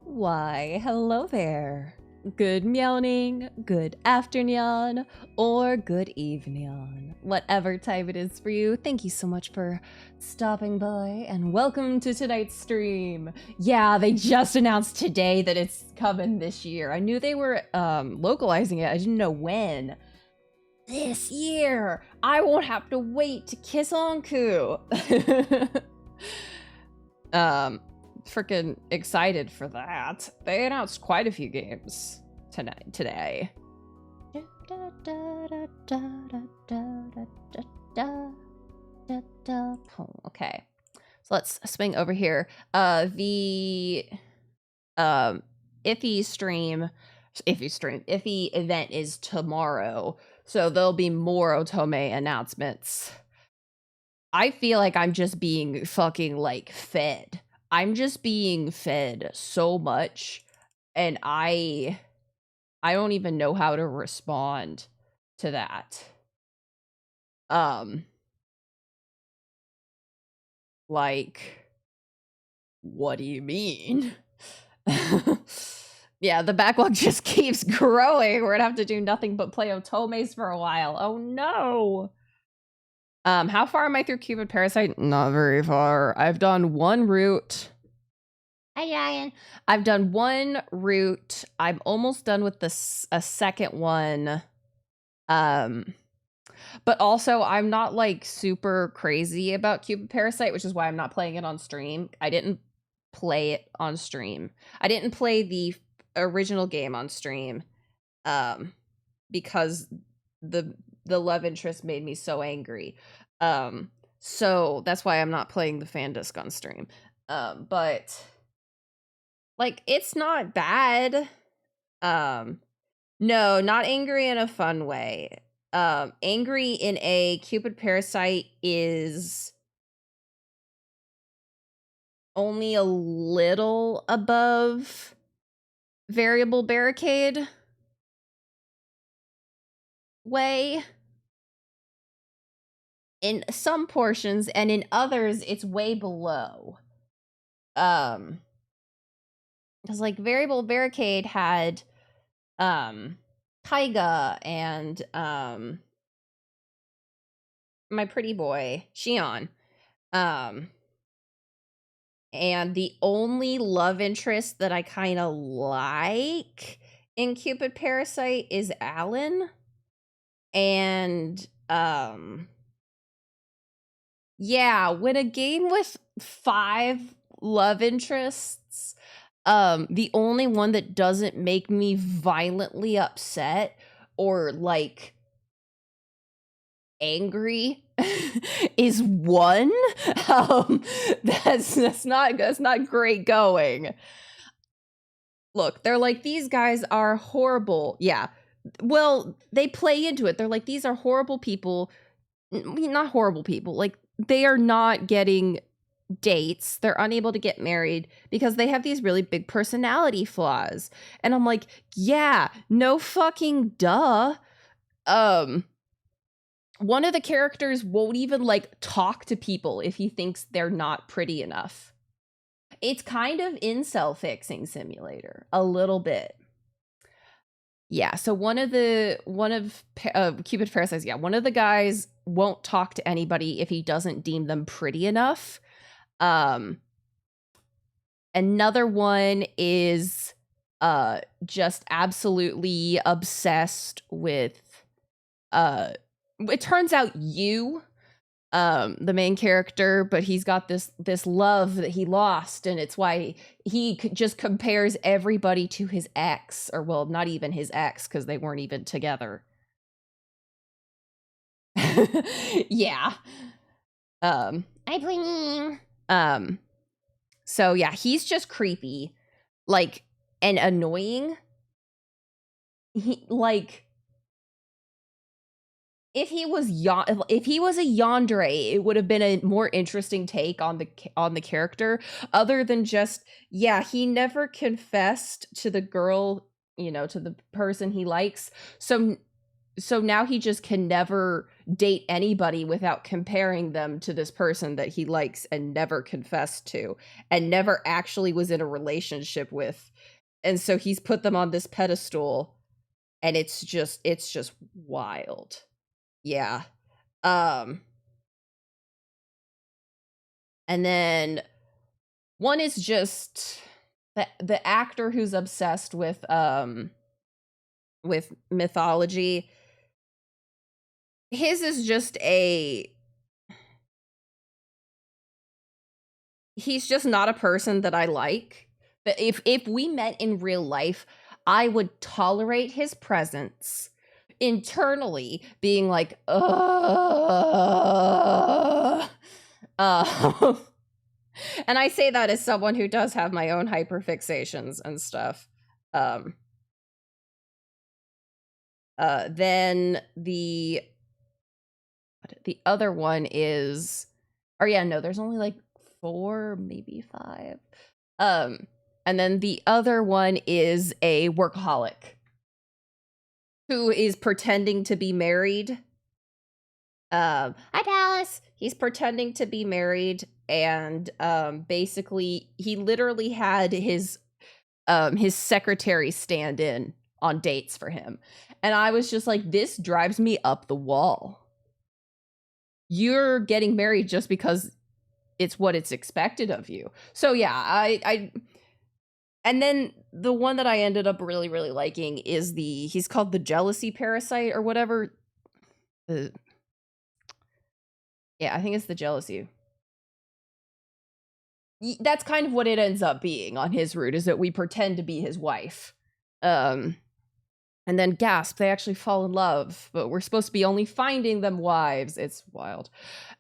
Why, hello there. Good morning, good afternoon, or good evening. Whatever time it is for you, thank you so much for stopping by and welcome to tonight's stream. Yeah, they just announced today that it's coming this year. I knew they were localizing it, I didn't know when. This year! I won't have to wait to kiss Anku! Freaking excited for that. They announced quite a few games today. Okay, so let's swing over here. The Iffy event is tomorrow, so there'll be more otome announcements. I feel like I'm just being fucking like fed. I'm just being fed so much, and I don't even know how to respond to that. Like, what do you mean? Yeah, the backlog just keeps growing. We're gonna have to do nothing but play otomes for a while. Oh no. How far am I through Cupid Parasite? Not very far. I've done one route. Hi, Ryan. I've done one route. I'm almost done with a second one. But also I'm not like super crazy about Cupid Parasite, which is why I'm not playing it on stream. I didn't play it on stream. I didn't play the original game on stream because the love interest made me so angry. So that's why I'm not playing the fan disc on stream. But like, it's not bad. No, not angry in a fun way. Angry in a Cupid Parasite is only a little above variable barricade way in some portions, and in others it's way below. Because like variable barricade had Taiga and my pretty boy Shion, and the only love interest that I kind of like in Cupid Parasite is Alan. And yeah, when a game with 5 love interests, the only one that doesn't make me violently upset or like angry is 1. That's not great going. Look, they're like, these guys are horrible. Yeah. Well, they play into it. They're like, these are horrible people. Not horrible people. Like, they are not getting dates. They're unable to get married because they have these really big personality flaws. And I'm like, yeah, no fucking duh. One of the characters won't even like talk to people if he thinks they're not pretty enough. It's kind of incel fixing simulator, a little bit. Yeah, so one of Cupid Parasites, yeah, one of the guys won't talk to anybody if he doesn't deem them pretty enough. Another one is just absolutely obsessed with it turns out the main character, but he's got this love that he lost, and it's why he just compares everybody to his ex, or well, not even his ex, because they weren't even together. Yeah. I bling. So yeah, he's just creepy, like, and annoying. He like, if he was a yandere, it would have been a more interesting take on the character, other than just, yeah, he never confessed to the girl, to the person he likes. So so now he just can never date anybody without comparing them to this person that he likes and never confessed to and never actually was in a relationship with. And so he's put them on this pedestal, and it's just wild. Yeah. And then one is just the actor who's obsessed with mythology. His is just he's just not a person that I like. But if we met in real life, I would tolerate his presence internally, being like, and I say that as someone who does have my own hyperfixations and stuff. Then the other one is, or yeah, no, there's only like 4, maybe 5. And then the other one is a workaholic who is pretending to be married. Hi Dallas. He's pretending to be married, and basically he literally had his secretary stand in on dates for him. And I was just like, this drives me up the wall. You're getting married just because it's what it's expected of you. So yeah, I and then the one that I ended up really, really liking is he's called the jealousy parasite or whatever. Yeah, I think it's the jealousy. That's kind of what it ends up being on his route, is that we pretend to be his wife. And then gasp, they actually fall in love, but we're supposed to be only finding them wives. It's wild.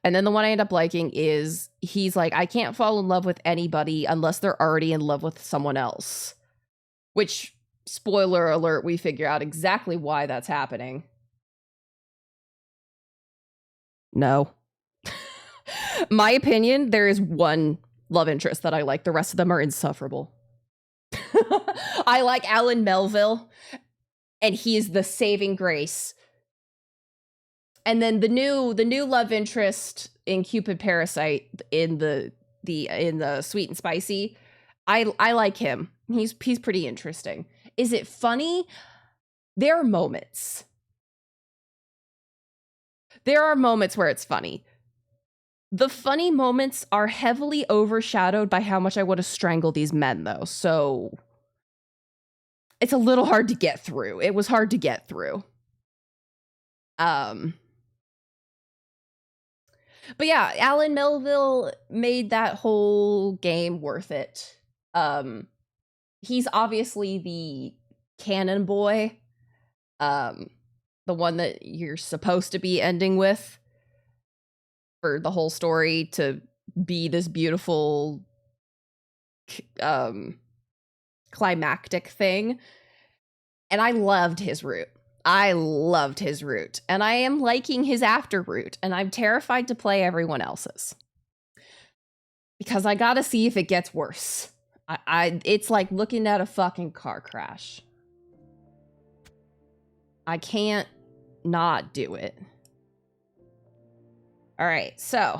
And then the one I end up liking is he's like, I can't fall in love with anybody unless they're already in love with someone else. Which, spoiler alert, we figure out exactly why that's happening. No. My opinion, there is one love interest that I like. The rest of them are insufferable. I like Alan Melville, and he's the saving grace. And then the new love interest in Cupid Parasite in the Sweet and Spicy, I like him. He's pretty interesting. Is it funny? There are moments. There are moments where it's funny. The funny moments are heavily overshadowed by how much I want to strangle these men, though. So it's a little hard to get through. It was hard to get through. But yeah, Alan Melville made that whole game worth it. He's obviously the canon boy. The one that you're supposed to be ending with for the whole story to be this beautiful climactic thing. And I loved his route. And I am liking his after route, and I'm terrified to play everyone else's. Because I gotta see if it gets worse. It's like looking at a fucking car crash. I can't not do it. All right, so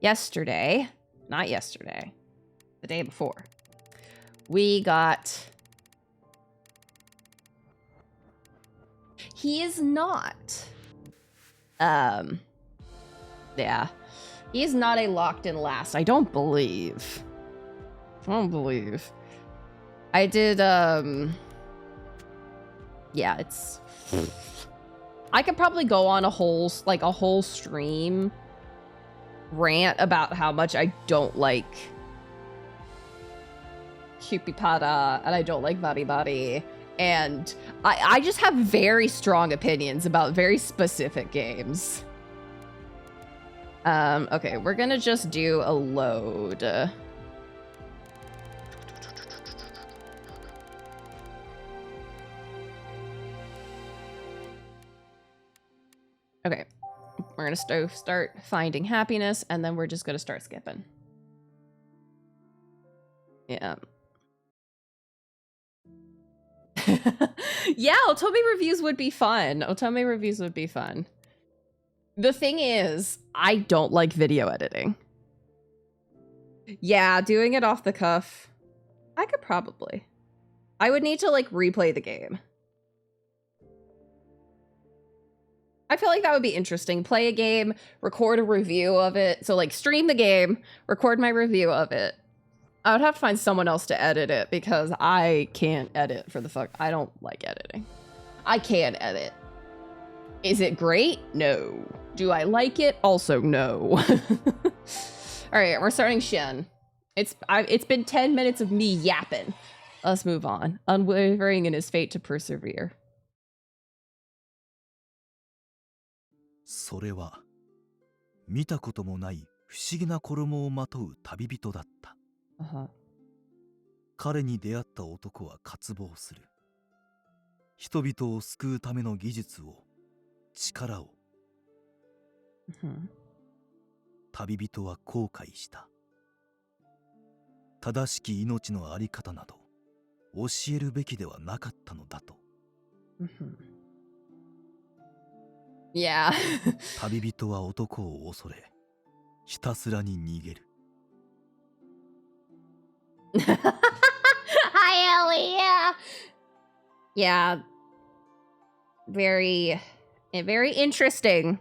not yesterday, the day before, we got... He is not. Yeah. He is not a locked-in lass. I don't believe. I did, yeah, it's... I could probably go on a whole stream rant about how much I don't like Cupipada and I don't like Bari. And I just have very strong opinions about very specific games. Okay, we're gonna just do a load. Okay, we're gonna start finding happiness, and then we're just gonna start skipping. Yeah. Yeah, otome reviews would be fun. Otome reviews would be fun. The thing is, I don't like video editing. Yeah, doing it off the cuff. I could probably. I would need to like replay the game. I feel like that would be interesting. Play a game, record a review of it. So like stream the game, record my review of it. I would have to find someone else to edit it because I can't edit for the fuck. I don't like editing. I can edit. Is it great? No. Do I like it? Also no. All right, we're starting Shen. It's been 10 minutes of me yapping. Let's move on. Unwavering in his fate to persevere. それは見たこともない不思議な衣をまとう旅人だった。彼に出会った男は渇望する。人々を救うための技術を、力を。旅人は後悔した。正しき命のあり方など教えるべきではなかったのだと。Yeah. 旅人は男を恐れ、ひたすらに逃げる。Hi, Ellie. Yeah. Very interesting.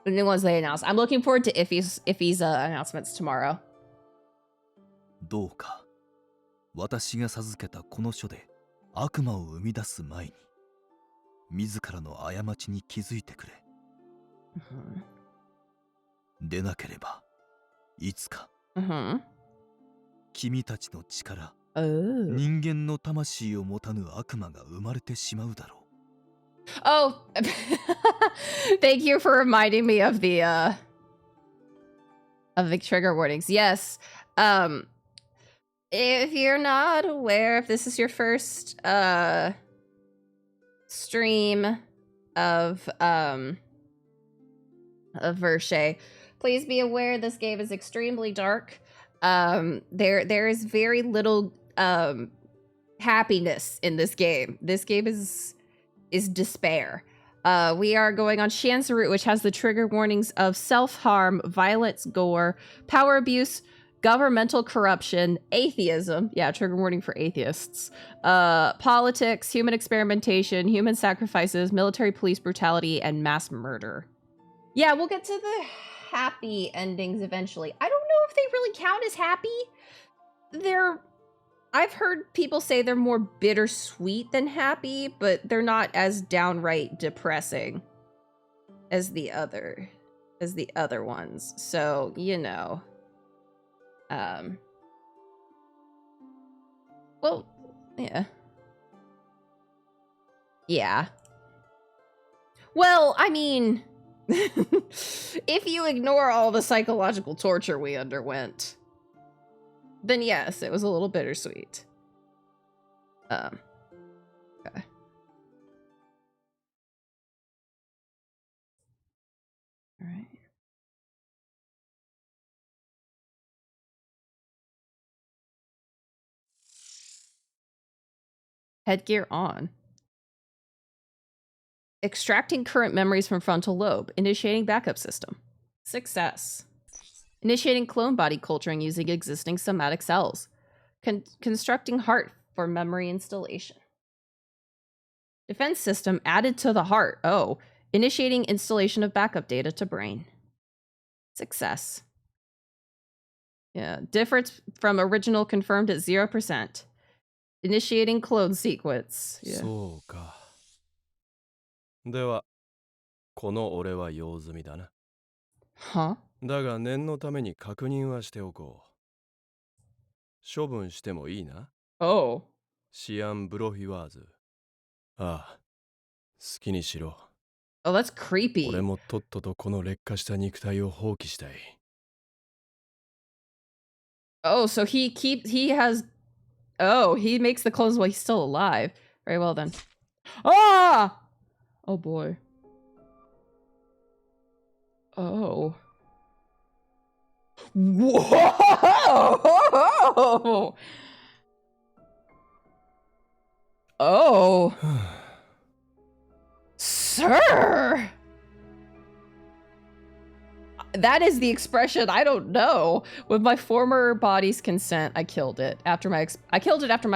The new ones they announced. I'm looking forward to Iffy's announcements tomorrow. どうか、私が授けたこの書で悪魔を生み出す前に、自らの過ちに気づいてくれ。でなければ、いつか、君たちの力、人間の魂を持たぬ悪魔が生まれてしまうだろう。Oh, thank you for reminding me of the trigger warnings. Yes. If you're not aware, if this is your first stream of Virche, please be aware this game is extremely dark. There is very little happiness in this game. This game is despair. We are going on no-siree, which has the trigger warnings of self-harm, violence, gore, power abuse, governmental corruption, atheism. Yeah, trigger warning for atheists. Politics, human experimentation, human sacrifices, military police brutality, and mass murder. Yeah, we'll get to the happy endings eventually. I don't know if they really count as happy. I've heard people say they're more bittersweet than happy, but they're not as downright depressing as the other ones. So, you know. Well, yeah. Yeah. Well, I mean, if you ignore all the psychological torture we underwent, then yes, it was a little bittersweet. Okay. All right. Headgear on. Extracting current memories from frontal lobe. Initiating backup system. Success. Initiating clone body culturing using existing somatic cells. Constructing heart for memory installation. Defense system added to the heart. Oh. Initiating installation of backup data to brain. Success. Yeah. Difference from original confirmed at 0%. Initiating clone sequence. Yeah. そうか。では、この俺は用済みだな。Huh? だが念のために確認はしておこう。処分してもいいな。Oh. シアン・ブロフィワーズ。ああ、好きにしろ。Oh, that's creepy. 俺もとっととこの劣化した肉体を放棄したい。Oh, so he has... Oh, he makes the clones while he's still alive. Very well then. Ah! Oh boy. Oh. Whoa! Oh. Sir! That is the expression I don't know. With my former body's consent, I killed it after my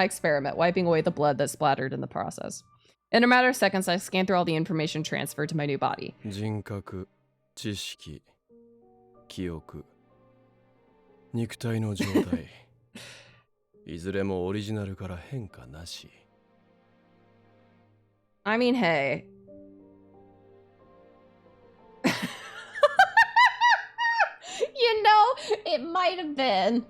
experiment, wiping away the blood that splattered in the process. In a matter of seconds, I scanned through all the information transferred to my new body. 人格、知識、記憶、肉体の状態。いずれもオリジナルから変化なし。I mean, hey. You know, it might have been.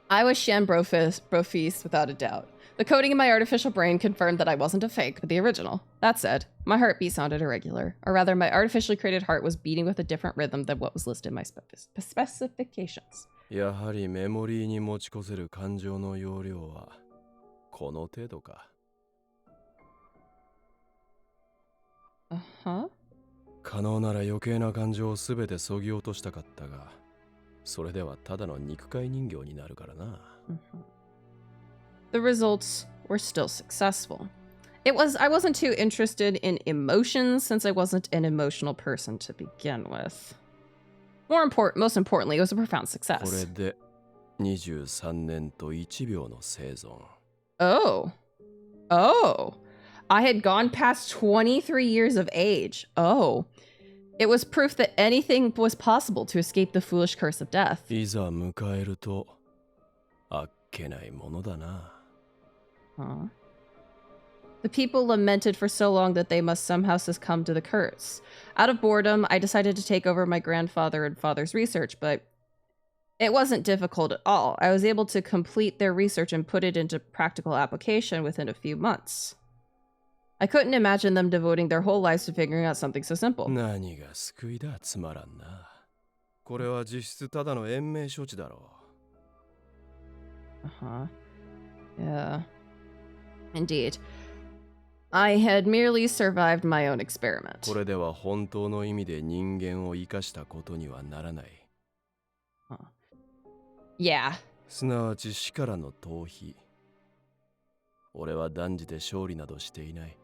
I was Shen Brofist without a doubt. The coding in my artificial brain confirmed that I wasn't a fake, but the original. That said, my heartbeat sounded irregular. Or rather, my artificially created heart was beating with a different rhythm than what was listed in my specifications. やはりメモリーに持ち越せる感情の容量はこの程度か。Uh-huh. 可能なら余計な感情をすべて削ぎ落としたかったが、それではただの肉塊人形になるからな。The results were still successful. I wasn't too interested in emotions since I wasn't an emotional person to begin with. Most importantly, it was a profound こ success. れで23年と1秒の生存。Oh. I had gone past 23 years of age. Oh. It was proof that anything was possible to escape the foolish curse of death. いざ迎えるとあっけないものだな。Huh. The people lamented for so long that they must somehow succumb to the curse. Out of boredom, I decided to take over my grandfather and father's research, but it wasn't difficult at all. I was able to complete their research and put it into practical application within a few months. I couldn't imagine them devoting their whole lives to figuring out something so simple. 何が救いだ、つまらんな。これは実質ただの延命処置だろう。Uh-huh. Yeah. Indeed. I had merely survived my own experiment. これでは本当の意味で人間を生かしたことにはならない。Yeah. すなわち死からの逃避。俺は断じて勝利などしていない。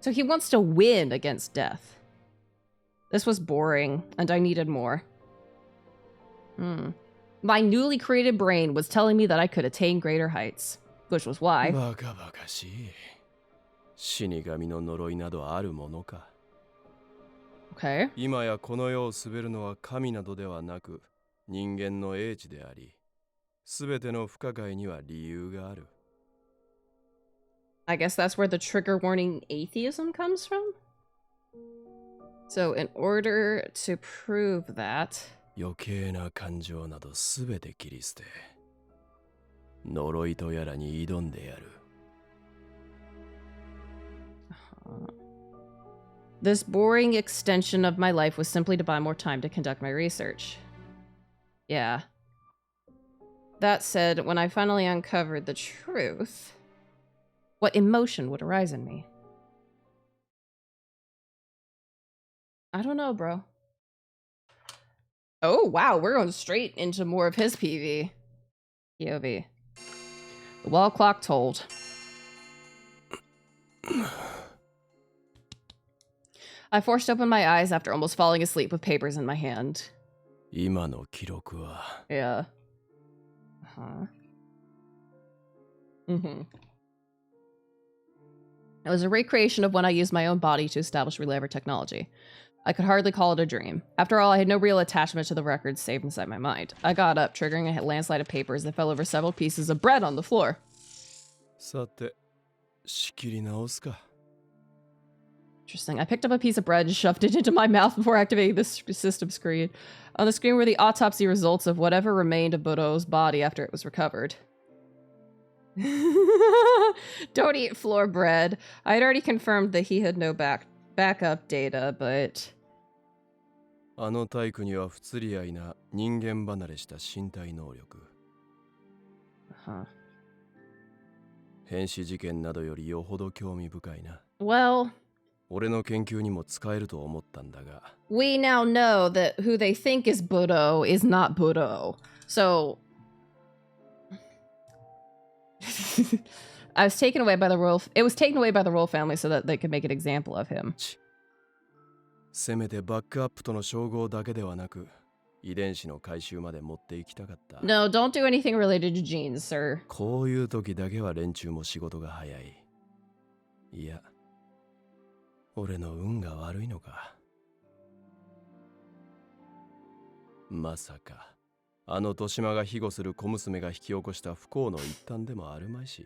So he wants to win against death. This was boring, and I needed more. My newly created brain was telling me that I could attain greater heights, which was why... バカバカしい。死神の呪いなどあるものか。Okay. 今やこの世を滑るのは神などではなく、人間の英知であり、すべての不可解には理由がある。I guess that's where the trigger warning atheism comes from? So in order to prove that... 余計な感情などすべて切り捨て、呪いとやらに挑んでやる。This boring extension of my life was simply to buy more time to conduct my research. Yeah. That said, when I finally uncovered the truth, what emotion would arise in me? I don't know, bro. Oh, wow, we're going straight into more of his PV. POV. The wall clock tolled. I forced open my eyes after almost falling asleep with papers in my hand. 今の記録は。Yeah. Uh-huh. It was a recreation of when I used my own body to establish relay technology. I could hardly call it a dream. After all, I had no real attachment to the records saved inside my mind. I got up, triggering a landslide of papers that fell over several pieces of bread on the floor. さて、仕切り直すか。 Interesting. I picked up a piece of bread and shoved it into my mouth before activating the system screen. On the screen were the autopsy results of whatever remained of Bodo's body after it was recovered. Don't eat floor bread. I had already confirmed that he had no backup data, but... あの体躯には不釣り合いな人間離れした身体能力。変死事件などよりよほど興味深いな。Well... 俺の研究にも使えると思ったんだが。We now know that who they think is Budo is not Budo. So I was taken away by the royal. It was taken away by the royal family so that they could make an example of him. せめてバックアップとの照合だけではなく、遺伝子の回収まで持っていきたかった。No, don't do anything related to genes, sir. こういう時だけは連中も仕事が早い。いや、俺の運が悪いのか。まさか、あの年島が庇護する小娘が引き起こした不幸の一端でもあるまいし。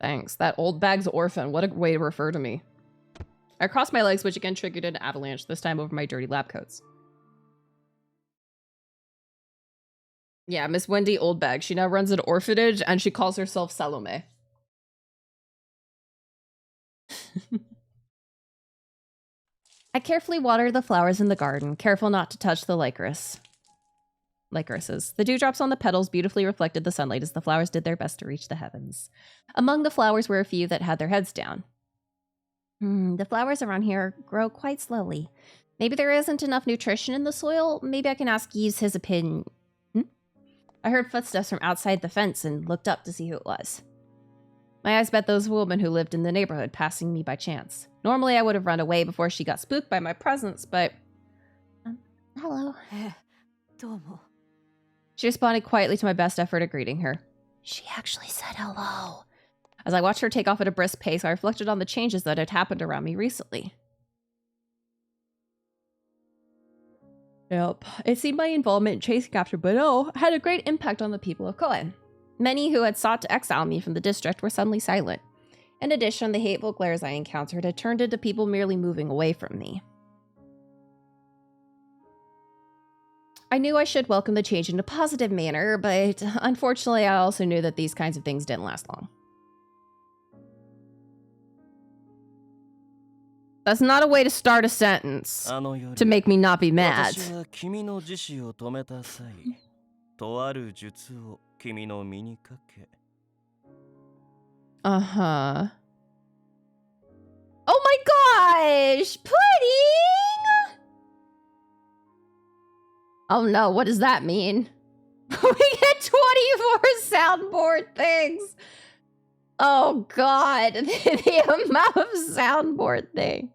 Thanks. That old bag's orphan. What a way to refer to me. I crossed my legs, which again triggered an avalanche, this time over my dirty lab coats. Yeah, Miss Wendy Oldbag. She now runs an orphanage, and she calls herself Salome. I carefully watered the flowers in the garden, careful not to touch the licorices. The dewdrops on the petals beautifully reflected the sunlight as the flowers did their best to reach the heavens. Among the flowers were a few that had their heads down. The flowers around here grow quite slowly. Maybe there isn't enough nutrition in the soil. Maybe I can ask Yves his opinion. I heard footsteps from outside the fence and looked up to see who it was. My eyes met those women who lived in the neighborhood, passing me by chance. Normally, I would have run away before she got spooked by my presence, but... hello. She responded quietly to my best effort at greeting her. She actually said hello. As I watched her take off at a brisk pace, I reflected on the changes that had happened around me recently. Yep. It seemed my involvement in chasing after Budo had a great impact on the people of Koen. Many who had sought to exile me from the district were suddenly silent. In addition, the hateful glares I encountered had turned into people merely moving away from me. I knew I should welcome the change in a positive manner, but unfortunately I also knew that these kinds of things didn't last long. That's not a way to start a sentence to make me not be mad. Uh-huh. Oh my gosh! Pudding! Oh no, what does that mean? We get 24 soundboard things! Oh god, the amount of soundboard things.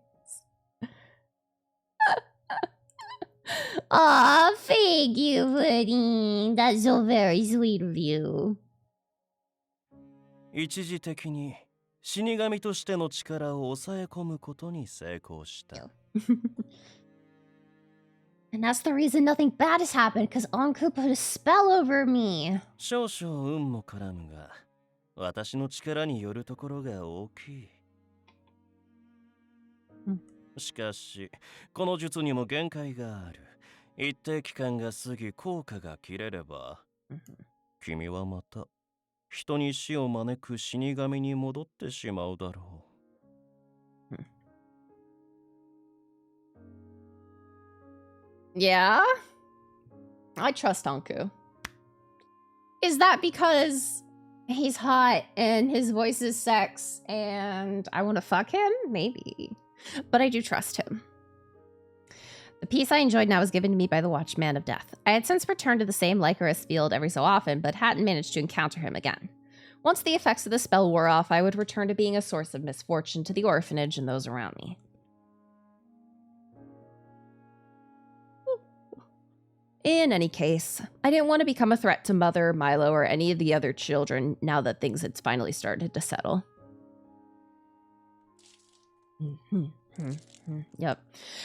Aw, thank you, Pudding. That's so very sweet of you. 一時的に死神としての力を抑え込むことに成功した。And that's the reason nothing bad has happened, because Anku put a spell over me. 少々運も絡むが、私の力によるところが大きい。しかし、この術にも限界がある。一定期間が過ぎ効果が切れれば、君はまた人に死を招く死神に戻ってしまうだろう。Yeah? I trust Anku. Is that because he's hot and his voice is sex and I want to fuck him? Maybe. But I do trust him. The peace I enjoyed now was given to me by the Watchman of Death. I had since returned to the same Lycoris field every so often, but hadn't managed to encounter him again. Once the effects of the spell wore off, I would return to being a source of misfortune to the orphanage and those around me. In any case, I didn't want to become a threat to Mother, Milo, or any of the other children now that things had finally started to settle. Yep.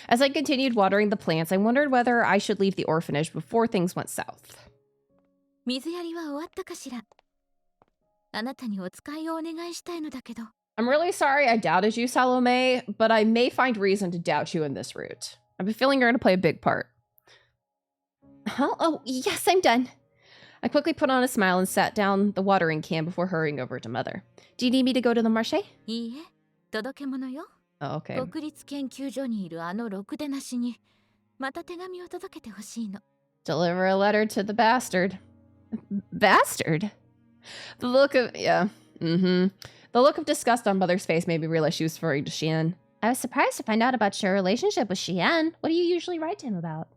As I continued watering the plants, I wondered whether I should leave the orphanage before things went south. I'm really sorry I doubted you, Salome, but I may find reason to doubt you in this route. I have a feeling you're going to play a big part. Huh? Oh, yes, I'm done. I quickly put on a smile and sat down the watering can before hurrying over to Mother. Do you need me to go to the marché? Oh, okay. Deliver a letter to the bastard. Bastard? The look of... yeah. The look of disgust on Mother's face made me realize she was referring to Shian. I was surprised to find out about your relationship with Xian. What do you usually write to him about?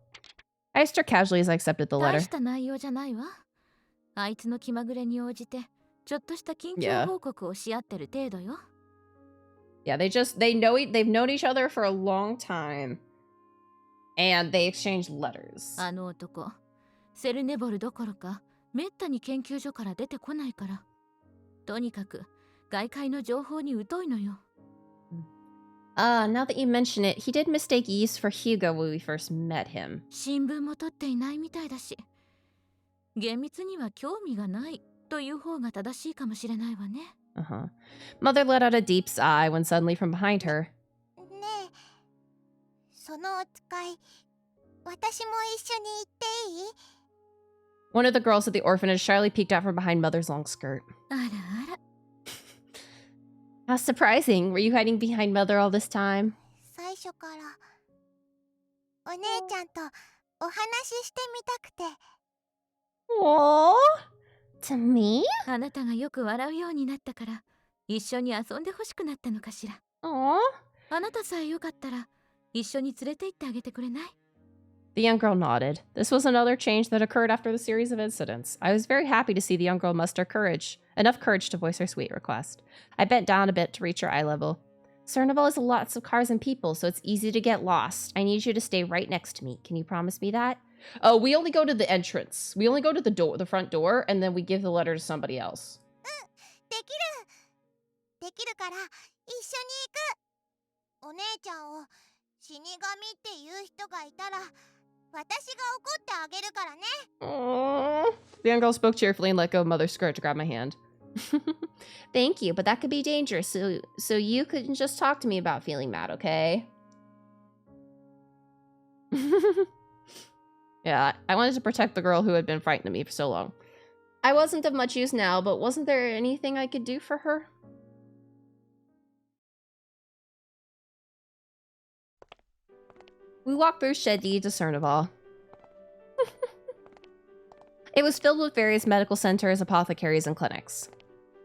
I asked her casually as I accepted the 大 letter. した内容じゃないわ。あいつの気まぐれに応じて、ちょっとした近況 Yeah. 報告をし合ってる程度よ。Yeah, they've known each other for a long time. And they exchanged letters. あの男、セルネボルどころか、めったに研究所から出てこないから。とにかく、外界の情報に疎いのよ。Now that you mention it, he did mistake Ys for Hugo when we first met him. 新聞も取っていないみたいだし、厳密には興味がないという方が正しいかもしれないわね。Uh-huh. Mother let out a deep sigh when suddenly from behind her. ねえ、そのお使い、私も一緒に行っていい？ One of the girls at the orphanage shyly peeked out from behind Mother's long skirt. あらあら。 How surprising. Were you hiding behind Mother all this time? 最初からお姉ちゃんとお話ししてみたくて。Aww. To me? あなたがよく笑うようになったから、一緒に遊んでほしくなったのかしら。 Aww. あなたさえよかったら、一緒に連れて行ってあげてくれない？ The young girl nodded. This was another change that occurred after the series of incidents. I was very happy to see the young girl muster enough courage to voice her sweet request. I bent down a bit to reach her eye level. Cernival has lots of cars and people, so it's easy to get lost. I need you to stay right next to me. Can you promise me that? Oh, we only go to the entrance. We only go to the front door, and then we give the letter to somebody else. できるから一緒に行く。お姉ちゃんを死神っていう人がいたら、私が怒ってあげるからね。 Aww. The young girl spoke cheerfully and let go of Mother's skirt to grab my hand. Thank you, but that could be dangerous, so you couldn't just talk to me about feeling mad, okay? Yeah, I wanted to protect the girl who had been frightened of me for so long. I wasn't of much use now, but wasn't there anything I could do for her? We walked through Shedi to Cernival. It was filled with various medical centers, apothecaries, and clinics.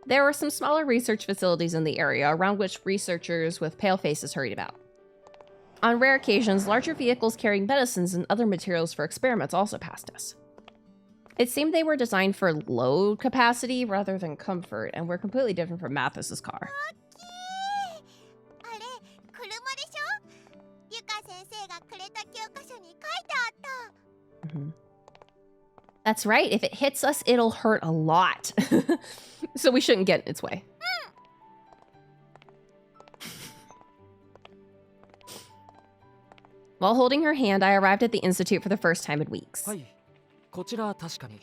There were some smaller research facilities in the area around which researchers with pale faces hurried about. On rare occasions, larger vehicles carrying medicines and other materials for experiments also passed us. It seemed they were designed for load capacity rather than comfort, and were completely different from Mathis's car. あれ、車でしょ？ゆか先生がくれた教科書に書いてあった。 That's right. If it hits us, it'll hurt a lot. So we shouldn't get in its way. While holding her hand, I arrived at the institute for the first time in weeks. はい、こちら確かに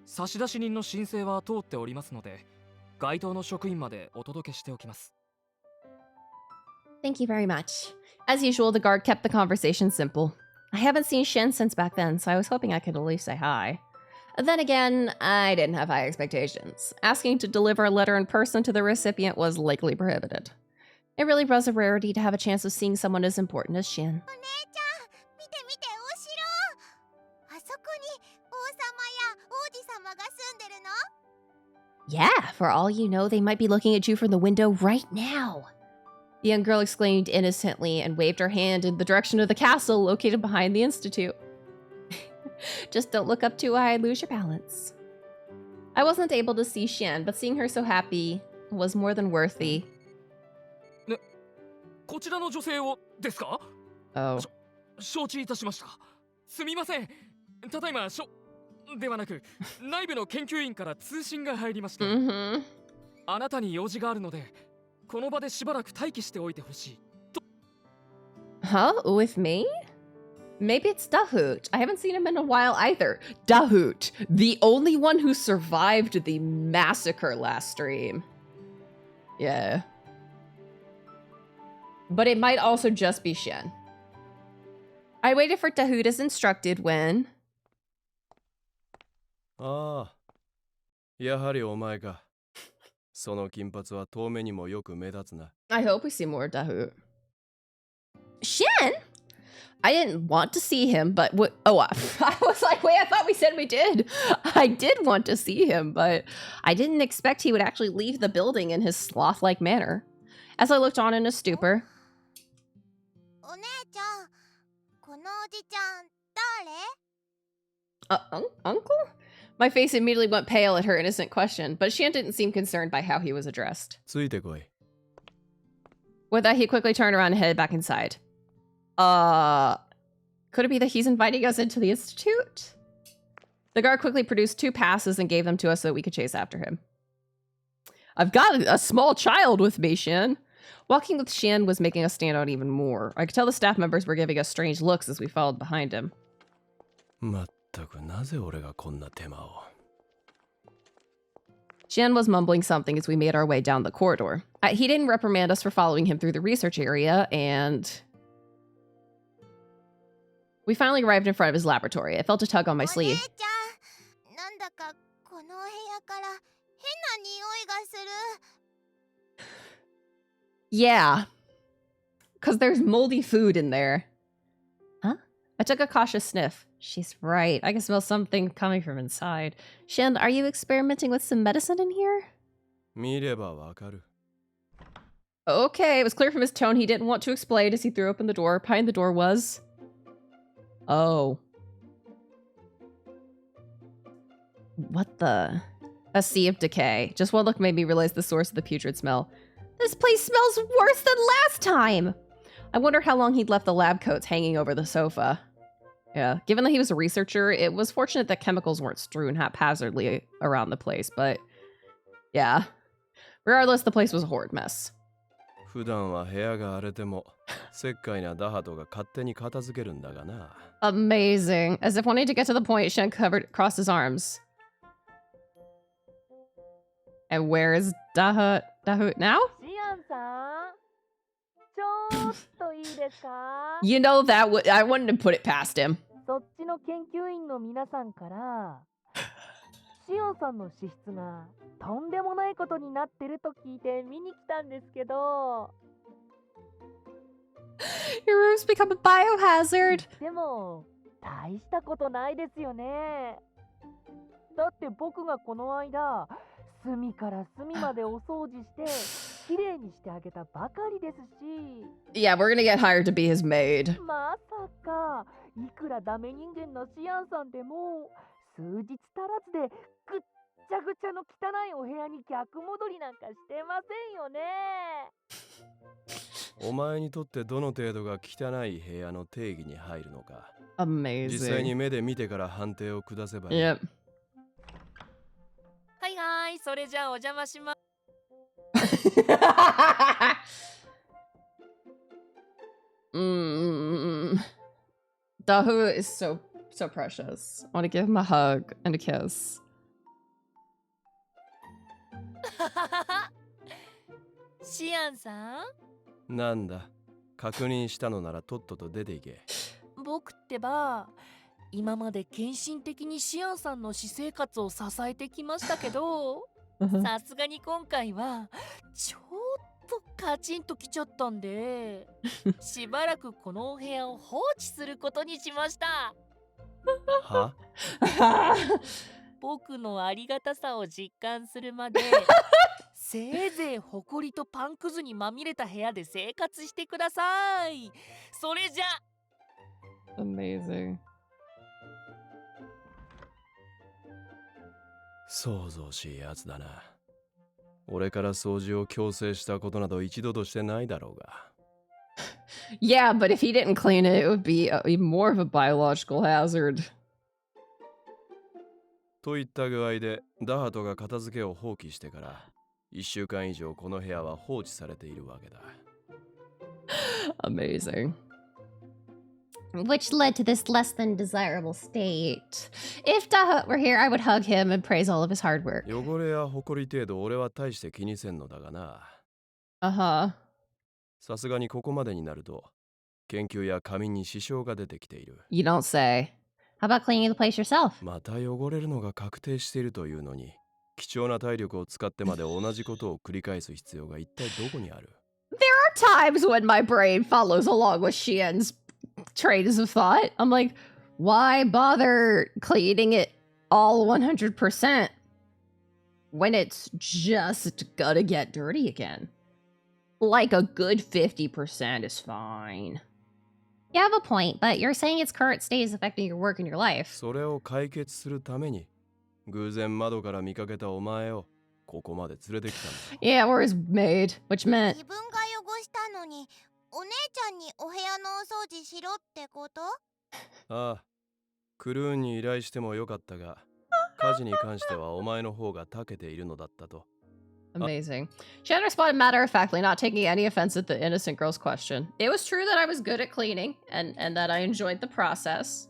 差出人の申請は通っておりますので、該当の職員までお届けしておきます。 Thank you very much. As usual, the guard kept the conversation simple. I haven't seen Shen since back then, so I was hoping I could at least say hi. Then again, I didn't have high expectations. Asking to deliver a letter in person to the recipient was likely prohibited. It really was a rarity to have a chance of seeing someone as important as Shin. お姉ちゃん、見て見てお城。あそこに王様や王子様が住んでるの？ Yeah, for all you know, they might be looking at you from the window right now. The young girl exclaimed innocently and waved her hand in the direction of the castle located behind the institute. Just don't look up too high and lose your balance. I wasn't able to see Xian, but seeing her so happy was more than worthy. こちらの女性をですか？ Oh. 承知いたしました。すみません。ただいまではなく、内部の研究員から通信が入りまして、あなたに用事があるので、この場でしばらく待機しておいてほしいと。 Huh? With me? Maybe it's Dahoot. I haven't seen him in a while either. Dahoot, the only one who survived the massacre last stream. Yeah. But it might also just be Shen. I waited for Dahoot as instructed when... ああ、やはりお前か。その金髪は遠目にもよく目立つな。 I hope we see more Dahoot. Shen? I didn't want to see him, but I was like, wait, I thought we said we did. I did want to see him, but I didn't expect he would actually leave the building in his sloth-like manner. As I looked on in a stupor, このおじちゃん誰？ Uncle? My face immediately went pale at her innocent question, but Shion didn't seem concerned by how he was addressed. ついてこい。 With that, he quickly turned around and headed back inside. Could it be that he's inviting us into the institute? The guard quickly produced 2 passes and gave them to us so that we could chase after him. I've got a small child with me, Shin. Walking with Shin was making us stand out even more. I could tell the staff members were giving us strange looks as we followed behind him. まったくなぜ俺がこんな手間を。 Shin was mumbling something as we made our way down the corridor. He didn't reprimand us for following him through the research area, and we finally arrived in front of his laboratory. I felt a tug on my お姉 sleeve. ちゃん、なんだかこのお部屋から変な匂いがする。 Yeah. Because there's moldy food in there. Huh? I took a cautious sniff. She's right. I can smell something coming from inside. Shin, are you experimenting with some medicine in here? 見ればわかる。 Okay, it was clear from his tone he didn't want to explain as he threw open the door. Behind the door was... Oh. What the... A sea of decay. Just one look made me realize the source of the putrid smell. This place smells worse than last time! I wonder how long he'd left the lab coats hanging over the sofa. Yeah, given that he was a researcher, it was fortunate that chemicals weren't strewn haphazardly around the place, but... Yeah. Regardless, the place was a horrid mess. 普段は部屋が荒れても、石灰なダハトが勝手に片付けるんだがな。 Amazing. As if wanting to get to the point, Shen crossed his arms. And where is Dahut now? You know that I wouldn't have put it past him. そっちの研究員の皆さんからシオンさんの資質がとんでもないことになってると聞いて見に来たんですけど Your room's become a biohazard. でも大したことないですよねだって僕がこの間隅から隅までお掃除してきれいにしてあげたばかりですし Yeah, we're gonna get hired to be his maid. まさかいくらダメ人間のシアンさんでも数日足らずでぐっちゃぐちゃの汚いお部屋に逆戻りなんかしてませんよねお前にとってどの程度が汚い部屋の定義に入るのか。 Amazing. 実際に目で見てから判定を下せばいい。 Yep. はいはい、それじゃあお邪魔します。Dahu is so precious. I want to give him a hug and a kiss. シアンさんなんだ、確認したのならとっとと出ていけ。僕ってば今まで献身的にシアンさんの私生活を支えてきましたけどさすがに今回はちょっとカチンときちゃったんでしばらくこのお部屋を放置することにしましたは？僕のありがたさを実感するまでせいぜいホコリとパンくずにまみれた部屋で生活してくださいそれじゃ Amazing. 想像しいやつだな。俺から掃除を強制したことなど一度としてないだろうが。Yeah, but if he didn't clean it, it would be even more of a biological hazard. といった具合でダハトが片付けを放棄してから1週間以上この部屋は放置されているわけだ。 Amazing. Which led to this less than desirable state. If Dahut were here, I would hug him and praise all of his hard work. 汚れやほこり程度俺は大して気にせんのだがな。 Uh-huh. さすがにここまでになると研究や仮眠に支障が出てきている。 You don't say. How about cleaning the place yourself? また汚れるのが確定しているというのに貴重な体力を使ってまで同じことを繰り返す必要が一体どこにある？ There are times when my brain follows along with Shien's trains of thought. I'm like, why bother cleaning it all 100% when it's just gonna get dirty again? Like a good 50% is fine. You have a point, but you're saying its current state is affecting your work and your life. それを解決するために偶然窓から見かけたお前をここまで連れてきたんだ。 Yeah, we're his maid, which meant 自分が汚したのにお姉ちゃんにお部屋のお掃除しろってこと？ああ、クルーンに依頼してもよかったが家事に関してはお前の方が長けているのだったと。 Amazing. Shannon responded matter-of-factly, not taking any offense at the innocent girl's question. It was true that I was good at cleaning, and that I enjoyed the process.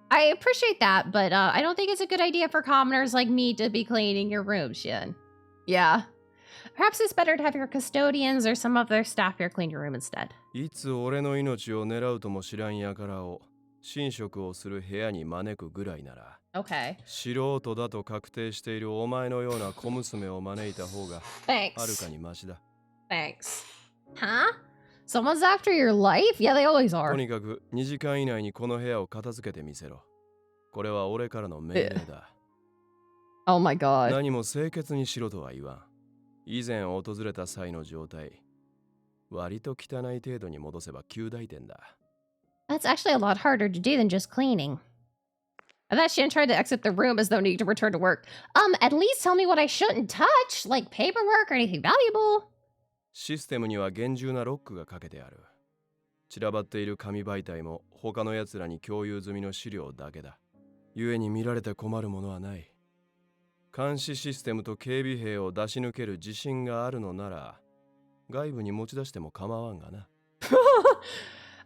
I appreciate that, but I don't think it's a good idea for commoners like me to be cleaning your room, Shin. Yeah. Perhaps it's better to have your custodians or some of their staff here clean your room instead. いつ俺の命を狙うとも知らん輩を寝食をする部屋に招くぐらいなら Okay. 素人だと確定しているお前のような小娘を招いた方が Thanks. はるかにマシだ。 Thanks. Huh? Someone's after your life? Yeah, they always と are. にかく2時間以内にこの部屋を片付けてみせろ。これは俺からの命令だ。 Oh my god. 何も清潔にしろとは言わん。以前訪れた際の状態、割と汚い程度に戻せば及第点だ。 That's actually a lot harder to do than just cleaning. I thought Shan tried to exit the room as though needing to return to work. At least tell me what I shouldn't touch, like paperwork or anything valuable. システムには厳重なロックがかけてある。散らばっている紙媒体も他の奴らに共有済みの資料だけだ。故に見られて困るものはない。監視システムと警備兵を出し抜ける自信があるのなら、外部に持ち出しても構わんがな。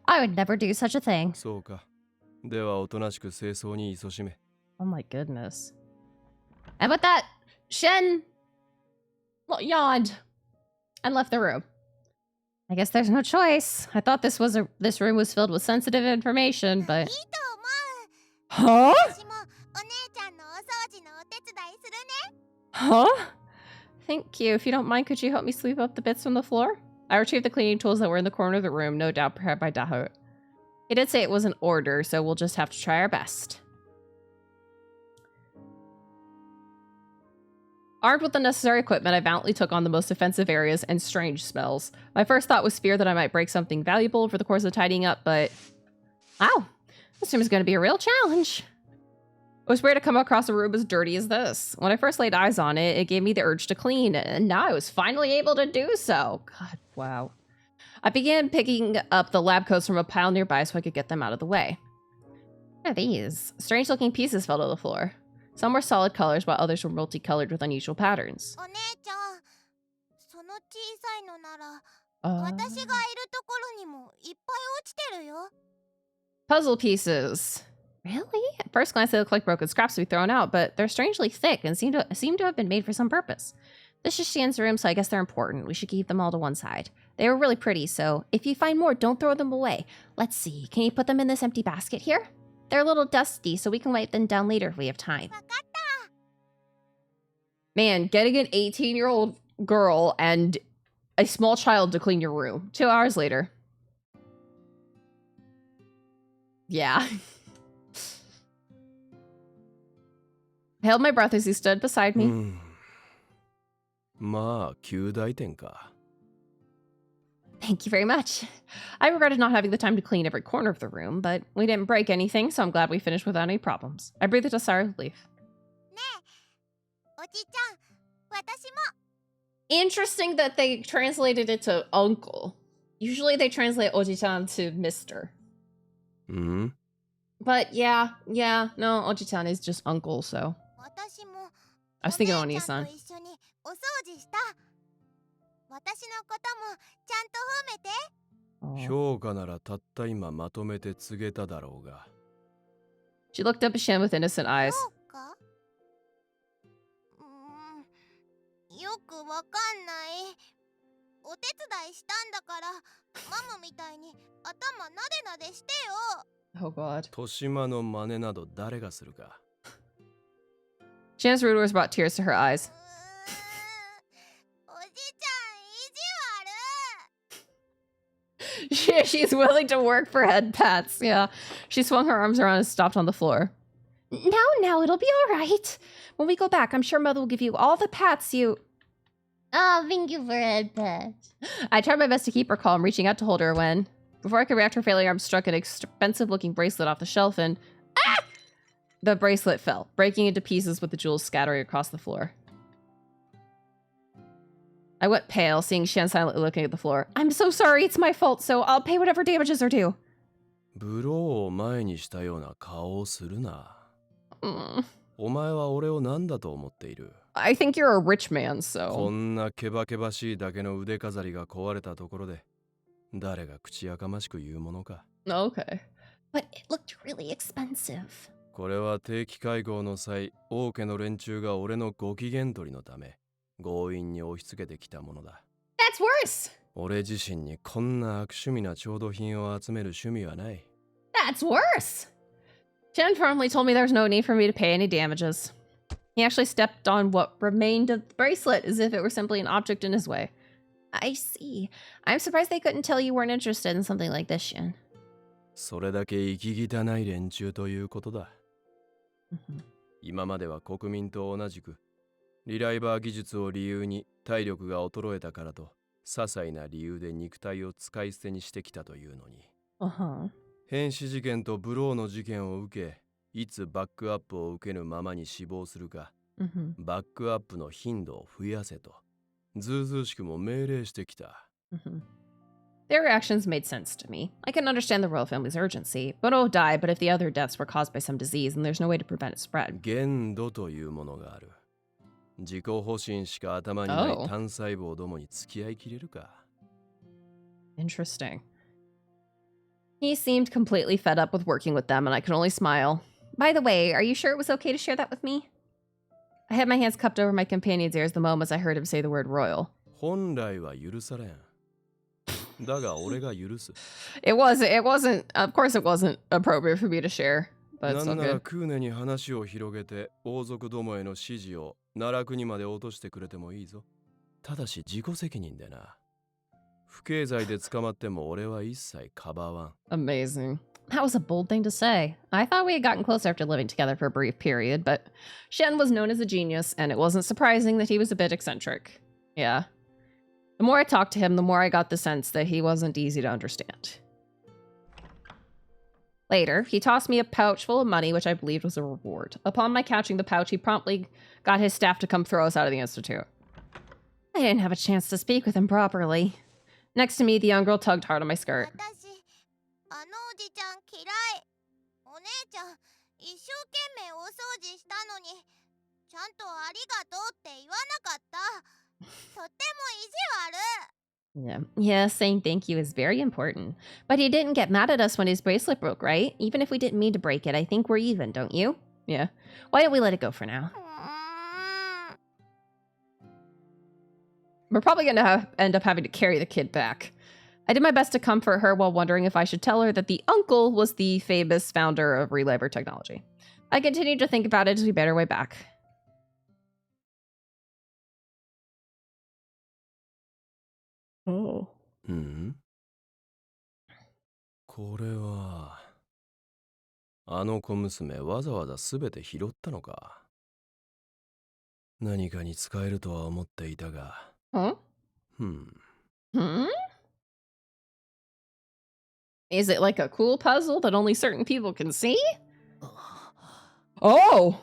I would never do such a thing. そうか。ではおとなしく清掃に勤しめ。 Oh my goodness. And with that, Shen yawned and left the room. I guess there's no choice. I thought this room was filled with sensitive information, but いいと思う。 Huh? 私もお姉ちゃんのお掃除のお手伝いするね。 Huh? Thank you. If you don't mind, could you help me sweep up the bits from the floor? I retrieved the cleaning tools that were in the corner of the room, no doubt prepared by Dahut. He did say it was an order, so we'll just have to try our best. Armed with the necessary equipment, I valiantly took on the most offensive areas and strange smells. My first thought was fear that I might break something valuable over the course of tidying up, but... Wow, this room is going to be a real challenge. It was weird to come across a room as dirty as this. When I first laid eyes on it, it gave me the urge to clean, and now I was finally able to do so. God, wow. I began picking up the lab coats from a pile nearby so I could get them out of the way. what are these? Strange-looking pieces fell to the floor. Some were solid colors, while others were multicolored with unusual patterns. お姉ちゃん、その小さいのなら、私がいるところにもいっぱい落ちてるよ。 Puzzle pieces. Really? At first glance, they look like broken scraps to be thrown out, but they're strangely thick and seem to have been made for some purpose. This is Shan's room, so I guess they're important. We should keep them all to one side. They were really pretty, so if you find more, don't throw them away. Let's see, can you put them in this empty basket here? They're a little dusty, so we can wipe them down later if we have time. わかった。 Man, getting an 18-year-old girl and a small child to clean your room. 2 hours later. Yeah. I held my breath as he stood beside me. まあ、及第点か。 Thank you very much. I regretted not having the time to clean every corner of the room, but we didn't break anything, so I'm glad we finished without any problems. I breathed a sigh of relief. ねえ、おじちゃん、私も。 Interesting that they translated it to uncle. Usually they translate Oji-chan to Mr. ん? But yeah, no, Oji-chan is just uncle, so. 私も I was thinking お姉ちゃ Oni-san. んと一緒にお掃除した。私のこともちゃんと褒めて。 Oh. 評価ならたった今まとめて告げただろうが。 She looked up at Shan with innocent eyes. そうか？よくわかんない。お手伝いしたんだから、ママみたいに頭なでなでしてよ。 Oh god. 豊島の真似など誰がするか。 Shan's rude words brought tears to her eyes. おじちゃん、意地悪。 She's willing to work for head pats. Yeah. She swung her arms around and stopped on the floor. Now, it'll be all right. When we go back, I'm sure Mother will give you all the pats you... Oh, thank you for head pat. I tried my best to keep her calm, reaching out to hold her when... Before I could react to her failure, I struck an expensive-looking bracelet off the shelf and... Ah! The bracelet fell, breaking into pieces with the jewels scattering across the floor. I went pale, seeing Shan silently looking at the floor. I'm so sorry, it's my fault, so I'll pay whatever damages are due. ブローを前にしたような顔をするな。お前は俺を何だと思っている？ I think you're a rich man, so... こんなケバケバしいだけの腕飾りが壊れたところで、誰が口やかましく言うものか。Okay. But it looked really expensive. これは定期会合の際、王家の連中が俺のご機嫌取りのため、強引に押し付けてきたものだ。That's worse! 俺自身にこんな悪趣味な調度品を集める趣味はない。That's worse! Shan firmly told me there's no need for me to pay any damages. He actually stepped on what remained of the bracelet as if it were simply an object in his way. I see. I'm surprised they couldn't tell you weren't interested in something like this, Shan. それだけ息汚い連中ということだ。今までは国民と同じく、リライバー技術を理由に体力が衰えたからと、些細な理由で肉体を使い捨てにしてきたというのに。変死事件とブローの事件を受け、いつバックアップを受けぬままに死亡するか、バックアップの頻度を増やせと、ずうずうしくも命令してきた。Their reactions made sense to me. I can understand the royal family's urgency. Boro died, but if the other deaths were caused by some disease, then there's no way to prevent its spread. 限度というものがある。自己保身しか頭にない単細胞どもに付き合いきれるか。Interesting. He seemed completely fed up with working with them, and I could only smile. By the way, are you sure it was okay to share that with me? I had my hands cupped over my companion's ears the moment I heard him say the word royal. 本来は許されん。だが俺が許す。It wasn't, of course it wasn't appropriate for me to share, but it's な all んなら good. クーネに話を広げて王族どもへの指示を奈落にまで落としてくれてもいいぞ。ただし自己責任でな。不敬罪で捕まっても俺は一切かばわん。Amazing. That was a bold thing to say. I thought we had gotten close after living together for a brief period, but Shen was known as a genius, and it wasn't surprising that he was a bit eccentric. Yeah. The more I talked to him, the more I got the sense that he wasn't easy to understand. Later, he tossed me a pouch full of money, which I believed was a reward. Upon my catching the pouch, he promptly got his staff to come throw us out of the institute. I didn't have a chance to speak with him properly. Next to me, the young girl tugged hard on my skirt. あのおじちゃん嫌い。お姉ちゃん、一生懸命大掃除したのに、ちゃんとありがとうって言わなかった。とっても意地悪。Yeah, saying thank you is very important. But he didn't get mad at us when his bracelet broke, right? Even if we didn't mean to break it, I think we're even, don't you? Yeah. Why don't we let it go for now? We're probably going to end up having to carry the kid back. I did my best to comfort her while wondering if I should tell her that the uncle was the famous founder of Reliver technology. I continued to think about it as we made our way back. Oh. これはあの小娘わざわざすべて拾ったのか。何かに使えるとは思っていたが。Is it like a cool puzzle that only certain people can see? Oh!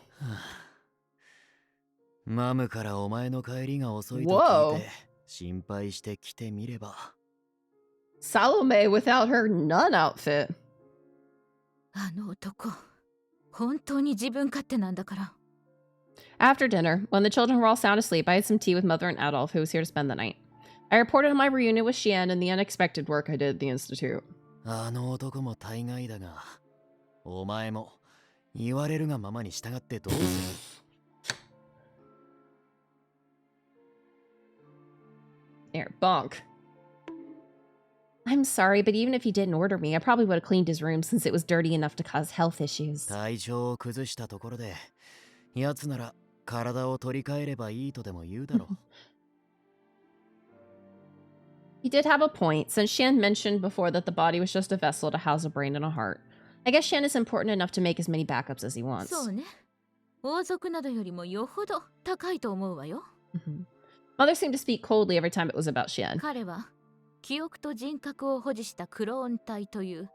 マムからお前の帰りが遅いと聞いて心配して来てみれば。Salome without her nun outfit. あの男、本当に自分勝手なんだから。After dinner, when the children were all sound asleep, I had some tea with Mother and Adolf, who was here to spend the night. I reported on my reunion with Xian and the unexpected work I did at the Institute. あの男も大概だが、お前も言われるがままに従ってどうする？ There, bonk. I'm sorry, but even if he didn't order me, I probably would have cleaned his room since it was dirty enough to cause health issues. 体調を崩したところで、奴なら体を取り替えればいいとでも言うだろう。He did have a point, since Shan mentioned before that the body was just a vessel to house a brain and a heart. I guess Shan is important enough to make as many backups as he wants. そうね。王族などよりもよほど高いと思うわよ。Mother seemed to speak coldly every time it was about Shan. 彼は記憶と人格を保持したクローン体という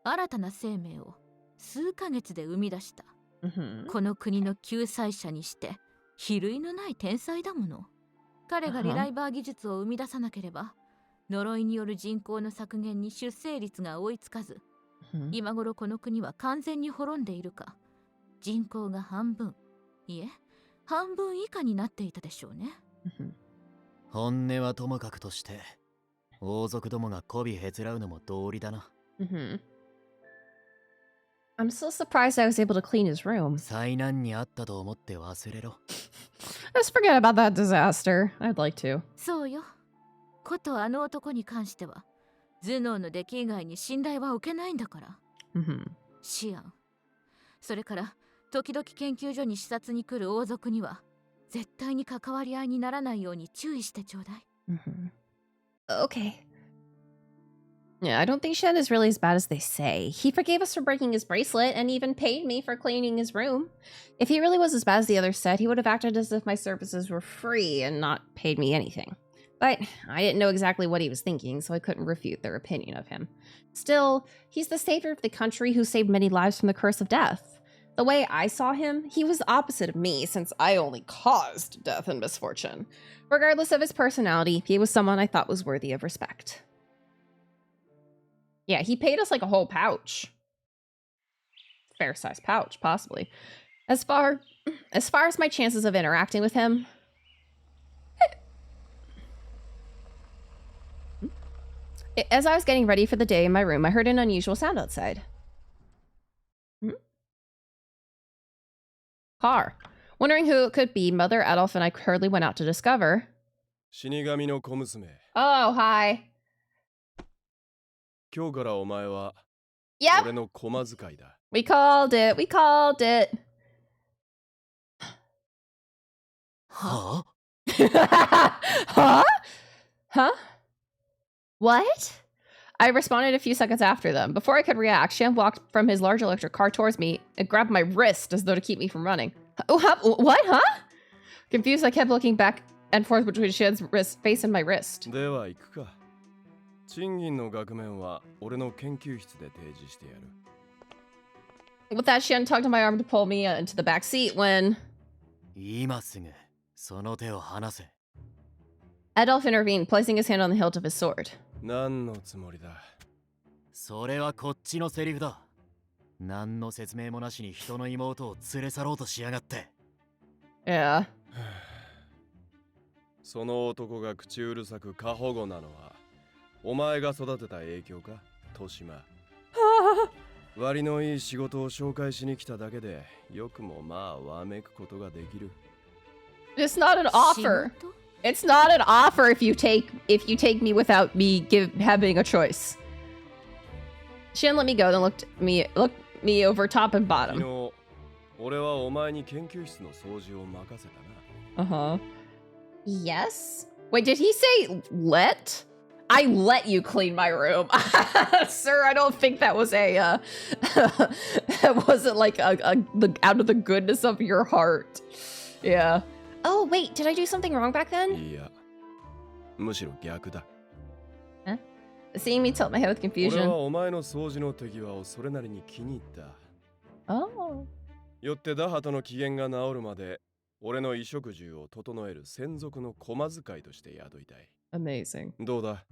新たな生命を数ヶ月で生み出した。この国の救済者にして比類のない天才だもの。彼がリライバー技術を生み出さなければ呪いによる人口の削減に出生率が追いつかず、今頃この国は完全に滅んでいるか、人口が半分、いえ半分以下になっていたでしょうね。本音はともかくとして、王族どもが媚びへつらうのも道理だな。I'm still surprised I was able to clean his room. 災難にあったと思って忘れろ。Let's forget about that disaster. I'd like to. そうよ。ことあの男に関しては、頭脳の出来以外に信頼は受けないんだから。シアン。それから、時々研究所に視察に来る王族には、絶対に関わり合いにならないように注意してちょうだい。Okay. Yeah, I don't think Shen is really as bad as they say. He forgave us for breaking his bracelet and even paid me for cleaning his room. If he really was as bad as the others said, he would have acted as if my services were free and not paid me anything. But I didn't know exactly what he was thinking, so I couldn't refute their opinion of him. Still, he's the savior of the country who saved many lives from the curse of death. The way I saw him, he was the opposite of me, since I only caused death and misfortune. Regardless of his personality, he was someone I thought was worthy of respect. Yeah, he paid us like a whole pouch. Fair-sized pouch, possibly. As far as my chances of interacting with him... As I was getting ready for the day in my room, I heard an unusual sound outside. Car. Wondering who it could be, Mother, Adolf, and I hurriedly went out to discover. Oh, hi. Yep. We called it. We called it. Huh? Huh? Huh? What? I responded a few seconds after them. Before I could react, Shan walked from his large electric car towards me and grabbed my wrist as though to keep me from running. What? Huh? Confused, I kept looking back and forth between Shan's face and my wrist. With that, Shan tugged on my arm to pull me into the back seat when... Adolf intervened, placing his hand on the hilt of his sword. それはこっちのセリフだ。何の説明もなしに人の妹を連れ去ろうとしやがって。Yeah. その男が口うるさく過保護なのはお前が育てた影響か、トシマ。割のいい仕事を紹介しに来ただけでよくもまあわめくことができる。It's not an offer. It's not an offer if you take me without me having a choice. Shan let me go, then looked me over top and bottom. Yes? Wait, did he say let? I let you clean my room. Sir, I don't think that was that wasn't like out of the goodness of your heart. Yeah. Oh, wait, did I do something wrong back then? Huh? Seeing me tilt my head with confusion. Oh. よってダハトの機嫌が治るまで俺の衣食住を整える専属の駒使いとして雇いたい。Amazing. どうだ、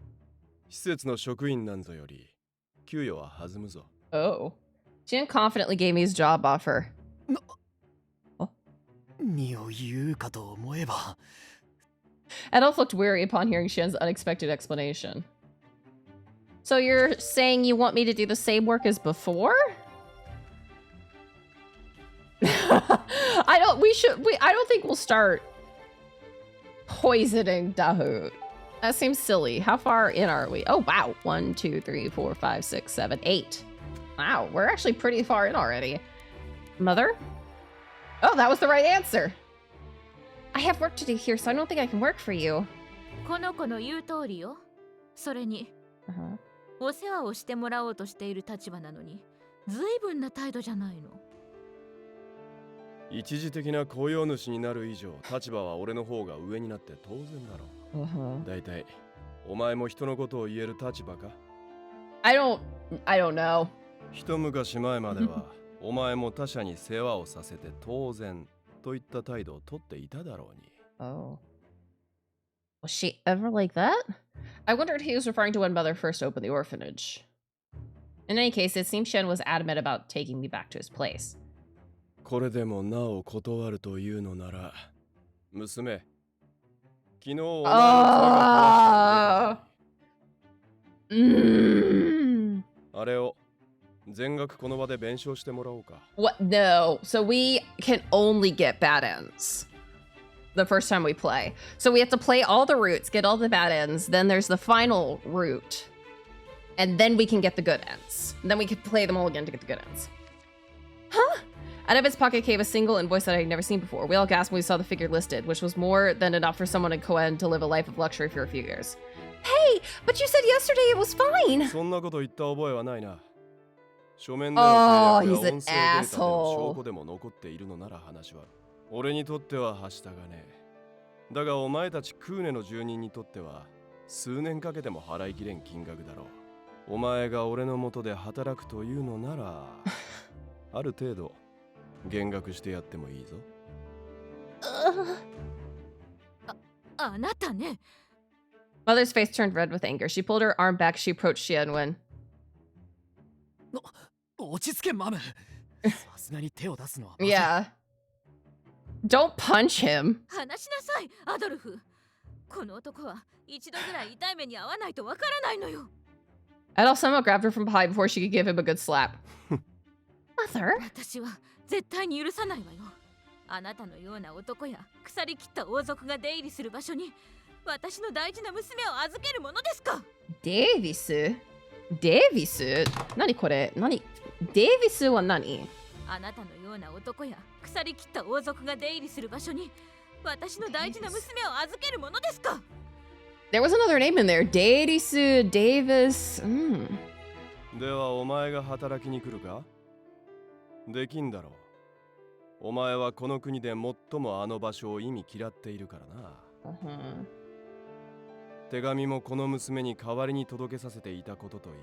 施設の職員なんぞより給与は弾むぞ。Oh. Jan confidently gave me his job offer. 身を言うかと思えば。 Adolf looked weary upon hearing Shan's unexpected explanation. So you're saying you want me to do the same work as before? I don't think we'll start poisoning Dahoud. That seems silly. How far in are we? Oh wow. 1, 2, 3, 4, 5, 6, 7, 8. Wow, we're actually pretty far in already. Mother? Oh, that was the right answer. I have work to do here, so I don't think I can work for you. この子の言う通りよ。それに、お世話をしてもらおうとしている立場なのに、随分な態度じゃないの。一時的な雇用主になる以上、立場は俺の方が上になって当然だろう。だいたいお前も人のことを言える立場か？ I don't know. 一昔前まではお前も他者に世話をさせて当然といった態度をとっていただろうに。Oh. Was she ever like that? I wondered who he was referring to when Mother first opened the orphanage. In any case, it seems Shen was adamant about taking me back to his place. これでもなお断るというのなら、娘、昨日お前の妻が壊した腕あれを全額この場で弁償してもらおうか。What? No. So we can only get bad ends the first time we play. So we have to play all the routes, get all the bad ends. Then there's the final route. And then we can get the good ends. Then we can play them all again to get the good ends. Huh? Out of his pocket came a single invoice that I had never seen before. We all gasped when we saw the figure listed, which was more than enough for someone in Coen to live a life of luxury for a few years. Hey, but you said yesterday it was fine. そんなこと言った覚えはないな。書面での契約や音声データでの証拠でも残っているのなら話は。俺にとってははしたがね。だがお前たちクーネの住人にとっては数年かけても払いきれん金額だろう。お前が俺の元で働くというのならある程度減額してやってもいいぞ。あなたね。 Mother's face turned red with anger. She pulled her arm back. She approached Xianwen. 落ち着けマム。さすがに手を出すのは。Yeah. Don't punch him. 話しなさい、アドルフ。この男は一度ぐらい痛い目に遭わないとわからないのよ。Adolf somehow grabbed her from behind before she could give him a good slap. Mother? 私は絶対に許さないわよ。あなたのような男や腐りきった王族が出入りする場所に私の大事な娘を預けるものですか？デイビス？デイビス？何これ？何？デイビスは何？あなたのような男や腐りきった王族が出入りする場所に私の大事な娘を預けるものですか？ There was another name in there. Deidisu, Davis. ではお前が働きに来るか？できんだろう。お前はこの国で最もあの場所を意味嫌っているからな。手紙もこの娘に代わりに届けさせていたことといい。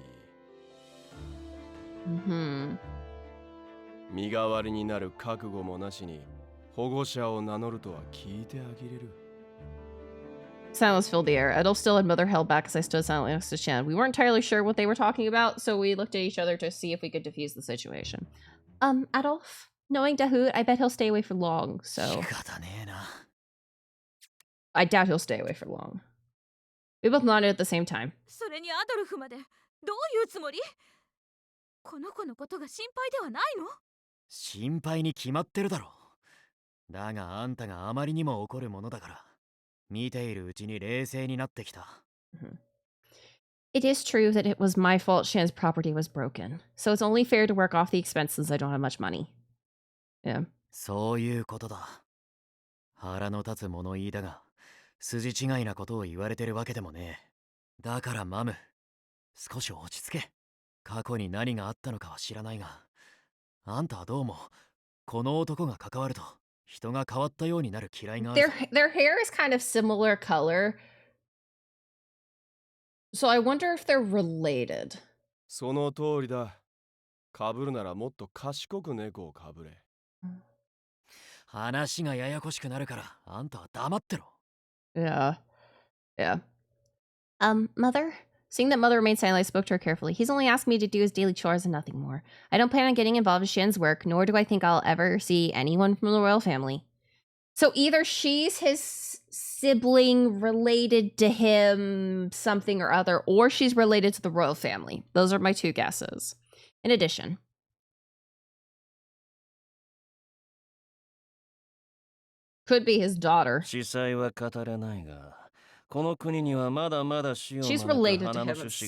身代わりになる覚悟もなしに保護者を名乗るとは聞いてあげれる。Silence filled the air. Adolf still had Mother held back as I stood silently next to Shan. We weren't entirely sure what they were talking about, so we looked at each other to see if we could defuse the situation. Adolf? Knowing Dahoud, I bet he'll stay away for long, so... I doubt he'll stay away for long. We both nodded at the same time. それにアドルフまでどういうつもり？この子のことが心配ではないの？心配に決まってるだろう。だがあんたがあまりにも怒るものだから見ているうちに冷静になってきた。It is true that it was my fault Shan's property was broken, so it's only fair to work off the expenses. I don't have much money. Yeah. そういうことだ。腹の立つ物言いだが筋違いなことを言われてるわけでもねえ。だからマム、少し落ち着け。過去に何があったのかは知らないが、あんたはどうもこの男が関わると人が変わったようになる嫌いがある。Their hair is kind of similar color, so I wonder if they're related. その通りだ。被るならもっと賢く猫を被れ。話がややこしくなるからあんたは黙ってろ。Yeah. Yeah. Mother? Seeing that Mother remained silent, I spoke to her carefully. He's only asked me to do his daily chores and nothing more. I don't plan on getting involved in Shan's work, nor do I think I'll ever see anyone from the royal family. So either she's his sibling related to him, something or other, or she's related to the royal family. Those are my two guesses. In addition, could be his daughter. She's related to him in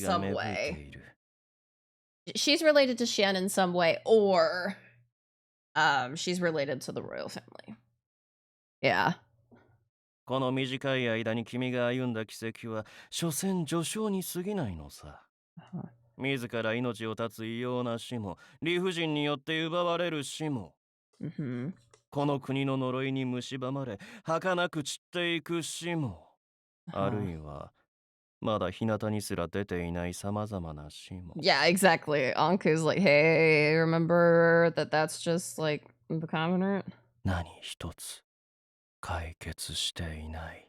some way. She's related to Shan in some way, or she's related to the royal family. Yeah. この短い間に君が歩んだ軌跡は所詮序章に過ぎないのさ。自ら命を絶つ異様な死も、理不尽によって奪われる死も、この国の呪いに蝕まれ、儚く散っていく死も、あるいはまだ日向にすら出ていない様々な死も。 Yeah, exactly. Anku's like, hey, remember that that's just like the common root? 何一つ解決していない。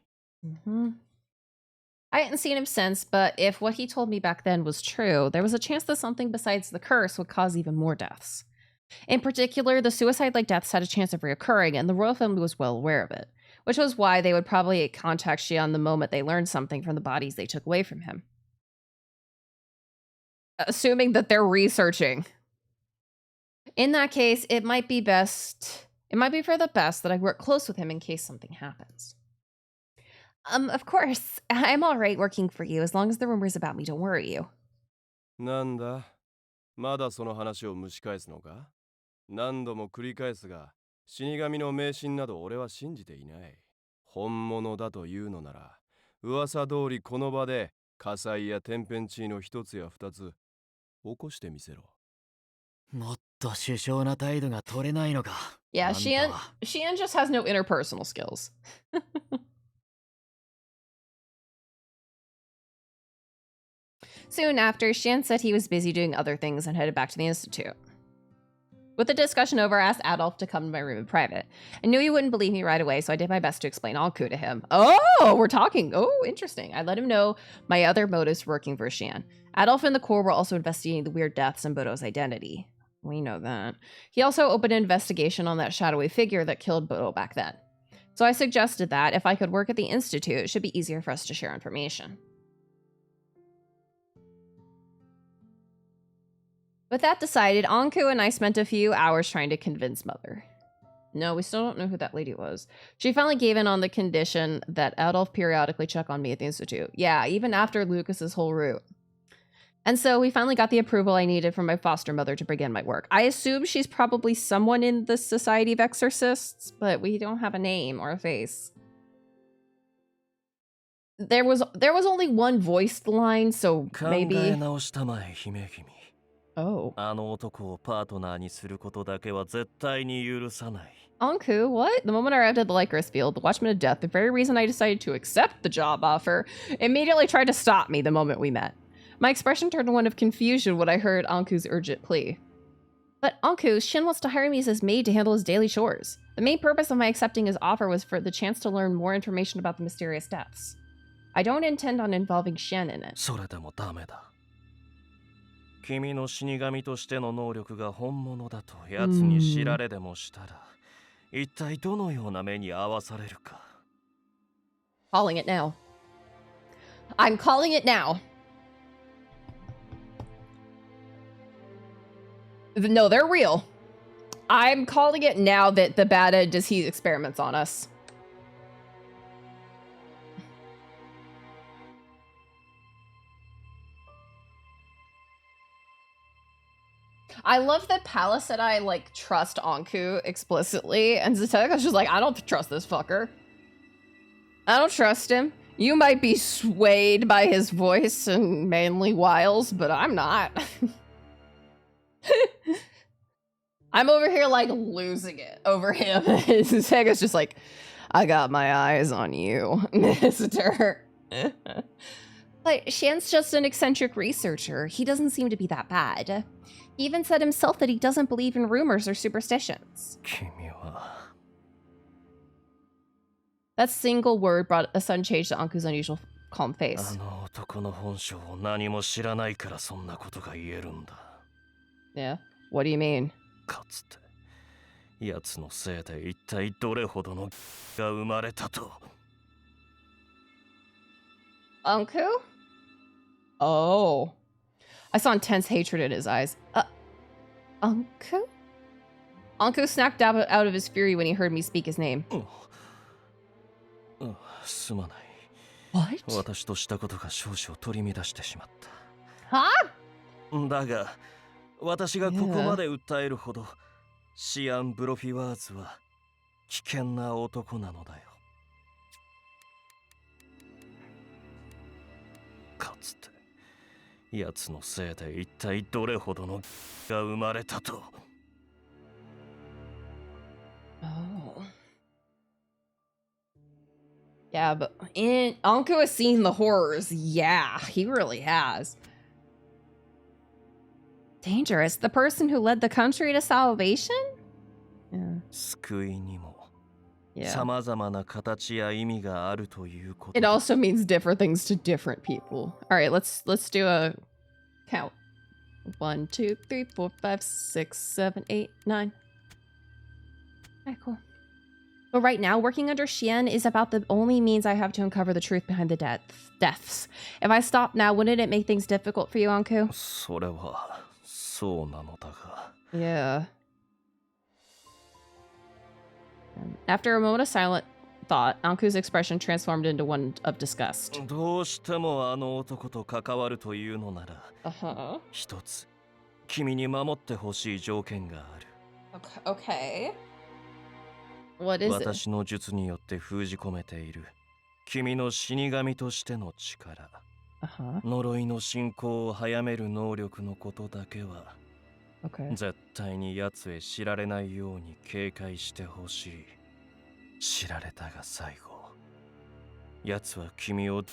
I hadn't seen him since, but if what he told me back then was true, there was a chance that something besides the curse would cause even more deaths. In particular, the suicide-like deaths had a chance of reoccurring, and the royal family was well aware of it, which was why they would probably contact Xian the moment they learned something from the bodies they took away from him. Assuming that they're researching. In that case, it might be for the best that I work close with him in case something happens. Of course. I'm alright working for you as long as the rumors about me don't worry you. なんだ、まだその話を蒸し返すのか？何度も繰り返すが、死神の迷信など俺は信じていない。本物だというのなら、噂通りこの場で火災や天変地異の一つや二つ起こしてみせろ。もっと殊勝な態度が取れないのか。 Yeah, Xian just has no interpersonal skills. Soon after, Xian said he was busy doing other things and headed back to the institute. With the discussion over, I asked Adolf to come to my room in private. I knew he wouldn't believe me right away, so I did my best to explain Anku to him. Oh, we're talking. Oh, interesting. I let him know my other motives for working for Xian. Adolf and the Corps were also investigating the weird deaths and Bodo's identity. We know that. He also opened an investigation on that shadowy figure that killed Bodo back then. So I suggested that if I could work at the institute, it should be easier for us to share information. With that decided, Anku and I spent a few hours trying to convince Mother. No, we still don't know who that lady was. She finally gave in on the condition that Adolf periodically check on me at the institute. Yeah, even after Lucas's whole route. And so we finally got the approval I needed from my foster mother to begin my work. I assume she's probably someone in the Society of Exorcists, but we don't have a name or a face. There was only one voiced line, so maybe... Oh. あの男をパートナーにすることだけは絶対に許さない。 Anku, what? The moment I arrived at the Lycurus field, the Watchman of Death, the very reason I decided to accept the job offer, immediately tried to stop me the moment we met. My expression turned to one of confusion when I heard Anku's urgent plea. But Anku, Shin wants to hire me as his maid to handle his daily chores. The main purpose of my accepting his offer was for the chance to learn more information about the mysterious deaths. I don't intend on involving Shin in it. それでもダメだ。君の死神としての能力が本物だと奴に知られでもしたら、一体どのような目に遭わされるか。 Calling it now. I'm calling it now. No, they're real. I'm calling it now that the bad end is he experiments on us. I love that Palace said I, like, trust Anku explicitly, and Zetaga's just like, I don't trust this fucker. I don't trust him. You might be swayed by his voice and manly wiles, but I'm not. I'm over here, like, losing it over him. Zetaga's just like, I got my eyes on you, mister. But Shan's just an eccentric researcher. He doesn't seem to be that bad. He even said himself that he doesn't believe in rumors or superstitions. That single word brought a sudden change to Anku's unusual calm face. Yeah? What do you mean? かつて奴のせいで一体どれほどのが生まれたと。 Anku? Oh. I saw intense hatred in his eyes. Anku? Anku snapped out of his fury when he heard me speak his name. すまない。 What? 私としたことが少々取り乱してしまった。 Huh? だが、私がここまで訴えるほど、シアン・ブロフィワーズは危険な男なのだよ。 かつて奴のせいで一体どれほどのが生まれたと。 Oh. Yeah, but Anko has seen the horrors. Yeah, he really has. Dangerous. The person who led the country to salvation? Yeah. 救いにも Yeah. 様々な形や意味があるということ It だ。 also means different things to different people. All right, let's do a count. 1, 2, 3, 4, 5, 6, 7, 8, 9. Okay, cool. But right now, working under Xian is about the only means I have to uncover the truth behind the deaths. If I stop now, wouldn't it make things difficult for you, Anku? それはそうなのだが。 Yeah. After a moment of silent thought, Anku's expression transformed into one of disgust. どうしてもあの男と関わるというのなら、 Uh-huh. 一つ君に守ってほしい条件がある。 Okay. What is it? 私の術によって封じ込めている君の死神としての力、 Uh-huh. 呪いの進行を早める能力のことだけは、 Okay. 絶対に奴へ知られないように警戒してほしい。知られたが最後、奴は君を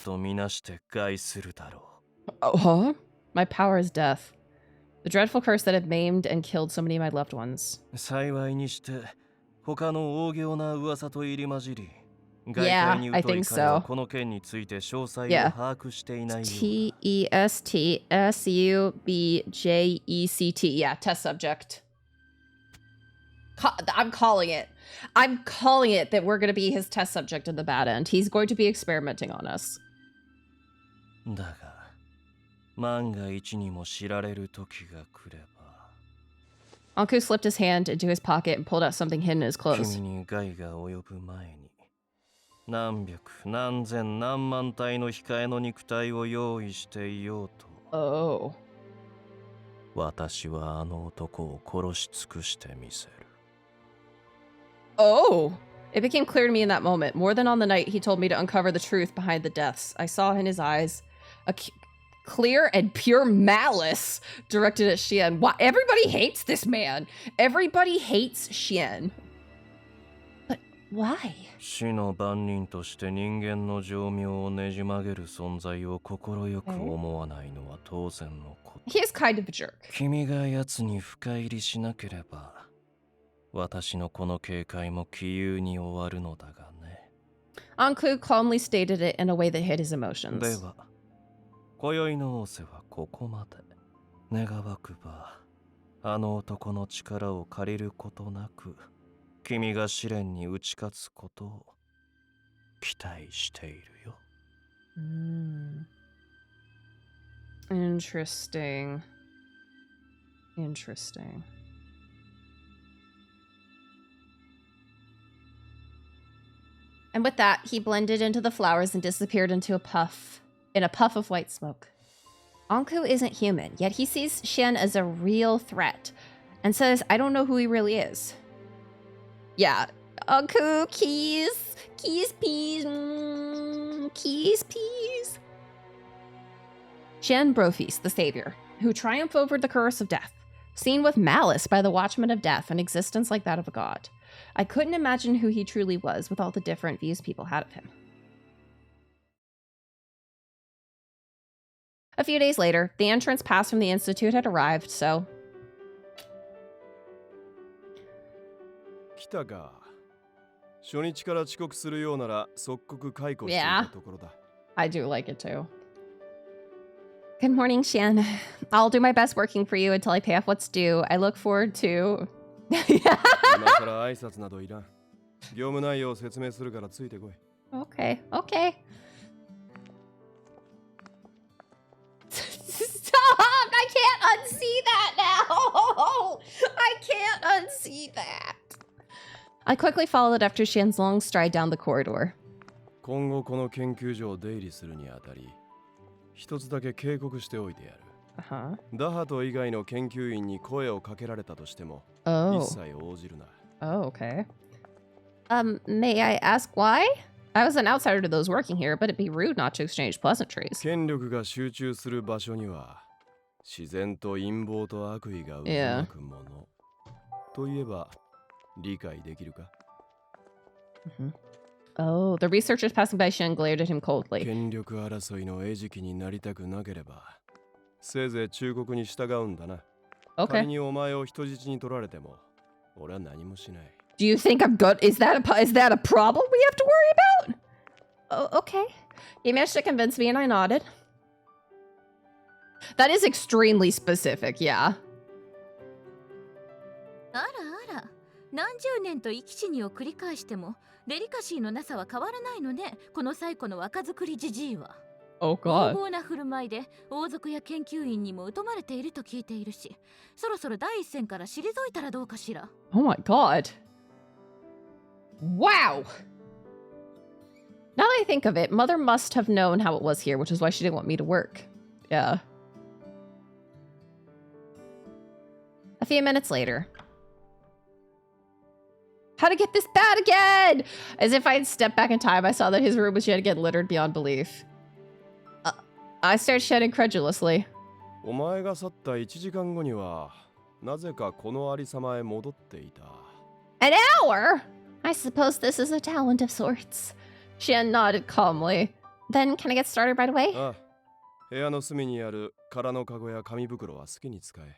とみなして害するだろう。 Huh? My power is death. The dreadful curse that had maimed and killed so many of my loved ones. 幸いにして他の大行な噂と入り混じり、 Yeah, I think so. この件について詳細を Yeah. 把握していないようだ。 TESTSUBJECT. Yeah, test subject. I'm calling it. I'm calling it that we're going to be his test subject in the bad end. He's going to be experimenting on us. だが、万が一にも知られる時が来れば、 Anku slipped his hand into his pocket and pulled out something hidden in his clothes. 君に害が及ぶ前に、何百何千何万体の控えの肉体を用意していようと、 Oh. 私はあの男を殺し尽くしてみせる。 Oh! It became clear to me in that moment, more than on the night he told me to uncover the truth behind the deaths. I saw in his eyes a clear and pure malice directed at Xian. Why? Everybody hates this man. Everybody hates Xian. But why? 死の番人として人間の寿命をねじ曲げる存在を心よく思わないのは当然のこと。 He is kind of a jerk. 君が奴に深入りしなければ、私のこの警戒も杞憂に終わるのだがね。 Anku calmly stated it in a way that hid his emotions. では、今宵の仰せはここまで。願わくば、あの男の力を借りることなく、君が試練に打ち勝つことを期待しているよ。 Interesting. Interesting. And with that, he blended into the flowers and disappeared in a puff of white smoke. Anku isn't human, yet he sees Xian as a real threat and says, I don't know who he really is. Yeah. Anku, keys, peas. Keys, peas. Xian Brofis, the savior, who triumphed over the curse of death, seen with malice by the watchmen of death, an existence like that of a god. I couldn't imagine who he truly was with all the different views people had of him. A few days later, the entrance pass from the Institute had arrived, so... 来たか。初日から遅刻するようなら即刻解雇していたところだ。I do like it too. Good morning, Xian. I'll do my best working for you until I pay off what's due. I look forward to... 今から挨拶などいらん。業務内容を説明するからついてこい。Okay, okay. Stop! I can't unsee that now! I can't unsee that! I quickly followed after Xian's long stride down the corridor. 今後この研究所を出入りするにあたり、一つだけ警告しておいてやる。ダハト以外の研究員に声をかけられたとしても、一切応じるな。Oh, okay. May I ask why? I was an outsider to those working here, but it'd be rude not to exchange pleasantries. 権力が集中する場所には、自然と陰謀と悪意が渦巻くもの。といえば、理解できるか？ Oh, the researchers passing by Shen glared at him coldly. 権力争いの餌食になりたくなければ、せいぜい忠告に従うんだな。Okay. 仮にお前を人質に取られても、俺は何もしない。Do you think I'm good? Is that a problem we have to worry about? Oh, okay. He managed to convince me and I nodded. That is extremely specific, yeah. あらあら、何十年と生き死にを繰り返してもデリカシーのなさは変わらないのね、この最古の若作りじじいは。Oh 横 god. 暴な振る舞いで王族や研究員にも疎まれていると聞いているし、そろそろ第一線から退いたらどうかしら。Oh my god. Wow. Now that I think of it, Mother must have known how it was here, which is why she didn't want me to work. Yeah. A few minutes later. How to get this bad again? As if I had stepped back in time, I saw that his room was yet again littered beyond belief. I stared Shen incredulously. お前が去った1時間後には、なぜかこのありさまへ戻っていた。An hour? I suppose this is a talent of sorts. Shen nodded calmly. Then can I get started right away? ああ、部屋の隅にある空のカゴや紙袋は好きに使え。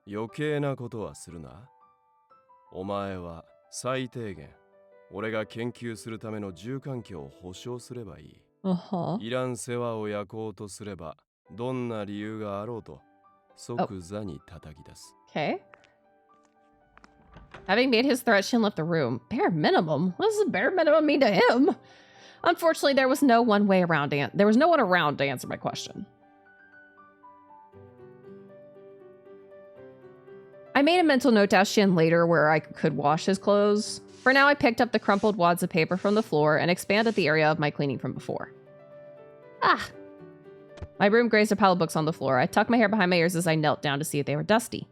余計なことはするな。お前は最低限、俺が研究するための住環境を保証すればいい。いらん世話を焼こうとすれば、どんな理由があろうと、即座に叩き出す。Okay. Having made his threat, Shin left the room. Bare minimum? What does the bare minimum mean to him? Unfortunately, there was no one around to answer my question. I made a mental note to ask Shin later where I could wash his clothes. For now, I picked up the crumpled wads of paper from the floor and expanded the area of my cleaning from before. Ah! My broom grazed a pile of books on the floor. I tucked my hair behind my ears as I knelt down to see if they were dusty.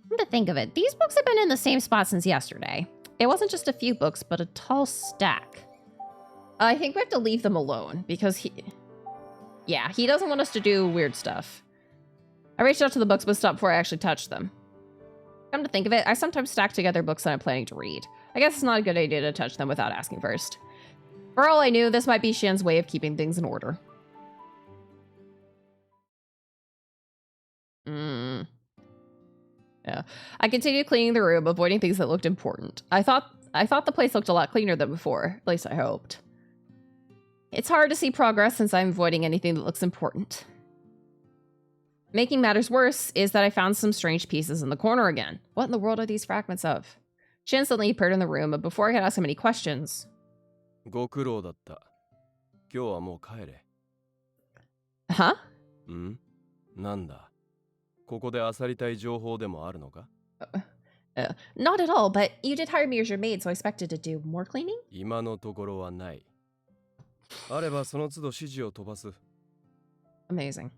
Come to think of it, these books have been in the same spot since yesterday. It wasn't just a few books, but a tall stack. I think we have to leave them alone, because he doesn't want us to do weird stuff. I reached out to the books, but stopped before I actually touched them. Come to think of it, I sometimes stack together books that I'm planning to read. I guess it's not a good idea to touch them without asking first. For all I knew, this might be Shin's way of keeping things in order. Yeah. I continued cleaning the room, avoiding things that looked important. I thought the place looked a lot cleaner than before. At least I hoped. It's hard to see progress since I'm avoiding anything that looks important. Making matters worse is that I found some strange pieces in the corner again. What in the world are these fragments of? Shin suddenly appeared in the room, but before I could ask him any questions... ご苦労だった。今日はもう帰れ。Huh? ん？なんだ？ここで漁りたい情報でもあるのか？ Not at all, but you did hire me as your maid, so I expected to do more cleaning? 今のところはない。あればその都度指示を飛ばす。Amazing.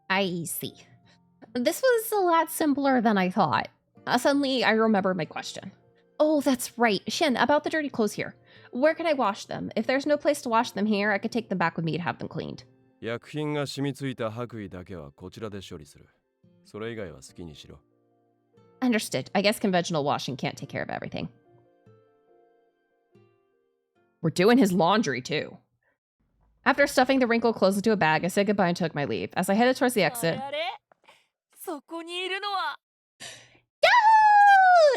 I see. This was a lot simpler than I thought. Suddenly, I remembered my question. Oh, that's right. Shin, about the dirty clothes here. Where can I wash them? If there's no place to wash them here, I could take them back with me to have them cleaned. 薬品が染みついた白衣だけはこちらで処理する。それ以外は好きにしろ。Understood. I guess conventional washing can't take care of everything. We're doing his laundry, too. After stuffing the wrinkled clothes into a bag, I said goodbye and took my leave. As I headed towards the exit... Dude!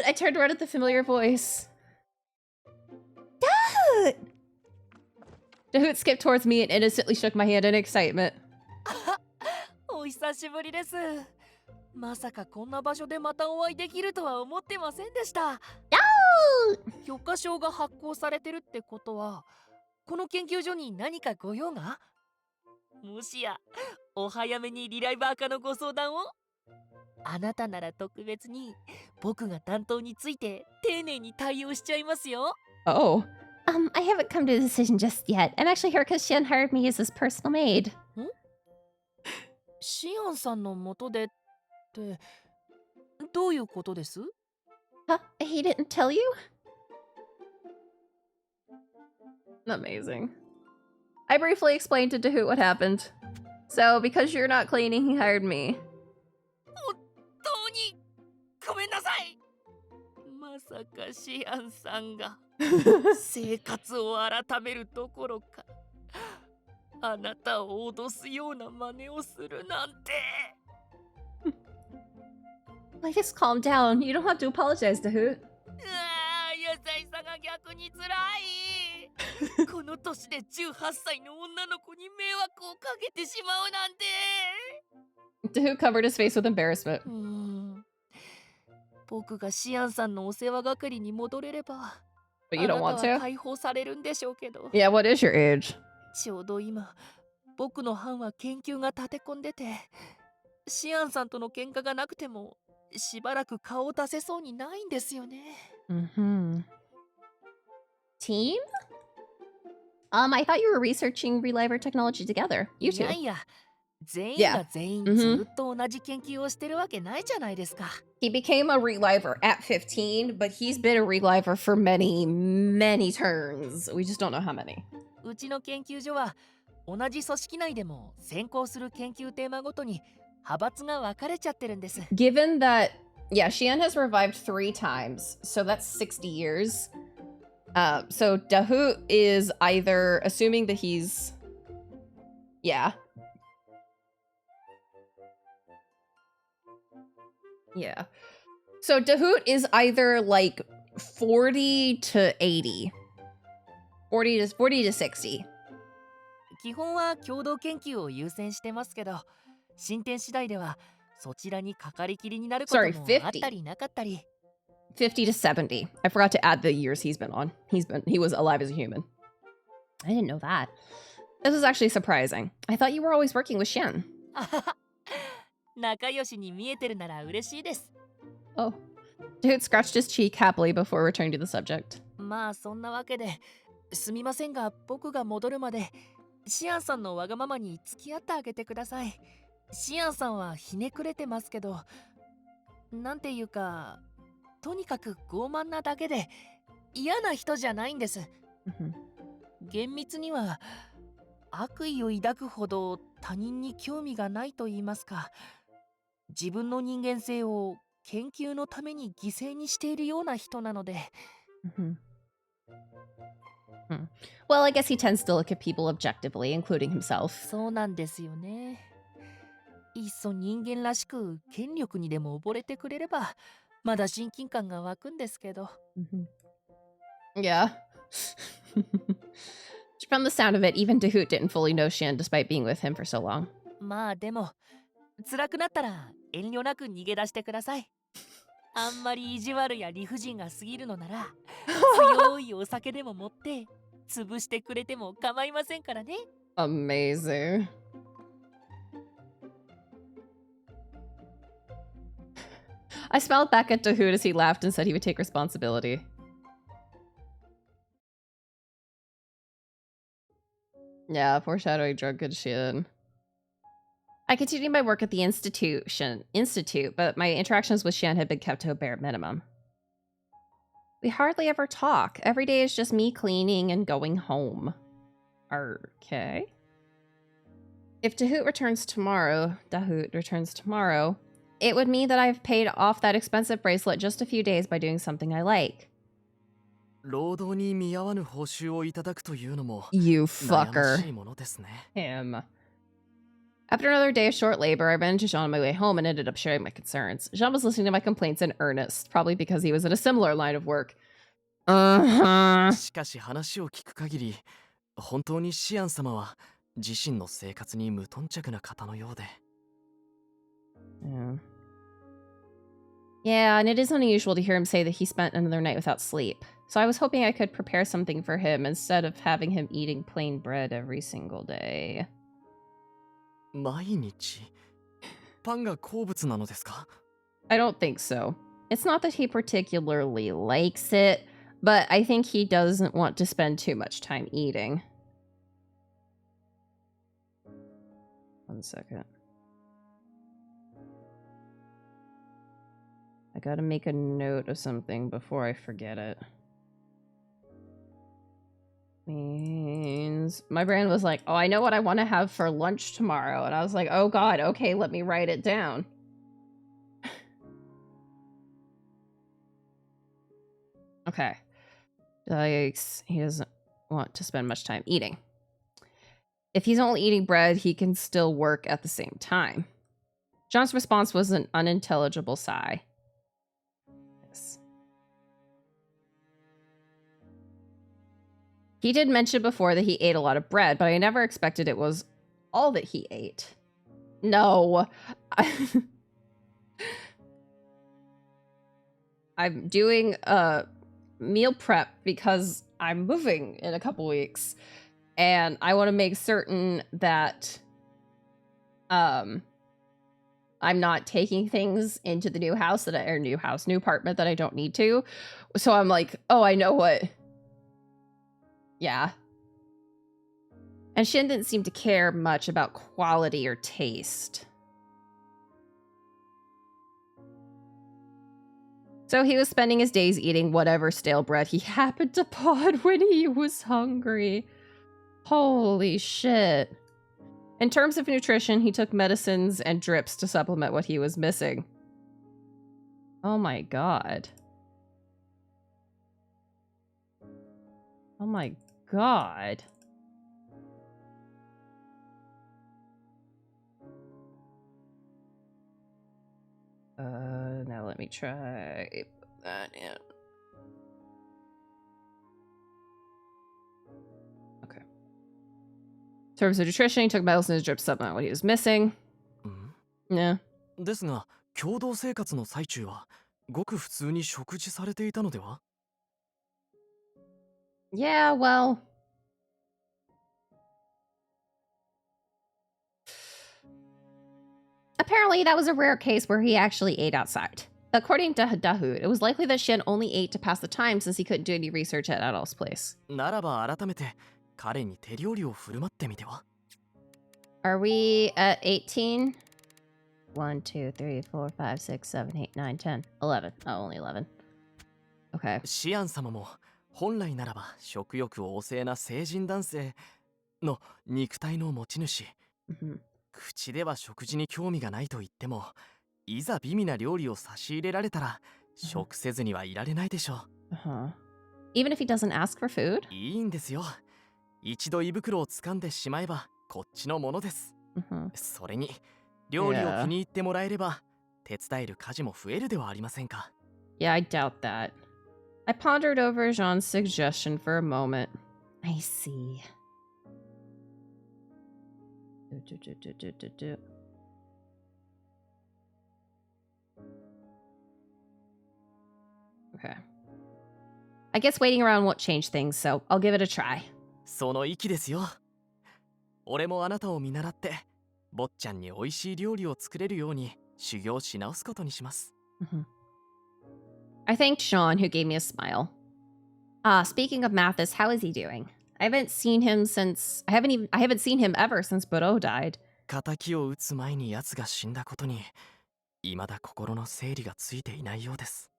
I turned around at the familiar voice. Dude! Dahoot skipped towards me and innocently shook my hand in excitement. お久しぶりです。まさかこんな場所でまたお会いできるとは思ってませんでした。許可証が発行されてるってことは、この研究所に何かご用が？もしや、お早めにリライバー化のご相談を？あなたなら特別に僕が担当について丁寧に対応しちゃいますよ。Oh. I haven't come to a decision just yet. I'm actually here because Shin hired me as his personal maid. シアンさんの元でって、どういうことです？ Huh? He didn't tell you? Amazing. I briefly explained to Dahoot what happened. So, because you're not cleaning, he hired me. 本当にごめんなさい。まさかシアンさんが生活を改めるどころか、あなたを脅すような真似をするなんて。Please calm down. You don't have to apologize, Dahoot. 優しさが逆に辛い。この年で18歳の女の子に迷惑をかけてしまうなんて。Dahoot covered his face with embarrassment. 僕がシアンさんのお世話係に戻れれば、 But you don't あ want なたは to? 解放されるんでしょうけど。 Yeah, what is your age? ちょうど今、僕の班は研究が立て込んでて、シアンさんとの喧嘩がなくてもしばらく顔を出せそうにないんですよね。Team? I thought you were researching reliver technology together. You いや two. いや、全員 Yeah. が全員ずっと同じ研究をしてるわけないじゃないですか。 He became a reliver at 15, but he's been a reliver for many, many turns. We just don't know how many. うちの研究所は同じ組織内でも先行する研究テーマごとに派閥が分かれちゃってるんです。 Given that, yeah, Xian has revived 3 times, so that's 60 years. So Dahoot is either assuming that he's, yeah. Yeah. So Dahoot is either like 40 to 80. 40 to 60. 基本は共同研究を優先してますけど、進展次第ではそちらにかかりきりになることも Sorry, あったりなかったり。 50 to 70. I forgot to add the years he's been on. He was alive as a human. I didn't know that. This is actually surprising. I thought you were always working with Xian. 仲良しに見えてるなら嬉しいです。 Oh. Dude scratched his cheek happily before returning to the subject. まあそんなわけで、すみませんが僕が戻るまでシアンさんのわがままに付き合ってあげてください。シアンさんはひねくれてますけど、なんていうか、とにかく傲慢なだけで嫌な人じゃないんです。厳密には悪意を抱くほど他人に興味がないと言いますか、自分の人間性を研究のために犠牲にしているような人なので。Well, I guess he tends to look at people objectively, including himself. そうなんですよね。いっそ人間らしく権力にでも溺れてくれればまだ親近感が湧くんですけど。Yeah. From the sound of it, even Dahoot didn't fully know Xian despite being with him for so long. まあでも辛くなったら遠慮なく逃げ出してください。あんまり意地悪や理不尽が過ぎるのなら強いお酒でも持って潰してくれても構いませんからね。 Amazing. I smiled back at Dahoot as he laughed and said he would take responsibility. Yeah, foreshadowing drunken Xian. I continued my work at the institute, but my interactions with Xian had been kept to a bare minimum. We hardly ever talk. Every day is just me cleaning and going home. Okay. If Dahoot returns tomorrow, it would mean that I've paid off that expensive bracelet just a few days by doing something I like. 労働に見合わぬ報酬をいただくというのも You 悩ま fucker. しいものですね。 Him. After another day of short labor, I ran into Jean on my way home and ended up sharing my concerns. Jean was listening to my complaints in earnest, probably because he was in a similar line of work. しかし話を聞く限り、本当にシアン様は自身の生活に無頓着な方のようで。Yeah, and it is unusual to hear him say that he spent another night without sleep. So I was hoping I could prepare something for him instead of having him eating plain bread every single day. 毎日パンが好物なのですか? I don't think so. It's not that he particularly likes it, but I think he doesn't want to spend too much time eating. One second. I gotta make a note of something before I forget it. Means my brain was like, oh, I know what I want to have for lunch tomorrow. And I was like, oh god, okay, let me write it down. Okay. Yikes. He doesn't want to spend much time eating. If he's only eating bread, he can still work at the same time. John's response was an unintelligible sigh. Yes. He did mention before that he ate a lot of bread, but I never expected it was all that he ate. No. I'm doing a meal prep because I'm moving in a couple weeks. And I want to make certain that I'm not taking things into the new house new apartment that I don't need to. So I'm like, oh, I know what. Yeah. And Shin didn't seem to care much about quality or taste. So he was spending his days eating whatever stale bread he happened to pod when he was hungry. Holy shit. In terms of nutrition, he took medicines and drips to supplement what he was missing. Oh my god. Oh my god. Now let me try put that in. Okay. In terms of nutrition, he took medicine to drip supplement what he was missing. Yeah. ですが、共同生活の最中はごく普通に食事されていたのでは? Yeah, well. Apparently, that was a rare case where he actually ate outside. According to Dahoud, it was likely that Shin only ate to pass the time since he couldn't do any research at Adolf's place. ならば改めて彼に手料理を振る舞ってみては? Are we at 18? 1, 2, 3, 4, 5, 6, 7, 8, 9, 10, 11. Oh, only 11. Okay. シアン様も本来ならば食欲旺盛な成人男性の肉体の持ち主。口では食事に興味がないと言っても、いざ美味な料理を差し入れられたら、食せずにはいられないでしょう。Even if he doesn't ask for food? いいんですよ。一度胃袋を掴んでしまえばこっちのものです。それに料理を気に入ってもらえれば、手伝える家事も増えるではありませんか。Yeah, I doubt that. I pondered over Jean's suggestion for a moment. I see. Okay. I guess waiting around won't change things, so I'll give it a try. その意気ですよ。俺もあなたを見習って、坊ちゃんに美味しい料理を作れるように修行し直すことにします。I thanked Sean, who gave me a smile. Speaking of Mathis, how is he doing? I haven't seen him ever since Buro died. 仇を撃つ前に奴が死んだことに、未だ心の整理がついていないようです。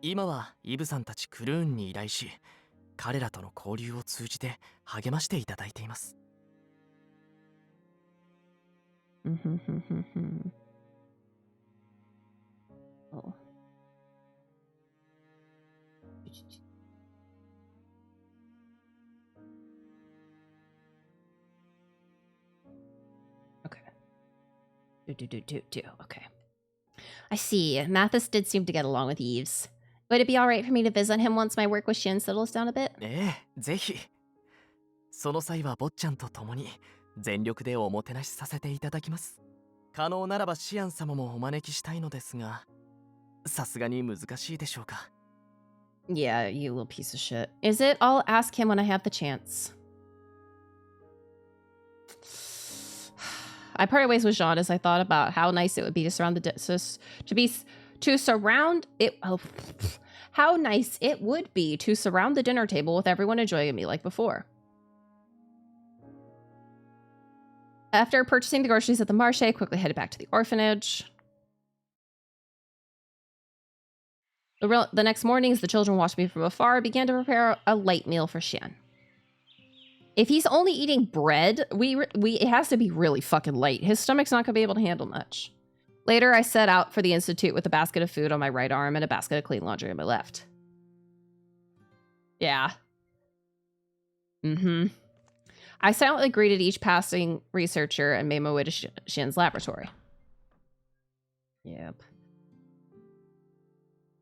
今はイブさんたちクルーンに依頼し、彼らとの交流を通じて励ましていただいています。Oh. Okay. Okay. I see. Mathis did seem to get along with Eves. Would it be alright for me to visit him once my work with Shin settles down a bit? ぜひ。その際は坊ちゃんと共に全力でおもてなしさせていただきます。可能ならばシアン様もお招きしたいのですが、さすがに難しいでしょうか。Yeah, you little piece of shit. Is it? I'll ask him when I have the chance. I parted ways with Jean as I thought about how nice it would be to surround how nice it would be to surround the dinner table with everyone enjoying me like before. After purchasing the groceries at the marché, I quickly headed back to the orphanage. The next morning, as the children watched me from afar, I began to prepare a light meal for Shan. If he's only eating bread, it has to be really fucking light. His stomach's not gonna be able to handle much. Later, I set out for the Institute with a basket of food on my right arm and a basket of clean laundry on my left. Yeah. Mm-hmm. I silently greeted each passing researcher and made my way to Shin's laboratory. Yep.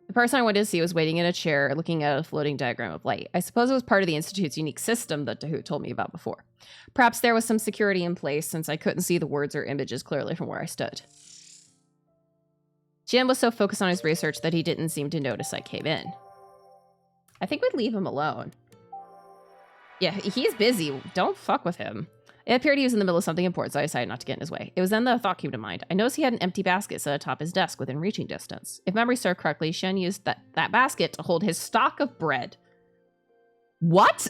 The person I wanted to see was waiting in a chair, looking at a floating diagram of light. I suppose it was part of the Institute's unique system that Dahoot told me about before. Perhaps there was some security in place, since I couldn't see the words or images clearly from where I stood. Shin was so focused on his research that he didn't seem to notice I came in. I think we'd leave him alone. Yeah, he's busy. Don't fuck with him. It appeared he was in the middle of something important, so I decided not to get in his way. It was then that a thought came to mind. I noticed he had an empty basket set atop his desk within reaching distance. If memory served correctly, Shen used that basket to hold his stock of bread. What?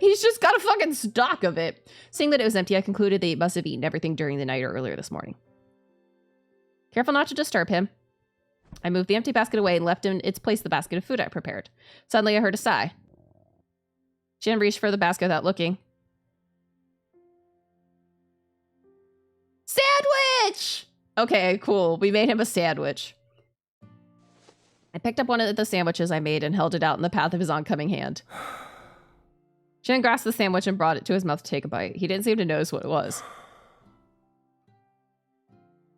He's just got a fucking stock of it. Seeing that it was empty, I concluded that he must have eaten everything during the night or earlier this morning. Careful not to disturb him, I moved the empty basket away and left in its place the basket of food I prepared. Suddenly I heard a sigh. Shen reached for the basket without looking. Sandwich! Okay, cool. We made him a sandwich. I picked up one of the sandwiches I made and held it out in the path of his oncoming hand. Shen grasped the sandwich and brought it to his mouth to take a bite. He didn't seem to notice what it was.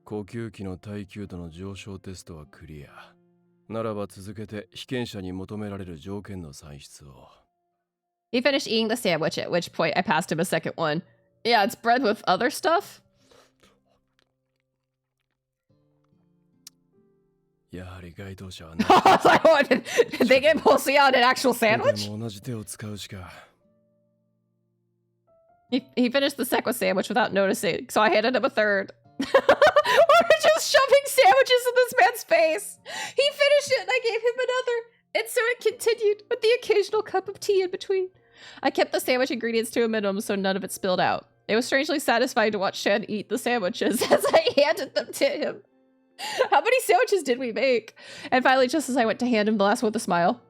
呼吸器の耐久度の上昇テストはクリア。ならば続けて被験者に求められる条件の算出を。He finished eating the sandwich, at which point I passed him a second one. Yeah, it's bread with other stuff. やはり該当者はな。I was like, what? Did they get pussy on an actual sandwich? も同じ手を使うしか。He finished the second sandwich without noticing, so I handed him a third. We're just shoving sandwiches in this man's face. He finished it and I gave him another. And so it continued with the occasional cup of tea in between. I kept the sandwich ingredients to a minimum so none of it spilled out. It was strangely satisfying to watch Shen eat the sandwiches as I handed them to him. How many sandwiches did we make? And finally, just as I went to hand him the last one with a smile.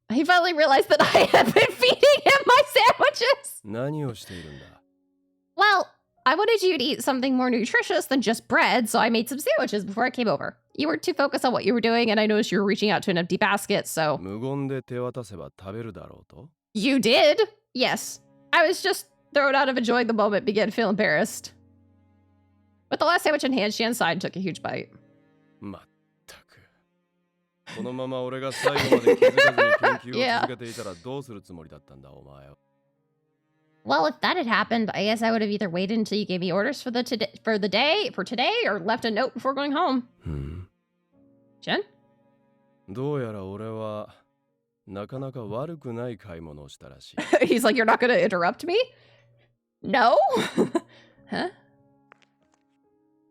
He finally realized that I had been feeding him my sandwiches. 何をしているんだ? Well, I wanted you to eat something more nutritious than just bread, so I made some sandwiches before I came over. You were too focused on what you were doing, and I noticed you were reaching out to an empty basket, so... 無言で手渡せば食べるだろうと? You did? Yes. I was just thrown out of enjoying the moment, began to feel embarrassed. With the last sandwich in hand, Shan sighed and took a huge bite. まったく。このまま俺が最後まで気づかずに研究を続けていたらどうするつもりだったんだ、お前は。Well, if that had happened, I guess I would have either waited until you gave me orders for today, or left a note before going home. Jen? どうやら俺はなかなか悪くない買い物をしたらしい。He's like, you're not going to interrupt me? No? Huh?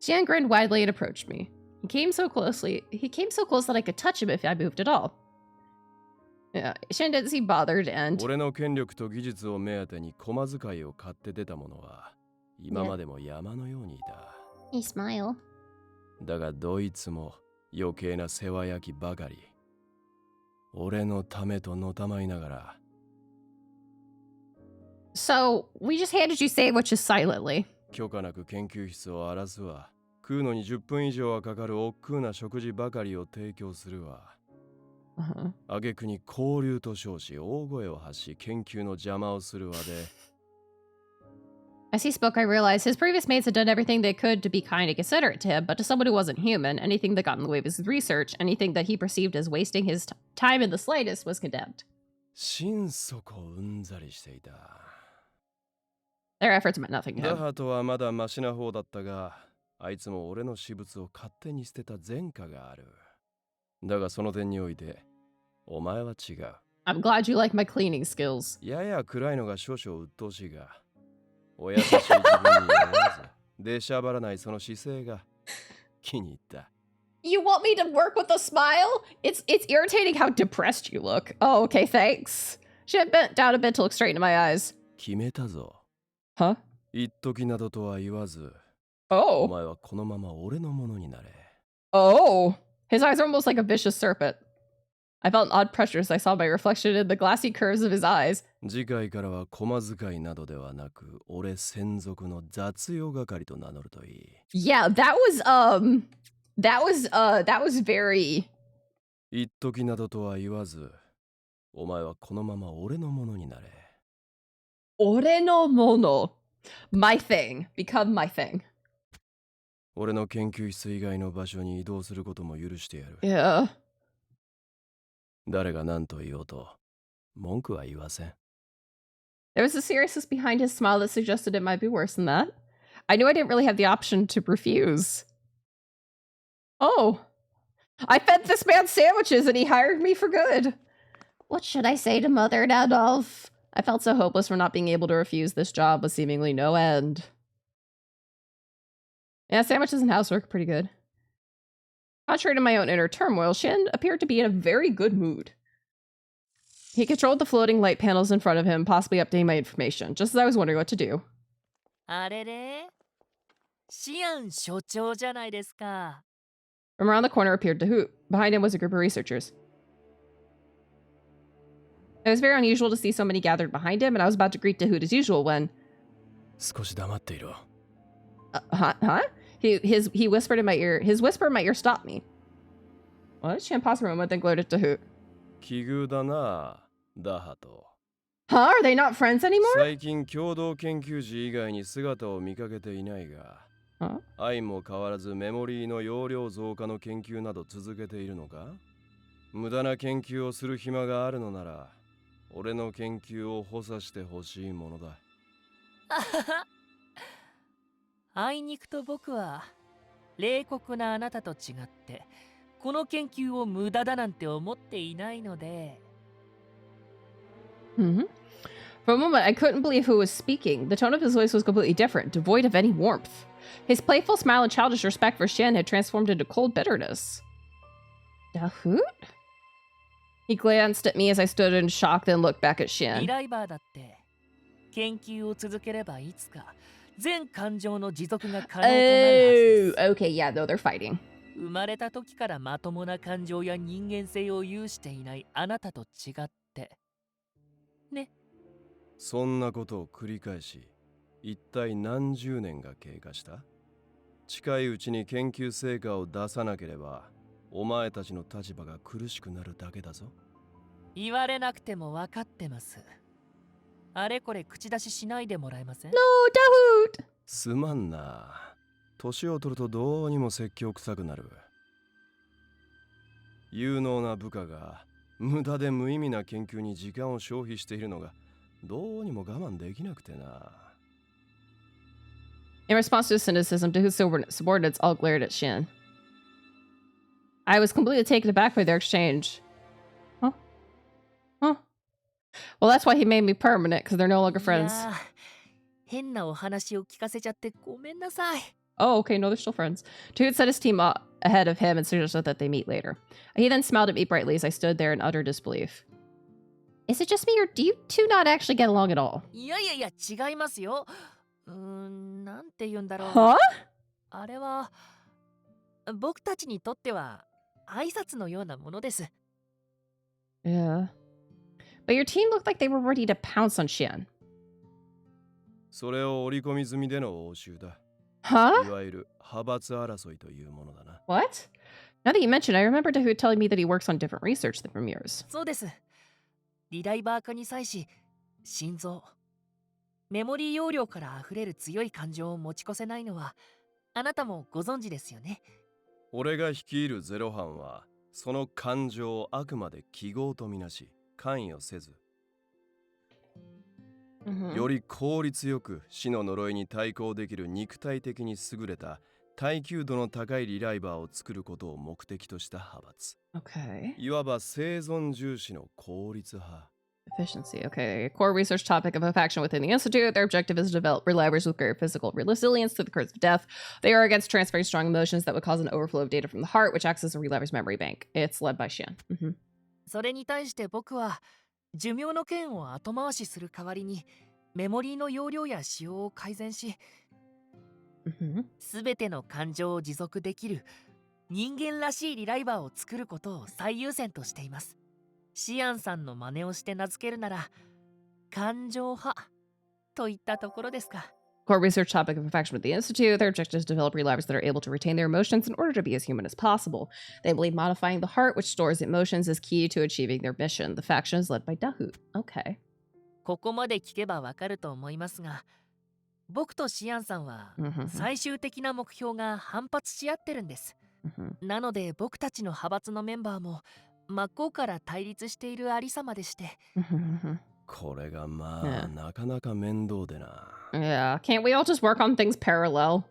Jen grinned widely and approached me. He came so close that I could touch him if I moved at all. Yeah, Shen didn't seem bothered and... 俺の権力と技術を目当てに駒使いを買って出たものは今までも山のようにいた。He smiled. だがどいつも余計な世話焼きばかり。俺のためとのたまいながら。So, we just handed you sandwiches silently. 許可なく研究室を荒らすわ。食うのに10分以上はかかる億劫な食事ばかりを提供するわ。挙句に交流と称し大声を発し研究の邪魔をするわで。As he spoke, I realized his previous mates had done everything they could to be kind and considerate to him, but to someone who wasn't human, anything that got in the way of his research, anything that he perceived as wasting his time in the slightest, was condemned. 心底うんざりしていた。Their efforts meant nothing to him. ダハとはまだマシな方だったが、あいつも俺の私物を勝手に捨てた前科がある。だがその点において、お前は違う。I'm glad you like my cleaning skills. やや暗いのが少々鬱陶しいが、お優しい自分に思わず、出しゃばらないその姿勢が気に入った。You want me to work with a smile? It's irritating how depressed you look. Oh, okay, thanks. She had bent down a bit to look straight into my eyes. 決めたぞ。Huh? 一時などとは言わず、お前はこのまま俺のものになれ。Oh. His eyes are almost like a vicious serpent. I felt an odd pressure as I saw my reflection in the glassy curves of his eyes. 次回からは駒遣いなどではなく、俺専属の雑用係と名乗るといい。Yeah, that was very... 一時などとは言わず、お前はこのまま俺のものになれ。俺のもの。My thing. Become my thing. 俺の研究室以外の場所に移動することも許してやる。Yeah. 誰が何と言おうと、文句は言わせん。There was a seriousness behind his smile that suggested it might be worse than that. I knew I didn't really have the option to refuse. Oh. I fed this man sandwiches and he hired me for good. What should I say to Mother and Adolf? I felt so hopeless for not being able to refuse this job with seemingly no end. Yeah, sandwiches and housework are pretty good. Contrary to my own inner turmoil, Shin appeared to be in a very good mood. He controlled the floating light panels in front of him, possibly updating my information, just as I was wondering what to do. あれれシアン所長じゃないですか。 From around the corner appeared Dahoot. Behind him was a group of researchers. It was very unusual to see so many gathered behind him, and I was about to greet Dahoot as usual when... 少し黙っていろ。Huh? He whispered in my ear. His whisper in my ear stopped me. What? Shan paused for a moment, then glared at Dahoot. 奇遇だな、ダハと。Huh? Are they not friends anymore? 最近共同研究時以外に姿を見かけていないが、Huh? 相も変わらずメモリーの容量増加の研究など続けているのか？無駄な研究をする暇があるのなら、俺の研究を補佐してほしいものだ。あいにくと僕は冷酷なあなたと違ってこの研究を無駄だなんて思っていないので。For a moment, I couldn't believe who was speaking. The tone of his voice was completely different, devoid of any warmth. His playful smile and childish respect for Shan had transformed into cold bitterness. Dahoot? He glanced at me as I stood in shock, then looked back at リ Shin. ライバーだって研究を続ければいつか全感情の持続が可能となるはずです。 Oh, okay, yeah, no, they're fighting. 生まれた時からまともな感情や人間性を有していないあなたと違ってね。そんなことを繰り返し、一体何十年が経過した？近いうちに研究成果を出さなければ、お前たちの立場が苦しくなるだけだぞ。言われなくても分かってます。あれこれ口出ししないでもらえません？ No, Dahoot! すまんな。年を取るとどうにも説教臭くなる。有能な部下が無駄で無意味な研究に時間を消費しているのがどうにも我慢できなくてな。In response to his cynicism, Dahoot's subordinates all glared at Shin. I was completely taken aback by their exchange. Huh? Huh? Well, that's why he made me permanent, because they're no longer い friends. やー変なお話を聞かせちゃってごめんなさい。 Oh, okay, no, they're still friends. Dahoot set his team ahead of him and suggested that they meet later. He then smiled at me brightly as I stood there in utter disbelief. Is it just me, or do you two not actually get along at all? いや違いますよ。なんて言うんだろう。 Huh? あれは僕たちにとっては挨拶のようなものです。 Yeah. But your team looked like they were ready to pounce on Shin. それを織り込み済みでの応酬だ。 Huh? いわゆる派閥争いというものだな。What? Now that you mention, I remember Dahoot telling me that he works on different research than from yours. そうです。リダイバー化に際し心臓メモリー容量から溢れる強い感情を持ち越せないのはあなたもご存知ですよね。俺が率いるゼロ班はその感情をあくまで記号とみなし関与せず、より効率よく死の呪いに対抗できる肉体的に優れた耐久度の高いリライバーを作ることを目的とした派閥。 Okay. いわば生存重視の効率派。 Efficiency. Okay. A core research topic of a faction within the Institute. Their objective is to develop relivers with greater physical resilience to the curse of death. They are against transferring strong emotions that would cause an overflow of data from the heart, which acts as a reliver's memory bank. It's led by Shin. それに対して僕は寿命の剣を後回しする代わりにメモリーの容量や使用を改善し、すべての感情を持続できる人間らしいリライバーを作ることを最優先としています。シアンさんの真似をして名付けるなら感情派といったところですか。Core research topic of affection with the Institute. Their objective is to develop relievers that are able to retain their emotions in order to be as human as possible. They believe modifying the heart, which stores emotions, is key to achieving their mission. The faction is led by Dahoot. Okay. ここまで聞けばわかると思いますが、僕とシアンさんは最終的な目標が反発し合ってるんです。なので僕たちの派閥のメンバーも真っ向から対立しているありさまでして。これがまあ、なかなか面倒でな。Yeah, can't we all just work on things parallel?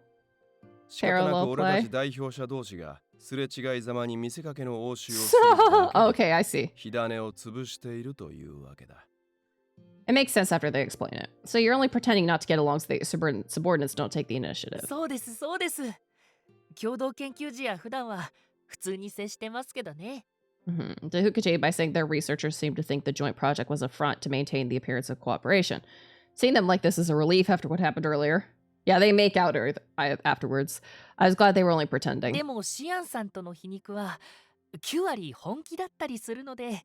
仕方なく俺たち代表者同士がすれ違いざまに見せかけの応酬をするOkay, I see. 火種を潰しているというわけだ。It makes sense after they explain it. So you're only pretending not to get along so the subordinates don't take the initiative. そうですそうです。共同研究時や普段は普通に接してますけどね。Dahoot continued by saying their researchers seemed to think the joint project was a front to maintain the appearance of cooperation. Seeing them like this is a relief after what happened earlier. Yeah, they make out afterwards. I was glad they were only pretending. でもシアンさんとの皮肉は9割本気だったりするので、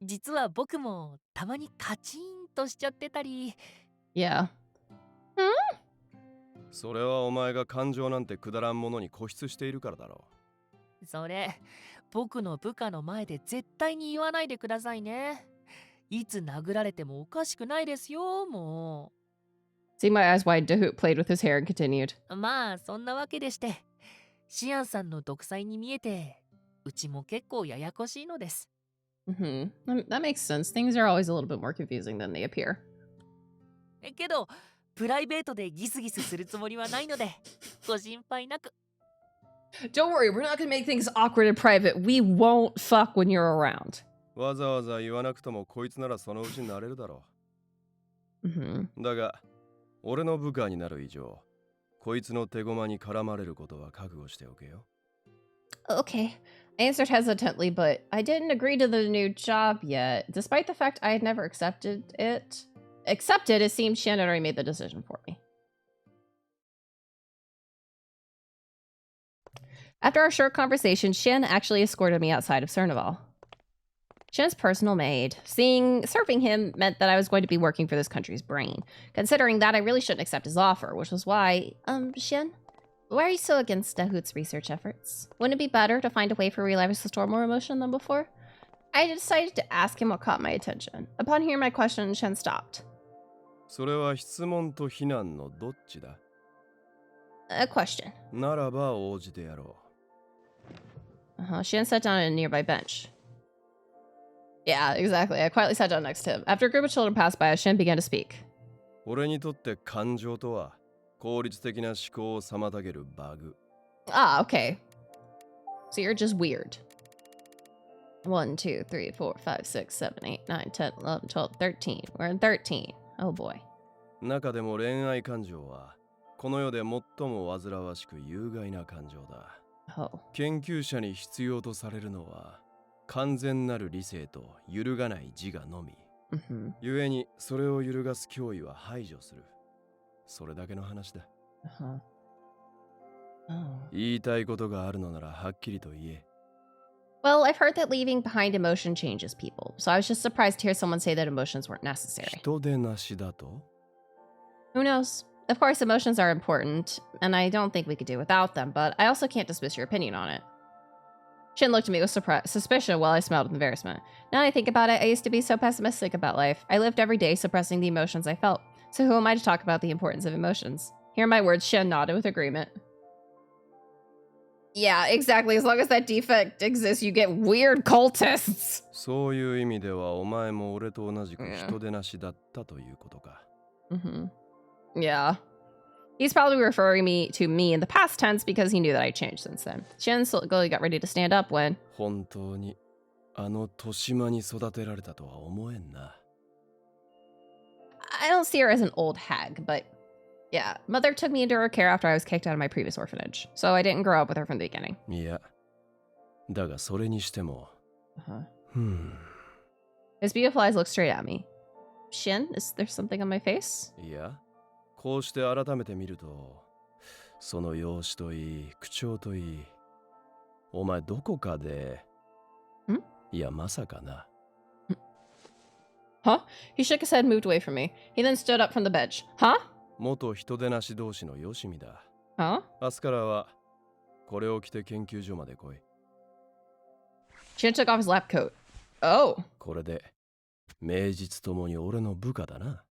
実は僕もたまにカチンとしちゃってたり。Yeah. それはお前が感情なんてくだらんものに固執しているからだろう。それ、僕の部下の前で絶対に言わないでくださいね。いつ殴られてもおかしくないですよ、もう。Seeing my eyes wide, Dahoot played with his hair and continued. まあ、そんなわけでして、シアンさんの独裁に見えて、うちも結構ややこしいのです。That makes sense. Things are always a little bit more confusing than they appear. けど、プライベートでギスギスするつもりはないので、ご心配なく。Don't worry, we're not gonna make things awkward in private. We won't fuck when you're around. わざわざ言わなくともこいつならそのうちになれるだろう。だが、俺の部下になる以上、こいつの手駒に絡まれることは覚悟しておけよ。Okay. I answered hesitantly, but I didn't agree to the new job yet. Despite the fact I had never accepted, it seemed Shen had already made the decision for me. After our short conversation, Shen actually escorted me outside of Cernival. Shen's personal maid. Serving him meant that I was going to be working for this country's brain. Considering that, I really shouldn't accept his offer, which was why, Shen, why are you so against Dahoot's research efforts? Wouldn't it be better to find a way for relievers to store more emotion than before? I decided to ask him what caught my attention. Upon hearing my question, Shen stopped. それは質問と非難のどっちだ? A question. ならば応じてやろう。Shen sat down on a nearby bench. Yeah, exactly. I quietly sat down next to him. After a group of children passed by, Shen began to speak. 俺にとって感情とは効率的な思考を妨げるバグ。Ah, okay. So you're just weird. 1, 2, 3, 4, 5, 6, 7, 8, 9, 10, 11, 12, 13. We're in 13. Oh boy. 中でも恋愛感情はこの世で最も煩わしく有害な感情だ。研究者に必要とされるのは完全なる理性と揺るがない自我のみ。故にそれを揺るがす脅威は排除する。それだけの話だ。言いたいことがあるのならはっきりと言え。Well, I've heard that leaving behind emotion changes people, so I was just surprised to hear someone say that emotions weren't necessary. 人でなしだと? Who knows? Of course, emotions are important, and I don't think we could do without them, but I also can't dismiss your opinion on it. Shin looked at me with suspicion while I smiled with embarrassment. Now that I think about it, I used to be so pessimistic about life. I lived every day suppressing the emotions I felt. So who am I to talk about the importance of emotions? Hearing my words, Shen nodded with agreement. Yeah, exactly. As long as that defect exists, you get weird cultists. そういう意味ではお前も俺と同じく人でなしだったということか。Yeah. He's probably referring to me in the past tense because he knew that I changed since then. Shen slowly got ready to stand up when... 本当にあの豊島に育てられたとは思えんな。I don't see her as an old hag, but yeah. Mother took me into her care after I was kicked out of my previous orphanage, so I didn't grow up with her from the beginning. いや、だがそれにしても。His beautiful eyes looked straight at me. Shin, is there something on my face? いや、こうして改めて見ると、その容姿といい、口調といい、お前どこかで、いやまさかな、Huh? He shook his head and moved away from me. He then stood up from the bench. Huh? 元人手なし同士のよしみだ。Huh? 明日からはこれを着て研究所まで来い。Shin took off his lab coat. Oh. これで名実ともに俺の部下だな。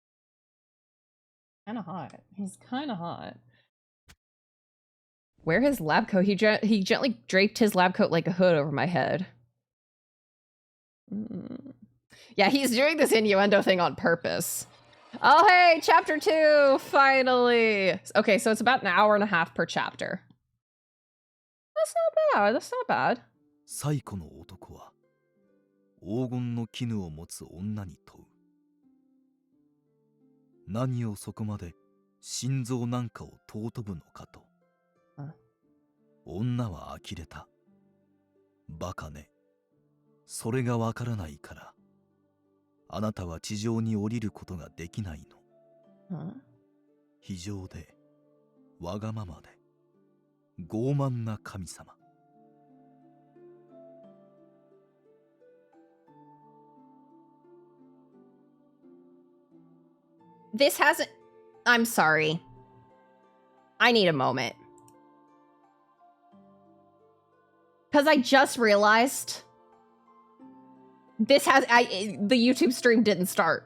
Kinda hot. He's kinda hot. Wear his lab coat. He gently draped his lab coat like a hood over my head. Yeah, he's doing this innuendo thing on purpose. Oh, hey, chapter 2, finally. Okay, so it's about an hour and a half per chapter. That's not bad. That's not bad. 最古の男は黄金の絹を持つ女に問う。何をそこまで心臓なんかを尊ぶのかと。女は呆れた。バカね。それがわからないから。あなたは地上に降りることができないの。非情で、わがままで、傲慢な神様。This hasn't... I'm sorry. I need a moment. Because I just realized... This has... the YouTube stream didn't start.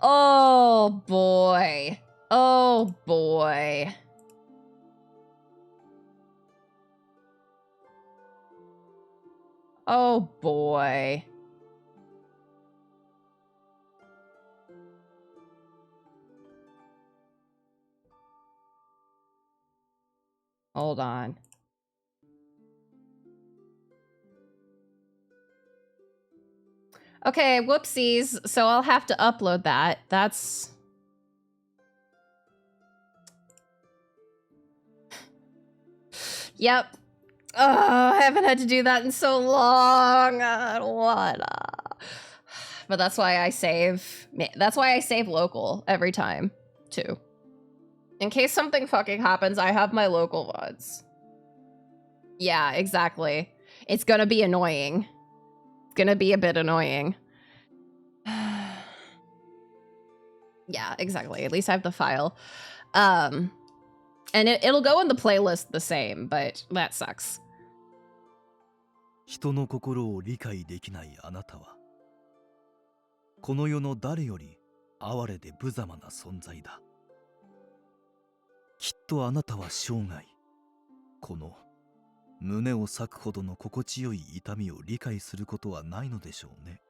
Oh, boy. Oh, boy. Oh, boy. Hold on. Okay, whoopsies. So I'll have to upload that. That's... Yep. I haven't had to do that in so long. I don't wanna. But that's why I save... That's why I save local every time, too. In case something fucking happens, I have my local VODs. Yeah, exactly. It's gonna be annoying. It's gonna be a bit annoying. Yeah, exactly. At least I have the file. And it'll go in the playlist the same, but that sucks. 人の心を理解できないあなたは、この世の誰より哀れで無様な存在だ。きっとあなたは生涯、この胸を裂くほどの心地よい痛みを理解することはないのでしょうね。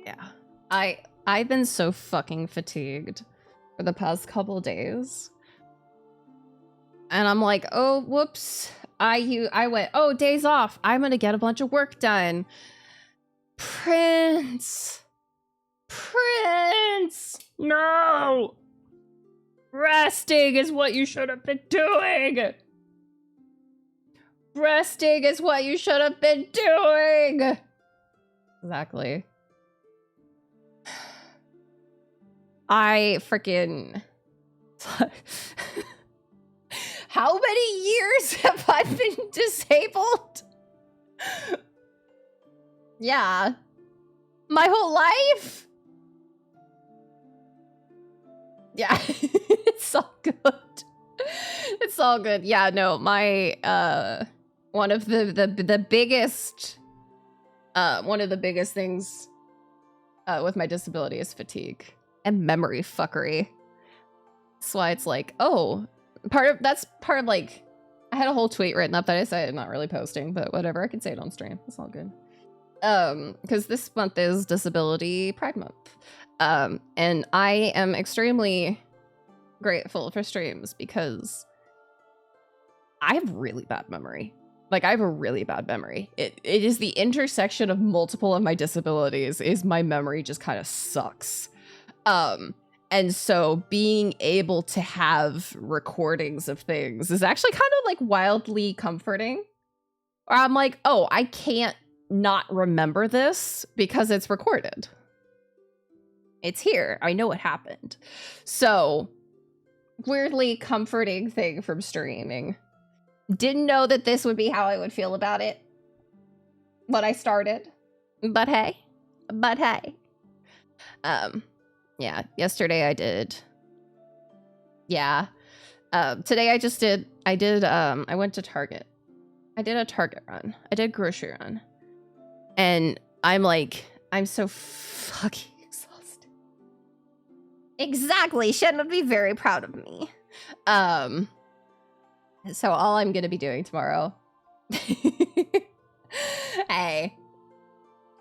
Yeah. I've been so fucking fatigued for the past couple days. And I'm like, oh, whoops. I went, oh, days off. I'm gonna get a bunch of work done. Prince. No. Resting is what you should have been doing. Resting is what you should have been doing. Exactly. I freaking... How many years have I been disabled? Yeah. My whole life? Yeah. It's all good. It's all good. Yeah, no, my, one of the biggest, one of the biggest things, with my disability is fatigue and memory fuckery. That's why it's like, oh, that's part of like, I had a whole tweet written up that I said I'm not really posting, but whatever, I can say it on stream. It's all good. Because this month is Disability Pride Month. And I am extremely grateful for streams because I have really bad memory. Like, I have a really bad memory. It is the intersection of multiple of my disabilities is my memory just kind of sucks. And so being able to have recordings of things is actually kind of like wildly comforting. Or I'm like, oh, I can't not remember this because it's recorded. It's here. I know what happened. So weirdly comforting thing from streaming. Didn't know that this would be how I would feel about it when I started. But hey. Yeah, yesterday I did. Yeah. Today I went to Target. I did a Target run. I did a grocery run. And I'm so fucking exhausted. Exactly. Shen would be very proud of me. So all I'm gonna be doing tomorrow. Hey.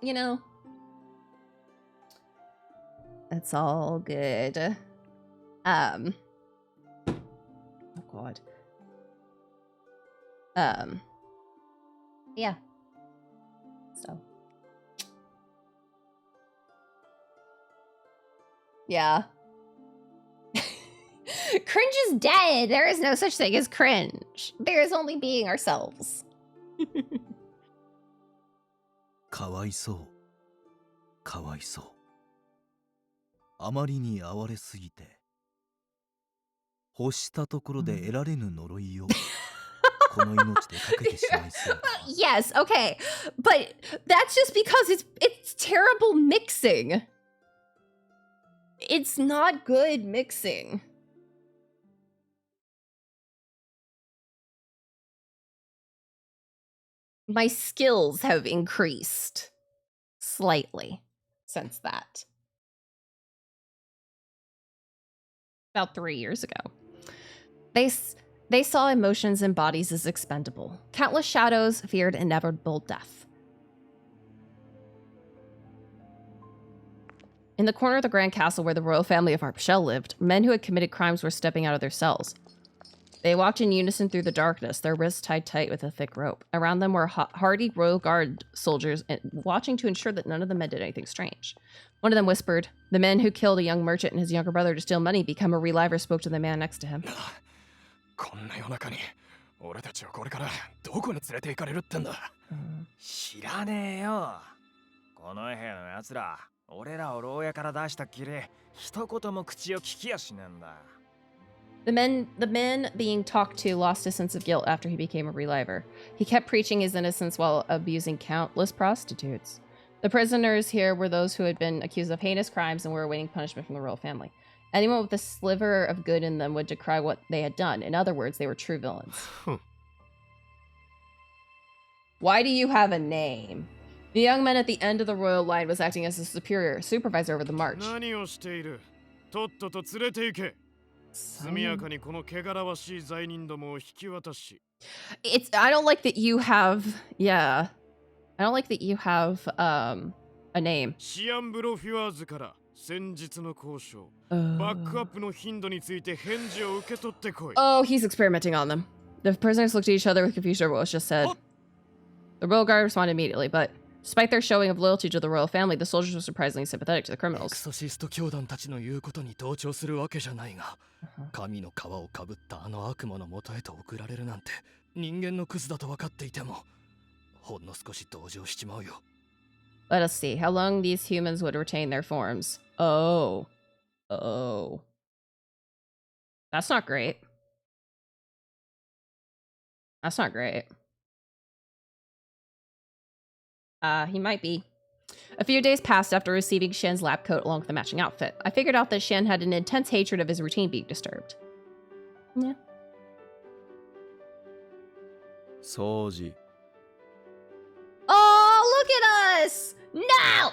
You know. It's all good. Oh god. Yeah. So. Yeah. Cringe is dead. There is no such thing as cringe. There is only being ourselves. かわいそう。かわいそう。あまりに哀れすぎて。欲したところで得られぬ呪いを。この命でかけてしまいそうだ。Yes, okay. But that's just because it's terrible mixing. It's not good mixing. My skills have increased slightly since that. About 3 years ago. They saw emotions and bodies as expendable. Countless shadows feared inevitable death. In the corner of the Grand Castle where the royal family of Arpachel lived, men who had committed crimes were stepping out of their cells. They walked in unison through the darkness, their wrists tied tight with a thick rope. Around them were hardy royal guard soldiers watching to ensure that none of the men did anything strange. One of them whispered, "The men who killed a young merchant and his younger brother to steal money become a reliver," spoke to the man next to him. こんな夜中に俺たちをこれからどこに連れて行かれるってんだ。知らねえよ。この部屋のやつら、俺らを牢屋から出したっきり一言も口を聞きやしねえんだ。The men being talked to lost a sense of guilt after he became a reliver. He kept preaching his innocence while abusing countless prostitutes. The prisoners here were those who had been accused of heinous crimes and were awaiting punishment from the royal family. Anyone with a sliver of good in them would decry what they had done. In other words, they were true villains. Why do you have a name? The young man at the end of the royal line was acting as a superior supervisor over the march. I don't like that you have, yeah. I don't like that you have a name. Oh, he's experimenting on them. The prisoners looked at each other with confusion over what was just said. The royal guard responded immediately, but despite their showing of loyalty to the royal family, the soldiers were surprisingly sympathetic to the criminals. Let us see how long these humans would retain their forms. Oh. That's not great. That's not great. He might be. A few days passed after receiving Shen's lab coat along with the matching outfit. I figured out that Shen had an intense hatred of his routine being disturbed. Yeah. Soji. Oh, look at us! No!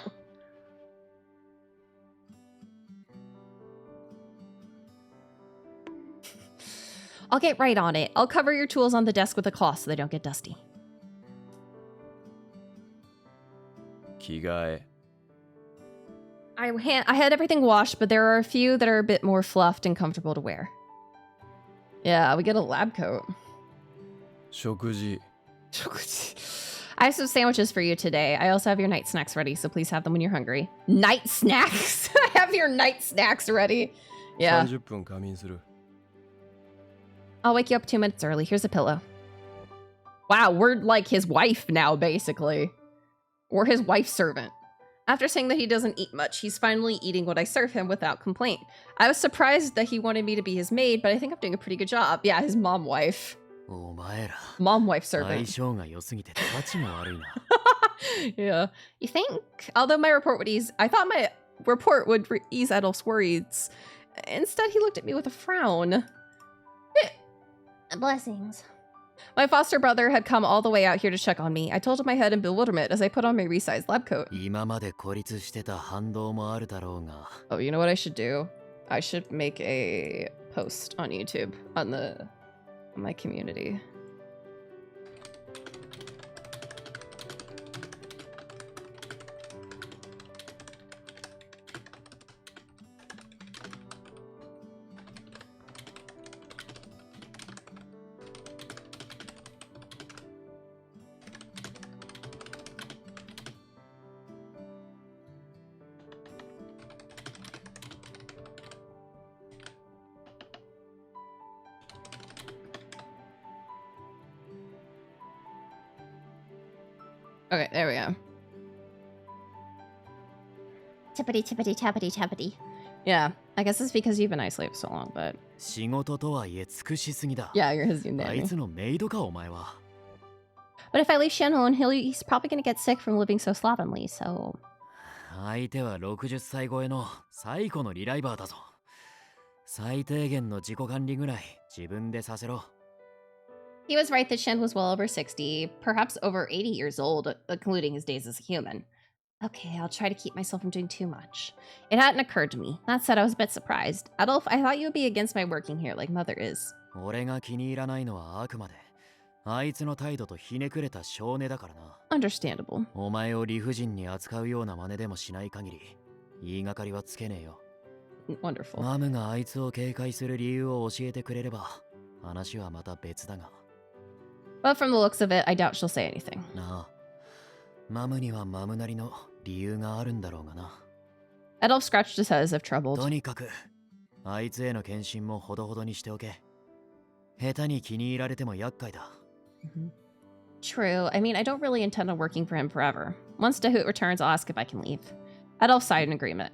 I'll get right on it. I'll cover your tools on the desk with a cloth so they don't get dusty. Kigae. I had everything washed, but there are a few that are a bit more fluffed and comfortable to wear. Yeah, we get a lab coat. Shokuji. I have some sandwiches for you today. I also have your night snacks ready, so please have them when you're hungry. Night snacks? I have your night snacks ready. Yeah. 30分仮眠する. I'll wake you up 2 minutes early. Here's a pillow. Wow, we're like his wife now, basically. We're his wife servant. After saying that he doesn't eat much, he's finally eating what I serve him without complaint. I was surprised that he wanted me to be his maid, but I think I'm doing a pretty good job. Yeah, his mom wife. Mom wife servant. Yeah. You think? Although my report would ease, I thought my report would ease Adolf's worries. Instead, he looked at me with a frown. Blessings. My foster brother had come all the way out here to check on me. I told him I had in bewilderment as I put on my resized lab coat. Oh, you know what I should do? I should make a post on YouTube on my community. Okay, there we go. Tippity, tippity, tappity, tappity. Yeah, I guess it's because you've been isolated for so long, but... Yeah, you're his new nanny. But if I leave Shen alone, he's probably gonna get sick from living so slovenly, so... He was right that Shen was well over 60, perhaps over 80 years old, including his days as a human. Okay, I'll try to keep myself from doing too much. It hadn't occurred to me. That said, I was a bit surprised. Adolf, I thought you would be against my working here like Mother is. Understandable. Wonderful. But from the looks of it, I doubt she'll say anything. Adolf scratched his head as if troubled. True. I mean, I don't really intend on working for him forever. Once Dahoot returns, I'll ask if I can leave. Adolf sighed in agreement.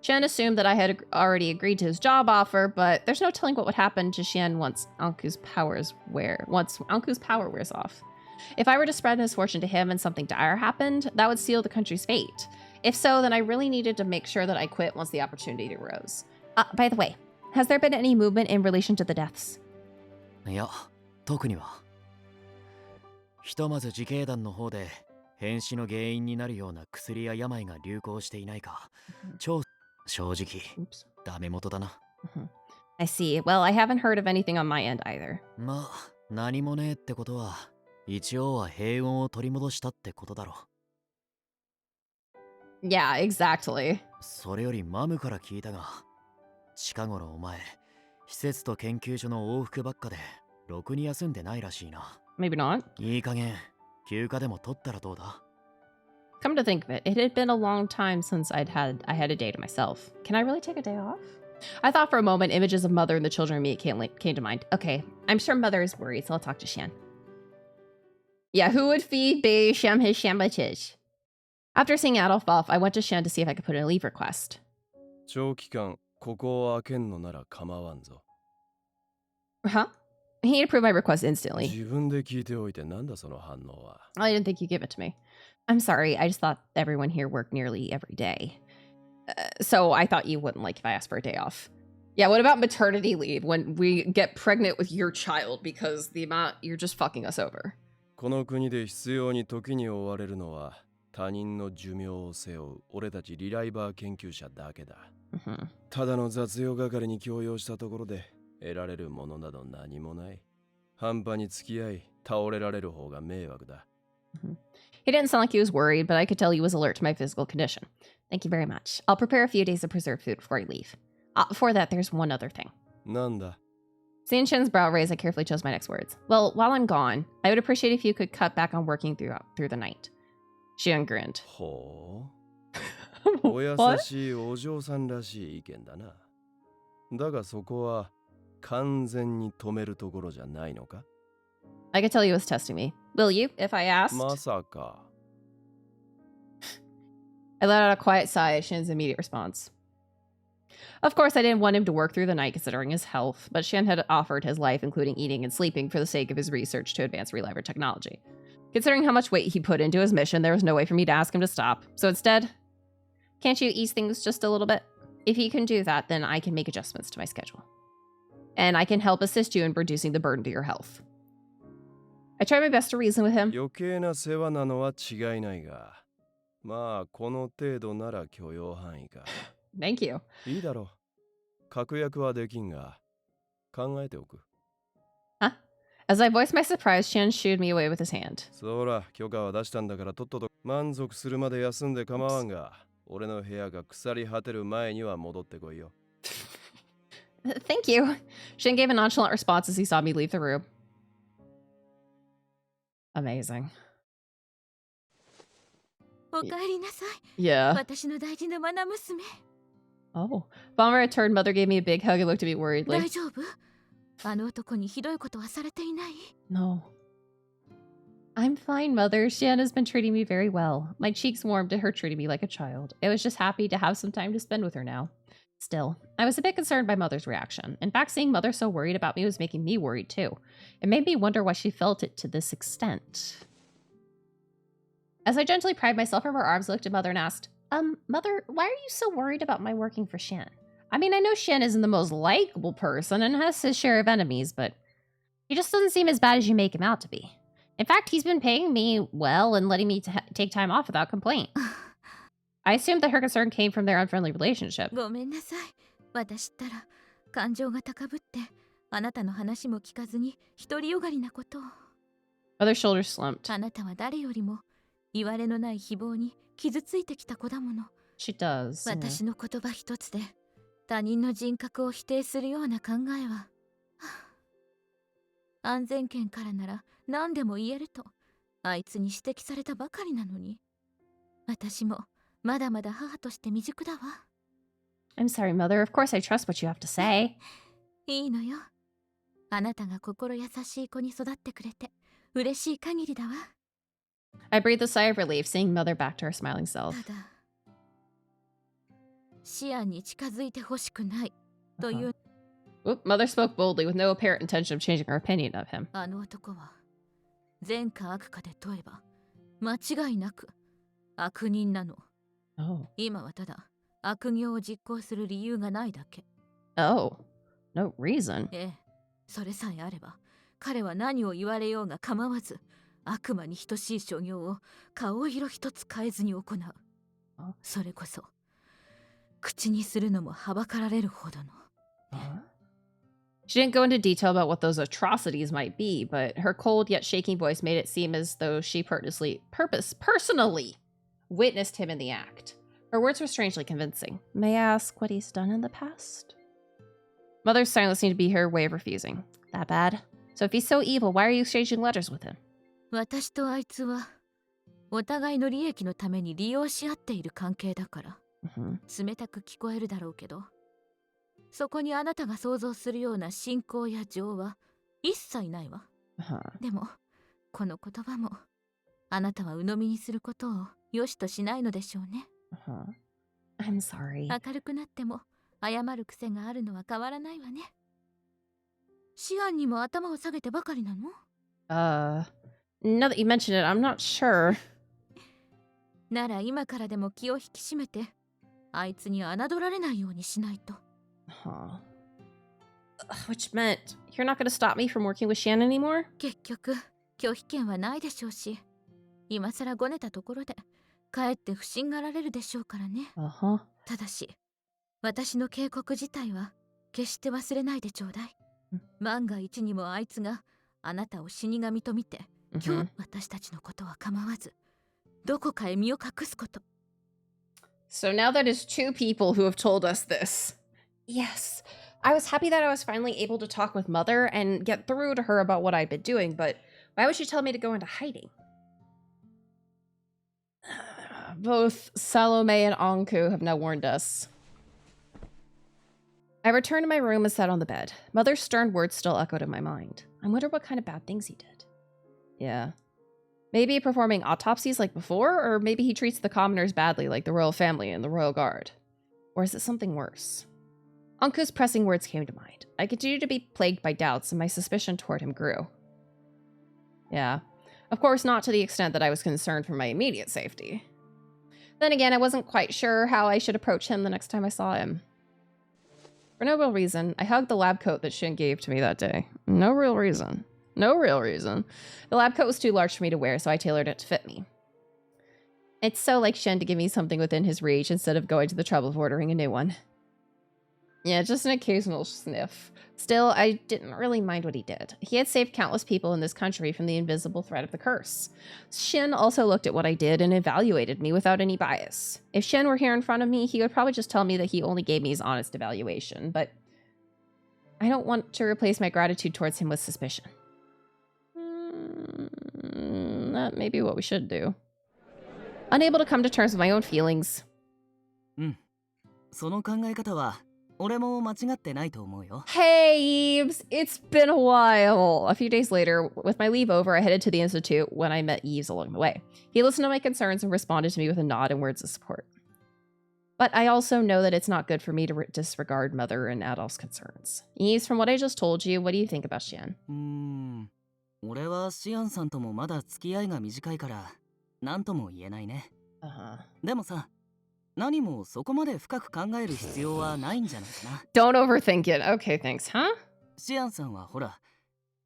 Xian assumed that I had already agreed to his job offer, but there's no telling what would happen to Xian once Anku's power wears off. If I were to spread misfortune to him and something dire happened, that would seal the country's fate. If so, then I really needed to make sure that I quit once the opportunity arose. By the way, has there been any movement in relation to the deaths? I see. Well, I haven't heard of anything on my end either. Yeah, exactly. Maybe not. Come to think of it, it had been a long time since I had a day to myself. Can I really take a day off? I thought for a moment images of Mother and the children immediately came to mind. Okay, I'm sure Mother is worried, so I'll talk to Xian. Yeah, who would feed Bei Shem his sandwiches? After seeing Adolf off, I went to Xian to see if I could put in a leave request. Huh? He approved my request instantly. I didn't think you'd give it to me. I'm sorry, I just thought everyone here worked nearly every day. So I thought you wouldn't like if I asked for a day off. Yeah, what about maternity leave when we get pregnant with your child because the amount you're just fucking us over? He didn't sound like he was worried, but I could tell he was alert to my physical condition. Thank you very much. I'll prepare a few days of preserved food before I leave. Before that, there's one other thing. Seeing Shin's brow raise, I carefully chose my next words. Well, while I'm gone, I would appreciate if you could cut back on working through the night. Shin grinned. What? I could tell he was testing me. Will you, if I asked? I let out a quiet sigh at Shan's immediate response. Of course, I didn't want him to work through the night considering his health, but Shan had offered his life, including eating and sleeping, for the sake of his research to advance reliver technology. Considering how much weight he put into his mission, there was no way for me to ask him to stop. So instead, can't you ease things just a little bit? If you can do that, then I can make adjustments to my schedule. And I can help assist you in reducing the burden to your health. I tried my best to reason with him. 余計な世話なのは違いないが、まあこの程度なら許容範囲か。Thank you. いいだろう。確約はできんが、考えておく。Huh? As I voiced my surprise, Shan shooed me away with his hand. そら、許可は出したんだからとっとと満足するまで休んで構わんが、俺の部屋が腐り果てる前には戻ってこいよ。Thank you. Shan gave a nonchalant response as he saw me leave the room. Amazing. おかえりなさい。 Yeah. 私の大事なマナ娘。 Oh. Bomber returned. Mother gave me a big hug and looked at me worriedly. 大丈夫？あの男にひどいことはされていない？ No. I'm fine, Mother. Shan has been treating me very well. My cheeks warmed at her treating me like a child. I was just happy to have some time to spend with her now. Still, I was a bit concerned by Mother's reaction. In fact, seeing Mother so worried about me was making me worried too. It made me wonder why she felt it to this extent. As I gently pried myself from her arms, I looked at Mother and asked, Mother, why are you so worried about my working for Shan? I mean, I know Shan isn't the most likable person and has his share of enemies, but he just doesn't seem as bad as you make him out to be. In fact, he's been paying me well and letting me take time off without complaint. I assumed that her concern came from their unfriendly relationship. ごめんなさい。私ったら感情が高ぶってあなたの話も聞かずに独りよがりなことを。 Mother's shoulders slumped. あなたは誰よりも言われのない誹謗に傷ついてきた子だもの。 She does. 私の言葉一つで他人の人格を否定するような考えは、安全圏からなら何でも言えるとあいつに指摘されたばかりなのに、私もまだまだ母として未熟だわ。 I'm sorry, Mother. Of course I trust what you have to say. いいのよ。あなたが心優しい子に育ってくれて嬉しい限りだわ。 I breathed a sigh of relief, seeing Mother back to her smiling self. ただシアンに近づいてほしくないという、Oop, Mother spoke boldly with no apparent intention of changing her opinion of him. あの男は善か悪かで問えば間違いなく悪人なの。 Oh. 今はただ悪行を実行する理由がないだけ。 Oh. No reason. ええ、それさえあれば彼は何を言われようが構わず悪魔に等しい所業を顔色一つ変えずに行う。それこそ口にするのもはばかられるほどの。 She didn't go into detail about what those atrocities might be, but her cold yet shaking voice made it seem as though she personally witnessed him in the act. Her words were strangely convincing. May I ask what he's done in the past? Mother's silence seemed to be her way of refusing. That bad? So if he's so evil, why are you exchanging letters with him? 私とあいつはお互いの利益のために利用し合っている関係だから、冷たく聞こえるだろうけど、そこにあなたが想像するような信仰や情は一切ないわ。でもこの言葉もあなたは鵜呑みにすることを良しとしないのでしょうね。 I'm sorry. 明るくなっても謝る癖があるのは変わらないわね。シアンにも頭を下げてばかりなの？ Now that you mention it, I'm not sure. なら今からでも気を引き締めて、あいつに侮られないようにしないと。 Which meant you're not going to stop me from working with Shan anymore? 結局拒否権はないでしょうし、今さらごねたところでかえって不審がられるでしょうからね。ただし私の警告自体は決して忘れないでちょうだい。万が一にもあいつがあなたを死神と見て、今日私たちのことは構わずどこかへ身を隠すこと。 So now that is two people who have told us this. Yes, I was happy that I was finally able to talk with Mother and get through to her about what I'd been doing, but why would she tell me to go into hiding? Both Salome and Anku have now warned us. I returned to my room and sat on the bed. Mother's stern words still echoed in my mind. I wonder what kind of bad things he did. Yeah. Maybe performing autopsies like before, or maybe he treats the commoners badly like the royal family and the royal guard. Or is it something worse? Anku's pressing words came to mind. I continued to be plagued by doubts, and my suspicion toward him grew. Yeah. Of course, not to the extent that I was concerned for my immediate safety. Then again, I wasn't quite sure how I should approach him the next time I saw him. For no real reason, I hugged the lab coat that Shin gave to me that day. No real reason. No real reason. The lab coat was too large for me to wear, so I tailored it to fit me. It's so like Shin to give me something within his reach instead of going to the trouble of ordering a new one. Yeah, just an occasional sniff. Still, I didn't really mind what he did. He had saved countless people in this country from the invisible threat of the curse. Shin also looked at what I did and evaluated me without any bias. If Shin were here in front of me, he would probably just tell me that he only gave me his honest evaluation, but I don't want to replace my gratitude towards him with suspicion. That may be what we should do. Unable to come to terms with my own feelings. その考え方は俺も間違ってないと思うよ。 Hey, Eves! It's been a while! A few days later, with my leave over, I headed to the Institute when I met Eves along the way. He listened to my concerns and responded to me with a nod and words of support. But I also know that it's not good for me to disregard Mother and Adolf's concerns. Eves, from what I just told you, what do you think about Shin? 俺はシアンさんともまだ付き合いが短いから何とも言えないね。でもさ、何もそこまで深く考える必要はないんじゃないかな。Don't overthink it. Okay, thanks, huh? シアンさんはほら、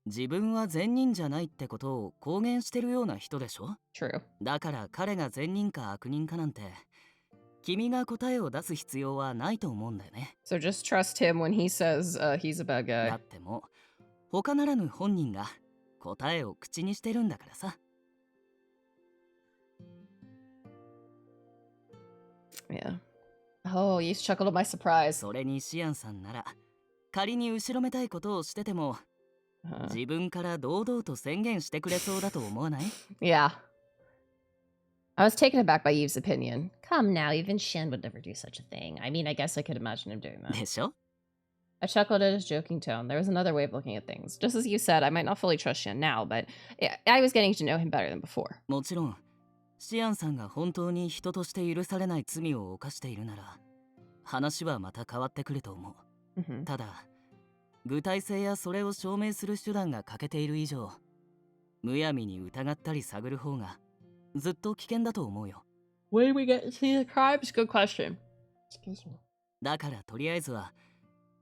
自分は善人じゃないってことを公言してるような人でしょ？ True. だから彼が善人か悪人かなんて、君が答えを出す必要はないと思うんだよね。So just trust him when he says he's a bad guy. だっても、他ならぬ本人が答えを口にしてるんだからさ。Yeah. Oh, you chuckled at my surprise. それにシアンさんなら、仮に後ろめたいことをしてても、自分から堂々と宣言してくれそうだと思わない？ Yeah. I was taken aback by Eve's opinion. Come now, even Shin would never do such a thing. I mean, I guess I could imagine him doing that. でしょ？ I chuckled at his joking tone. There was another way of looking at things. Just as you said, I might not fully trust Shin now, but I was getting to know him better than before. もちろん、シアンさんが本当に人として許されない罪を犯しているなら、話はまた変わってくると思う。ただ、具体性やそれを証明する手段が欠けている以上、むやみに疑ったり探る方がずっと危険だと思うよ。When we get to see the crimes? Good question. Excuse me. だからとりあえずは、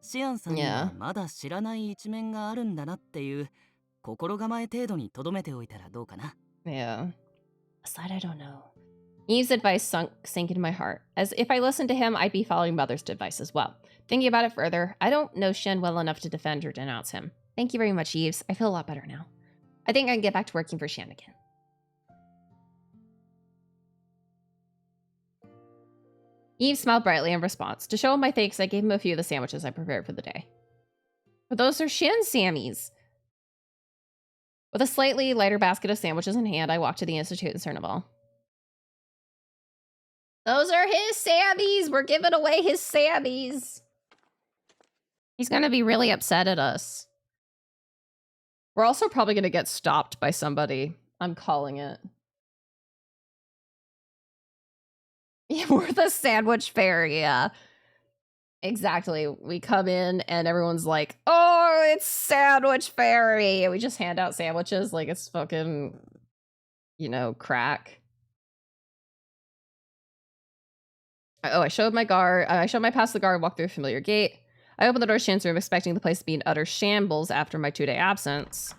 シアンさんにはまだ知らない一面があるんだなっていう心構え程度に留めておいたらどうかな。Yeah. Aside, I don't know. Eve's advice sank into my heart. As if I listened to him, I'd be following Mother's advice as well. Thinking about it further, I don't know Shin well enough to defend or denounce him. Thank you very much, Eves. I feel a lot better now. I think I can get back to working for Shin again. Eve smiled brightly in response. To show him my thanks, I gave him a few of the sandwiches I prepared for the day. But those are Shin's Sammys. With a slightly lighter basket of sandwiches in hand, I walked to the Institute in Cernaval. Those are his Sammys! We're giving away his Sammys! He's gonna be really upset at us. We're also probably gonna get stopped by somebody. I'm calling it. Yeah, we're the sandwich fairy, yeah. Exactly. We come in and everyone's like, oh, it's Sandwich Fairy. And we just hand out sandwiches like it's fucking, you know, crack. Oh, I showed my pass the guard, walked through a familiar gate. I opened the door to Shin's room, expecting the place to be in utter shambles after my 2-day absence.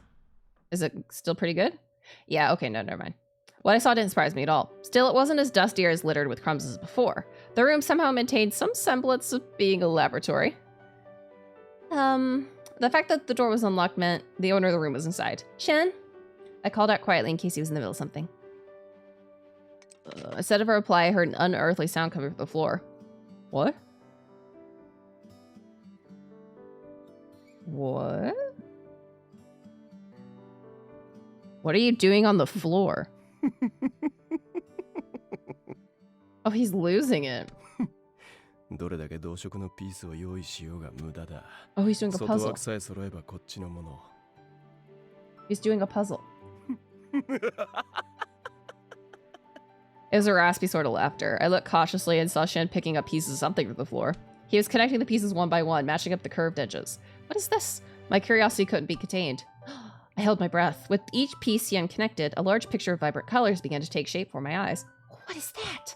Is it still pretty good? Yeah, okay, no, never mind. What I saw didn't surprise me at all. Still, it wasn't as dusty or as littered with crumbs as before. The room somehow maintained some semblance of being a laboratory. The fact that the door was unlocked meant the owner of the room was inside. Shin? I called out quietly in case he was in the middle of something. Instead of a reply, I heard an unearthly sound coming from the floor. What? What? What are you doing on the floor? Oh, he's losing it. どれだけ同色のピースを用意しようが無駄だ。Oh, he's doing a 外 puzzle. 枠さえ揃えばこっちのもの。He's doing a puzzle. It was a raspy sort of laughter. I looked cautiously and saw Shen picking up pieces of something from the floor. He was connecting the pieces one by one, matching up the curved edges. What is this? My curiosity couldn't be contained. I held my breath. With each piece Shen connected, a large picture of vibrant colors began to take shape before my eyes. What is that?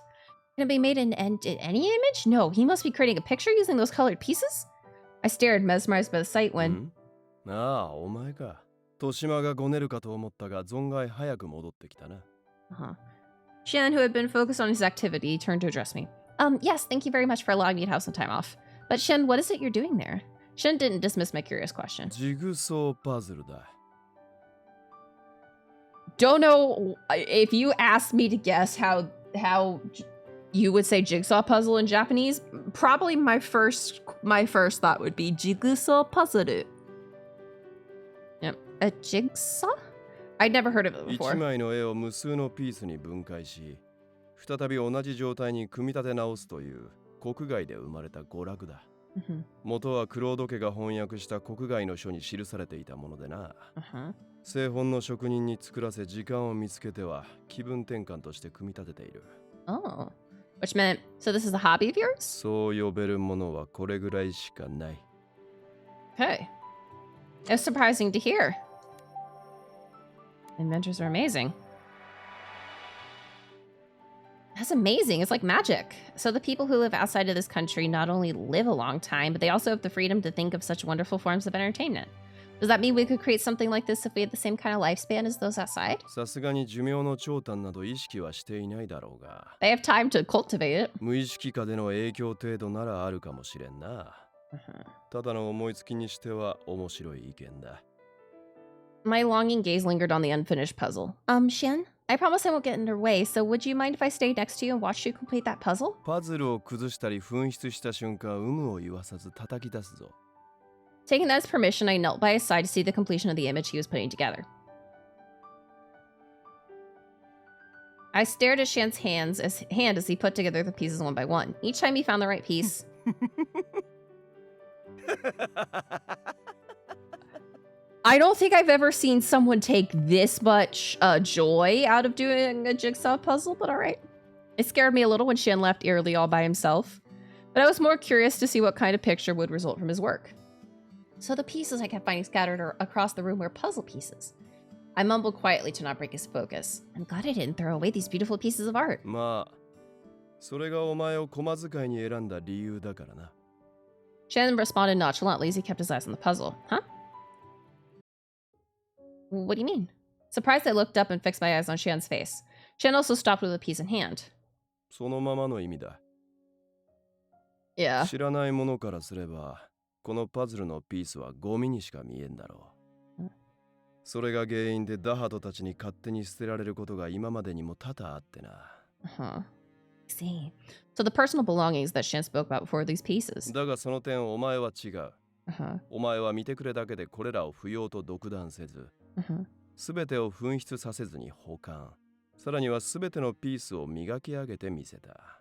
Can it be made in any image? No, he must be creating a picture using those colored pieces? I stared, mesmerized by the sight when... ああ、お前か。豊島がごねるかと思ったが、存外早く戻ってきたな。Shen, who had been focused on his activity, turned to address me. Yes, thank you very much for allowing me to have some time off. But Shen, what is it you're doing there? Shen didn't dismiss my curious question. Jigsaw puzzle だ。Don't know if you asked me to guess how you would say jigsaw puzzle in Japanese. Probably my first thought would be jigsaw puzzle. Yep, a jigsaw? I'd never heard of it before. 一枚の絵を無数のピースに分解し、再び同じ状態に組み立て直すという国外で生まれた娯楽だ。元はクロード家が翻訳した国外の書に記されていたものでな。製本の職人に作らせ時間を見つけては気分転換として組み立てている。Oh, which meant, so this is a hobby of yours? そう呼べるものはこれぐらいしかない。Hey, it's surprising to hear. Inventors are amazing. That's amazing. It's like magic. So the people who live outside of this country not only live a long time, but they also have the freedom to think of such wonderful forms of entertainment. Does that mean we could create something like this if we had the same kind of lifespan as those outside? さすがに寿命の長短など意識はしていないだろうが。They have time to cultivate it. 無意識下での影響程度ならあるかもしれんな。ただの思いつきにしては面白い意見だ。My longing gaze lingered on the unfinished puzzle. Shen? I promise I won't get in your way, so would you mind if I stayed next to you and watched you complete that puzzle? パズルを崩したり紛失した瞬間、有無を言わさず叩き出すぞ。Taking that as permission, I knelt by his side to see the completion of the image he was putting together. I stared at Shen's hand as he put together the pieces one by one. Each time he found the right piece... I don't think I've ever seen someone take this much joy out of doing a jigsaw puzzle, but all right. It scared me a little when Shen left eerily all by himself, but I was more curious to see what kind of picture would result from his work. So the pieces I kept finding scattered across the room were puzzle pieces. I mumbled quietly to not break his focus. I'm glad I didn't throw away these beautiful pieces of art. まあ、それがお前を駒使いに選んだ理由だからな。Shen responded nonchalantly as he kept his eyes on the puzzle. Huh? What do you mean? Surprised, I looked up and fixed my eyes on Shen's face. Shen also stopped with a piece in hand. そのままの意味だ。Yeah. 知らないものからすれば、このパズルのピースはゴミにしか見えんだろう。それが原因でダハトたちに勝手に捨てられることが今までにも多々あってな。I see. So the personal belongings that Shen spoke about before these pieces. だがその点お前は違う。お前は見てくれだけでこれらを不要と独断せず、すべてを紛失させずに保管。さらにはすべてのピースを磨き上げてみせた。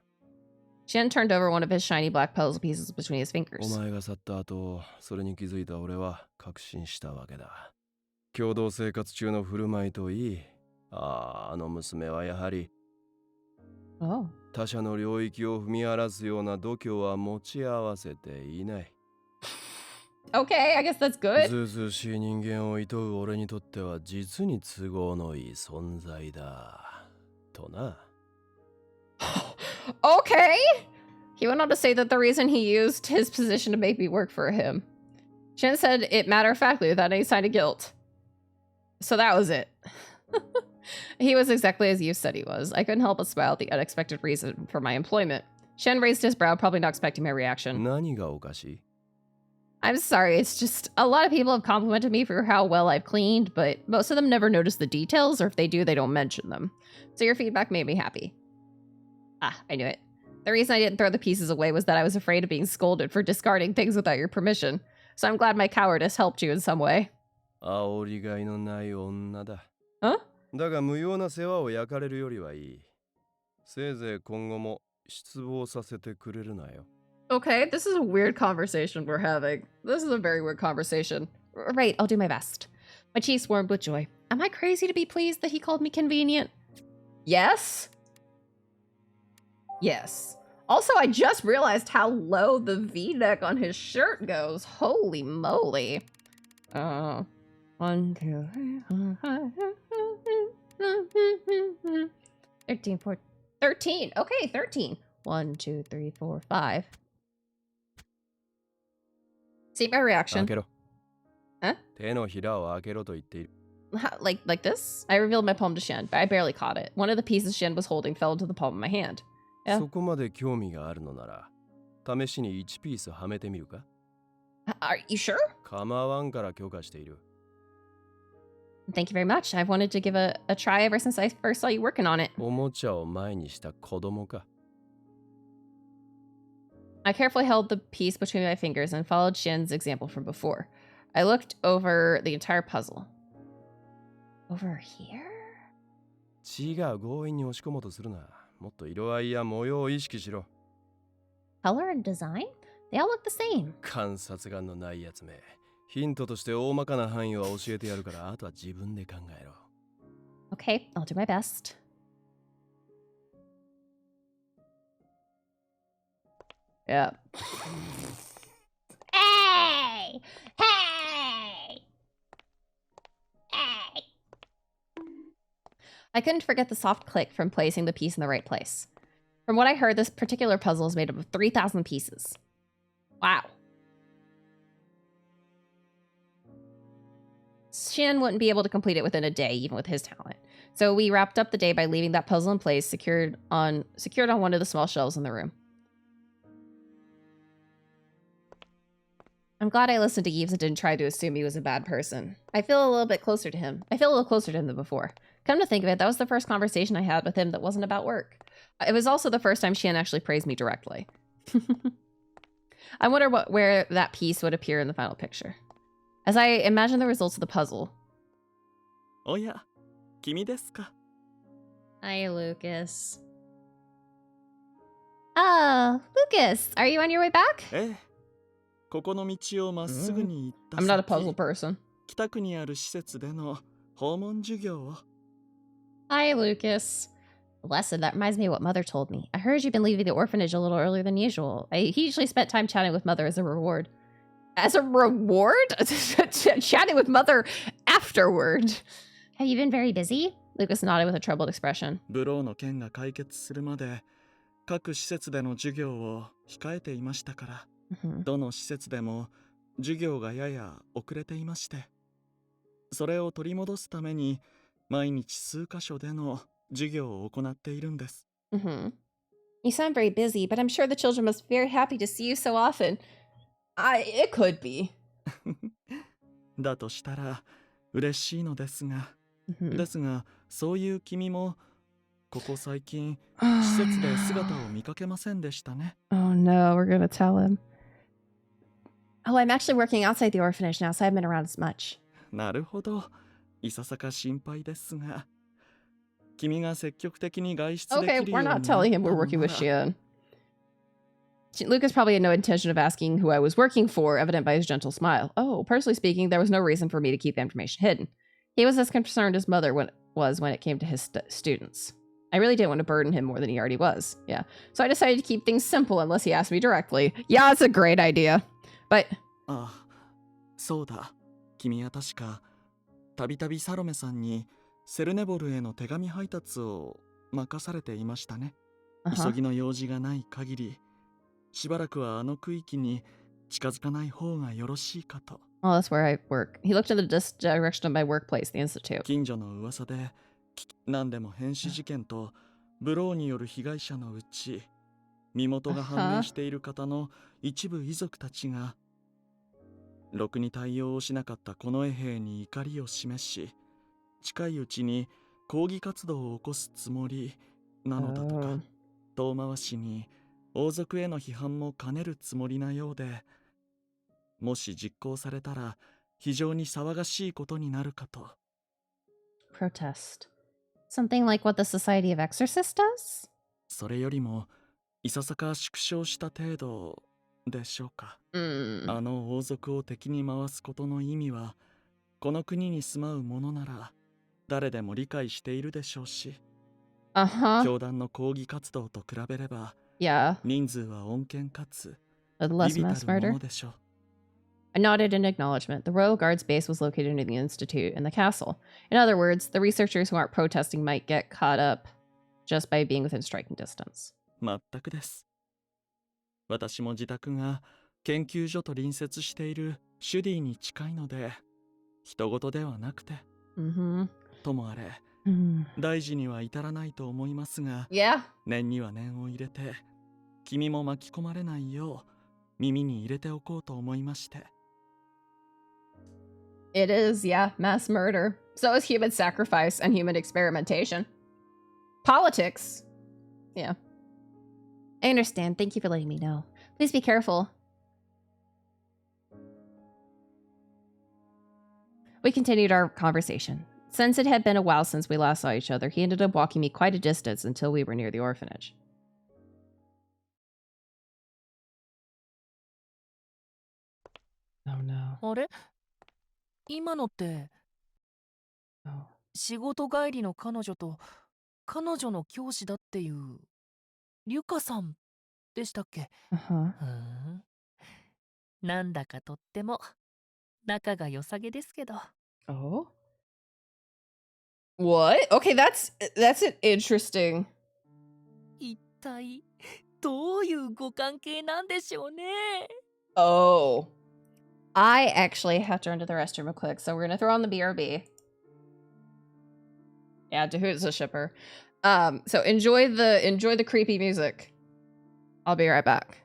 Shen turned over one of his shiny black puzzle pieces between his fingers. お前が去った後、それに気づいた俺は確信したわけだ。共同生活中の振る舞いといい、あの娘はやはり、他者の領域を踏み荒らすような度胸は持ち合わせていない。Okay, I guess that's good. ずうずうしい人間を厭う俺にとっては実に都合のいい存在だ。とな。Okay! He went on to say that the reason he used his position to make me work for him. Shen said it matter-of-factly without any sign of guilt. So that was it. He was exactly as you said he was. I couldn't help but smile at the unexpected reason for my employment. Shen raised his brow, probably not expecting my reaction. 何がおかしい? I'm sorry, it's just a lot of people have complimented me for how well I've cleaned, but most of them never notice the details, or if they do, they don't mention them. So your feedback made me happy. I knew it. The reason I didn't throw the pieces away was that I was afraid of being scolded for discarding things without your permission. So I'm glad my cowardice helped you in some way. 煽りがいのない女だ。Huh? だが無用な世話を焼かれるよりはいい。せいぜい今後も失望させてくれるなよ。Okay, this is a weird conversation we're having. This is a very weird conversation. Right, I'll do my best. My cheeks warmed with joy. Am I crazy to be pleased that he called me convenient? Yes? Yes. Also, I just realized how low the V-neck on his shirt goes. Holy moly. 1, 2, 13, 14, 13. Okay, 13. 1, 2, 3, 4, 5. See my reaction. 開けろ。 Huh? 手のひらを開けろと言っている。Like this? I revealed my palm to Shen, but I barely caught it. One of the pieces Shen was holding fell into the palm of my hand. Yeah. そこまで興味があるのなら、試しに1ピースはめてみるか？ Are you sure? 構わんから許可している。Thank you very much. I've wanted to give a try ever since I first saw you working on it. おもちゃを前にした子供か。I carefully held the piece between my fingers and followed Shen's example from before. I looked over the entire puzzle. Over here? 血が強引に押し込もうとするな。もっと色合いや模様を意識しろ。Color and design? They all look the same. 観察眼のないやつめ。ヒントとして大まかな範囲は教えてやるから、あとは自分で考えろ。Okay, I'll do my best. Yeah. Hey! Hey! Hey! I couldn't forget the soft click from placing the piece in the right place. From what I heard, this particular puzzle is made up of 3,000 pieces. Wow. Shin wouldn't be able to complete it within a day, even with his talent. So we wrapped up the day by leaving that puzzle in place, secured on one of the small shelves in the room. I'm glad I listened to Yves and didn't try to assume he was a bad person. I feel a little bit closer to him. I feel a little closer to him than before. Come to think of it, that was the first conversation I had with him that wasn't about work. It was also the first time Shan actually praised me directly. I wonder where that piece would appear in the final picture. As I imagine the results of the puzzle. Oh yeah, 君ですか? Hi, Lucas. Oh, Lucas, are you on your way back? ええ。ここの道をまっすぐに行った先。I'm not a puzzle person. 北区にある施設での訪問授業を。Hi, Lucas. Lesson, that reminds me of what Mother told me. I heard you've been leaving the orphanage a little earlier than usual. He usually spent time chatting with Mother as a reward. As a reward? Chatting with Mother afterward. Have you been very busy? Lucas nodded with a troubled expression. ブローの件が解決するまで各施設での授業を控えていましたから、どの施設でも授業がやや遅れていまして、それを取り戻すために毎日数箇所での授業を行っているんです。You sound very busy, but I'm sure the children must be very happy to see you so often. It could be. だとしたら嬉しいのですが、ですがそういう君もここ最近施設で姿を見かけませんでしたね。Oh no, we're gonna tell him. Oh, I'm actually working outside the orphanage now, so I haven't been around as much. なるほど。いささか心配ですが、君が積極的に外出できるように Okay, we're not telling him we're working with Shion. Lucas probably had no intention of asking who I was working for, evident by his gentle smile. Oh, personally speaking, there was no reason for me to keep the information hidden. He was as concerned as Mother was when it came to his students. I really didn't want to burden him more than he already was. Yeah. So I decided to keep things simple unless he asked me directly. Yeah, it's a great idea. But... ああ、そうだ。君は確か、たびたびサロメさんにセルネボルへの手紙配達を任されていましたね。急ぎの用事がない限り、しばらくはあの区域に近づかない方がよろしいかと。Oh, that's where I work. He looked in the direction of my workplace, the institute. 近所の噂で、何でも変死事件とブローによる被害者のうち、身元が判明している方の一部遺族たちが、ろくに対応をしなかった近衛兵に怒りを示し、近いうちに抗議活動を起こすつもりなのだとか、遠回しに王族への批判も兼ねるつもりなようで、もし実行されたら非常に騒がしいことになるかと。Protest. Something like what the Society of Exorcists does? それよりもいささか縮小した程度でしょうか。あの王族を敵に回すことの意味は、この国に住まう者なら誰でも理解しているでしょうし。教団の抗議活動と比べれば、Yeah. 人数は穏健かつ With 微 less 々た mass るも murder. のでしょう。 I nodded in acknowledgement. The Royal Guard's base was located near the Institute and the castle. In other words, the researchers who aren't protesting might get caught up just by being within striking distance. 全くです。私も自宅が研究所と隣接しているシュディに近いので、人事ではなくて、ともあれ、大事には至らないと思いますが、Yeah. 念には念を入れて、君も巻き込まれないよう耳に入れておこうと思いまして。It is, yeah, mass murder. So is human sacrifice and human experimentation. Politics. Yeah. I understand. Thank you for letting me know. Please be careful. We continued our conversation. Since it had been a while since we last saw each other, he ended up walking me quite a distance until we were near the orphanage. Oh no. あれ今のって、仕事帰りの彼女と彼女の教師だっていうリュカさんでしたっけ？なんだかとっても仲が良さげですけど。Oh? What? Okay, that's an interesting. 一体どういうご関係なんでしょうね。Oh. I actually have to run to the restroom real quick, so we're gonna throw on the BRB. Yeah, Dahoot's a shipper. So enjoy the creepy music. I'll be right back.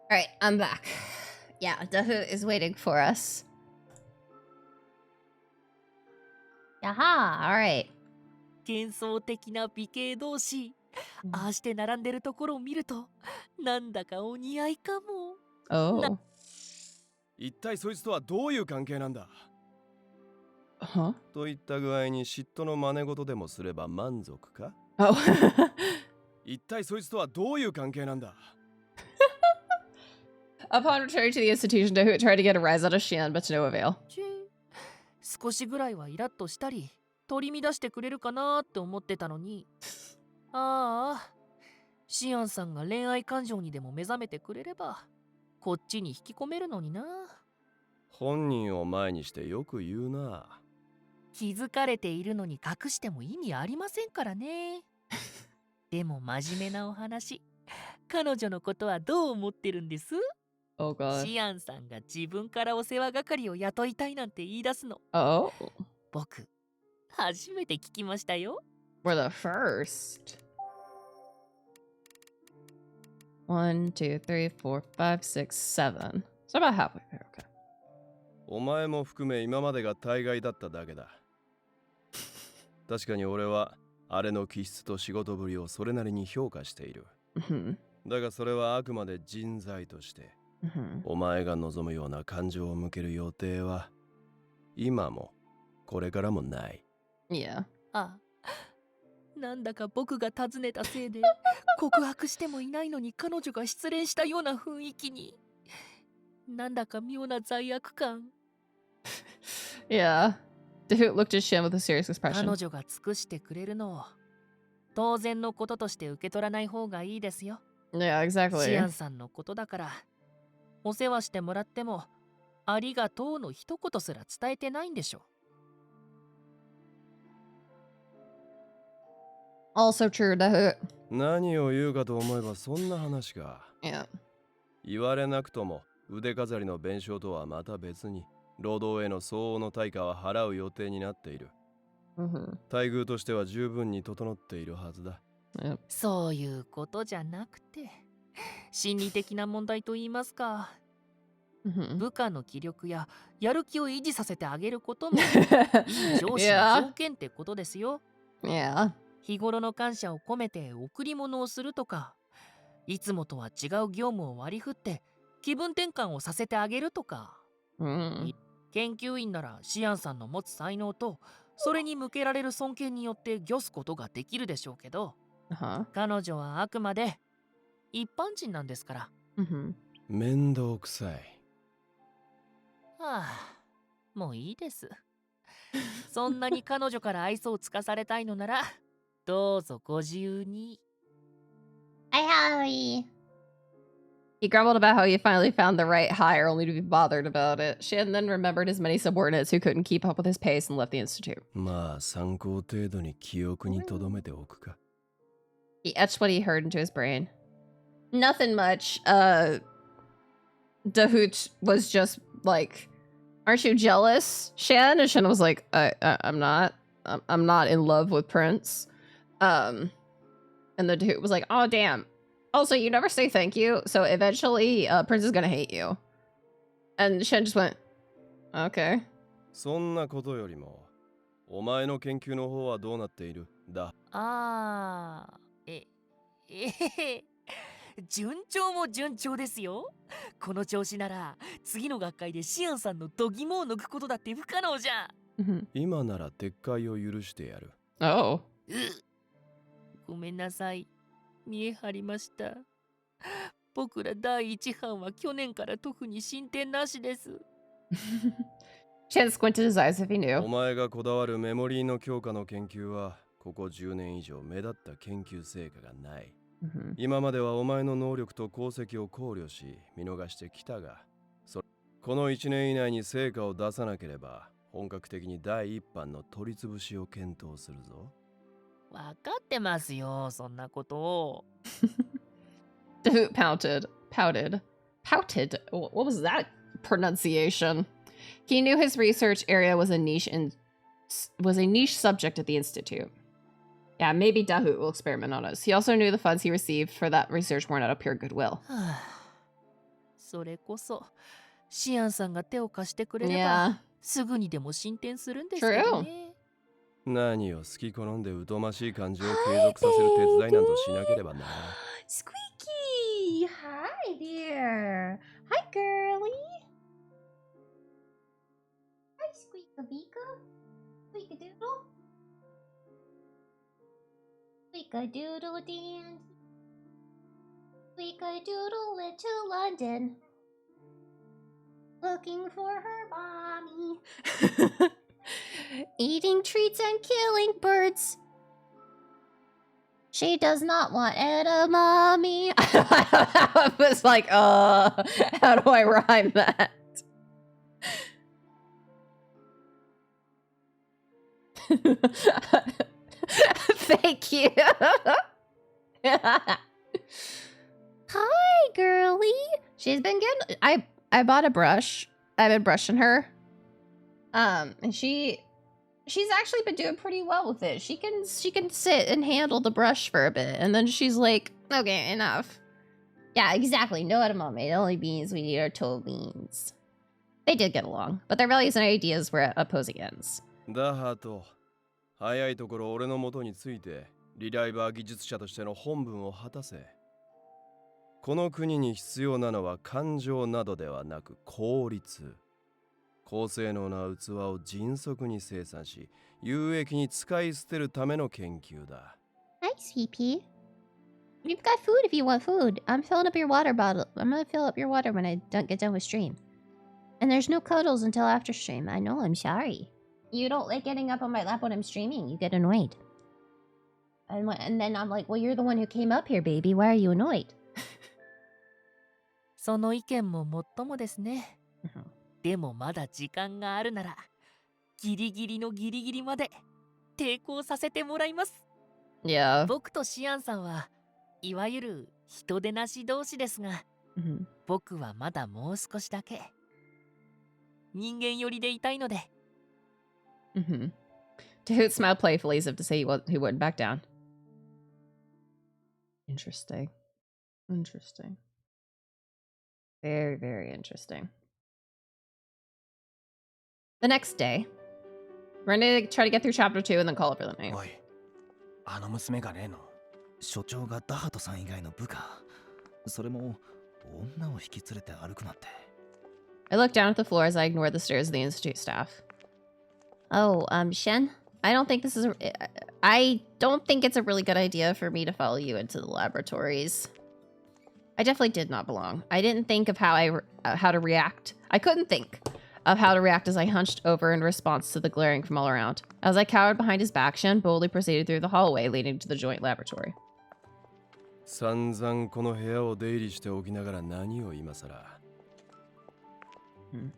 All right, I'm back. Yeah, Dahoot is waiting for us. Aha, alright. 幻想的な美形同士、ああして並んでるところを見ると、なんだかお似合いかも。Oh. 一体そいつとはどういう関係なんだ Huh? といった具合に嫉妬の真似事でもすれば満足か Oh. 一体そいつとはどういう関係なんだ Upon returning to the institution, Dahoot tried to get a rise out of Shion, but to no avail. 少しぐらいはイラッとしたり、取り乱してくれるかなって思ってたのに。ああ、シアンさんが恋愛感情にでも目覚めてくれれば、こっちに引き込めるのにな。本人を前にしてよく言うな。気づかれているのに隠しても意味ありませんからね。でも真面目なお話、彼女のことはどう思ってるんです？ Oh god. シアンさんが自分からお世話係を雇いたいなんて言い出すの。 Oh. 僕、初めて聞きましたよ。 We're the first. 1, 2, 3, 4, 5, 6, 7. So about halfway there, okay. お前も含め今までが大概だっただけだ。確かに俺はあれの気質と仕事ぶりをそれなりに評価している。だがそれはあくまで人材として、お前が望むような感情を向ける予定は今もこれからもない。Yeah. あ、なんだか僕が尋ねたせいで告白してもいないのに彼女が失恋したような雰囲気に。なんだか妙な罪悪感。Yeah. Dahoot looked at Shin with a serious expression. 彼女が尽くしてくれるのを当然のこととして受け取らない方がいいですよ。Yeah, シア exactly. ンさんのことだから、お世話してもらってもありがとうの一言すら伝えてないんでしょ。 Also true, Dahoot. 何を言うかと思えばそんな話か。Yeah. 言われなくとも腕飾りの弁償とはまた別に労働への相応の対価は払う予定になっている。待遇としては十分に整っているはずだ。Yep. そういうことじゃなくて、心理的な問題と言いますか。部下の気力ややる気を維持させてあげることもいい上司の条件ってことですよ。Yeah. 日頃の感謝を込めて贈り物をするとか、いつもとは違う業務を割り振って気分転換をさせてあげるとか。研究員ならシアンさんの持つ才能とそれに向けられる尊敬によって御すことができるでしょうけど、彼女はあくまで一般人なんですから。面倒くさい。はあ、もういいです。そんなに彼女から愛想をつかされたいのなら、どうぞご自由に。Hi. He grumbled about how he finally found the right hire only to be bothered about it. Shan then remembered his many subordinates who couldn't keep up with his pace and left the institute. まあ参考程度に記憶に留めておくか。He etched what he heard into his brain. Nothing much. Dahoot was just like, "Aren't you jealous, Shan?" And Shan was like, I'm not. I'm not in love with Prince." And the Dahoot was like, "Oh, damn. Also, you never say thank you, so eventually, Prince is gonna hate you." And Shen just went, "Okay." そんなことよりも、お前の研究の方はどうなっているだ。ああ、順調も順調ですよ。この調子なら次の学会でシアンさんの度肝を抜くことだって不可能じゃ。今なら撤回を許してやる。Oh. ごめんなさい。見え張りました。僕ら第一班は去年から特に進展なしです。Shan squinted his eyes if he お knew. 前がこだわるメモリーの強化の研究はここ10年以上目立った研究成果がない。今まではお前の能力と功績を考慮し見逃してきたが、この1年以内に成果を出さなければ本格的に第一版の取り潰しを検討するぞ。わかってますよ、そんなことを。Dahoot pouted. What was that pronunciation? He knew his research area was a niche subject at the institute. Yeah, maybe Dahoot will experiment on us. He also knew the funds he received for that research weren't out of pure goodwill. それこそシアンさんが手を貸してくれれば、すぐにでも進展するんですけどね。何を好き好んで疎ましい感じを継続させる手伝いなんとしなければならない。Squeaky! Hi there! Hi, girly! Hi, Squeakabika! Squeakadoodle? Squeakadoodle dance. Squeakadoodle went to London. Looking for her mommy. Eating treats and killing birds. She does not want edamame. I was like, how do I rhyme that? Thank you. Hi, girly. She's been good. I bought a brush. I've been brushing her. And she's actually been doing pretty well with it. She can sit and handle the brush for a bit, and then she's like, okay, enough. Yeah, exactly. No edamame. The only beans we need are toe beans. They did get along, but their values and ideas were at opposing ends. だハト、早いところ俺の元についてリライバー技術者としての本分を果たせ。この国に必要なのは感情などではなく効率。高性能な器を迅速に生産し、有益に使い捨てるための研究だ。Hi, Sweet Pea. You've got food if you want food. I'm filling up your water bottle. I'm gonna fill up your water when I get done with stream. And there's no cuddles until after stream. I know, I'm sorry. You don't like getting up on my lap when I'm streaming. You get annoyed. And then I'm like, well, you're the one who came up here, baby. Why are you annoyed? その意見ももっともですね。でもまだ時間があるなら、ギリギリのギリギリまで抵抗させてもらいます。Yeah. 僕とシアンさんはいわゆる人手なし同士ですが、僕はまだもう少しだけ人間寄りでいたいので。Dude smiled playfully as if to say he wouldn't back down. Interesting. Interesting. Very, very interesting. The next day, we're gonna try to get through chapter 2 and then call it for the night. おい、あの娘が例の所長がダハトさん以外の部下、それも女を引き連れて歩くなんて。I looked down at the floor as I ignored the stares of the institute staff. Oh, Shen, I don't think it's a really good idea for me to follow you into the laboratories. I definitely did not belong. I didn't think of how to react. I couldn't think of how to react as I hunched over in response to the glaring from all around. As I cowered behind his back, Shen boldly proceeded through the hallway leading to the joint laboratory. 散々この部屋を出入りしておきながら何を今さら。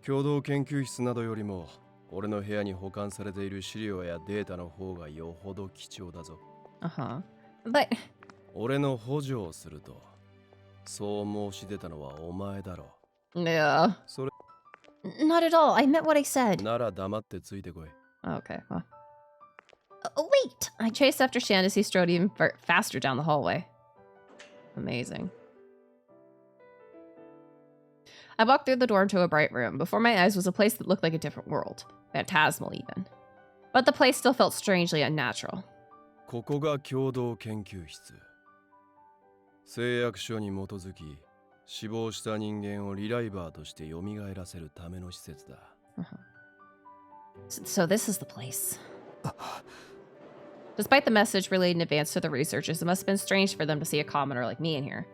共同研究室などよりも俺の部屋に保管されている資料やデータの方がよほど貴重だぞ。But 俺の補助をすると、そう申し出たのはお前だろ。Yeah. それ Not at all. I meant what I said. なら黙ってついてこい。Okay, well. Oh, wait! I chased after Shan as he strode even faster down the hallway. Amazing. I walked through the door into a bright room. Before my eyes was a place that looked like a different world. Phantasmal, even. But the place still felt strangely unnatural. ここが共同研究室。誓約書に基づき、死亡した人間をリライバーとして蘇らせるための施設だ。So this is the place. Despite the message relayed in advance to the researchers, it must have been strange for them to see a commoner like me in here.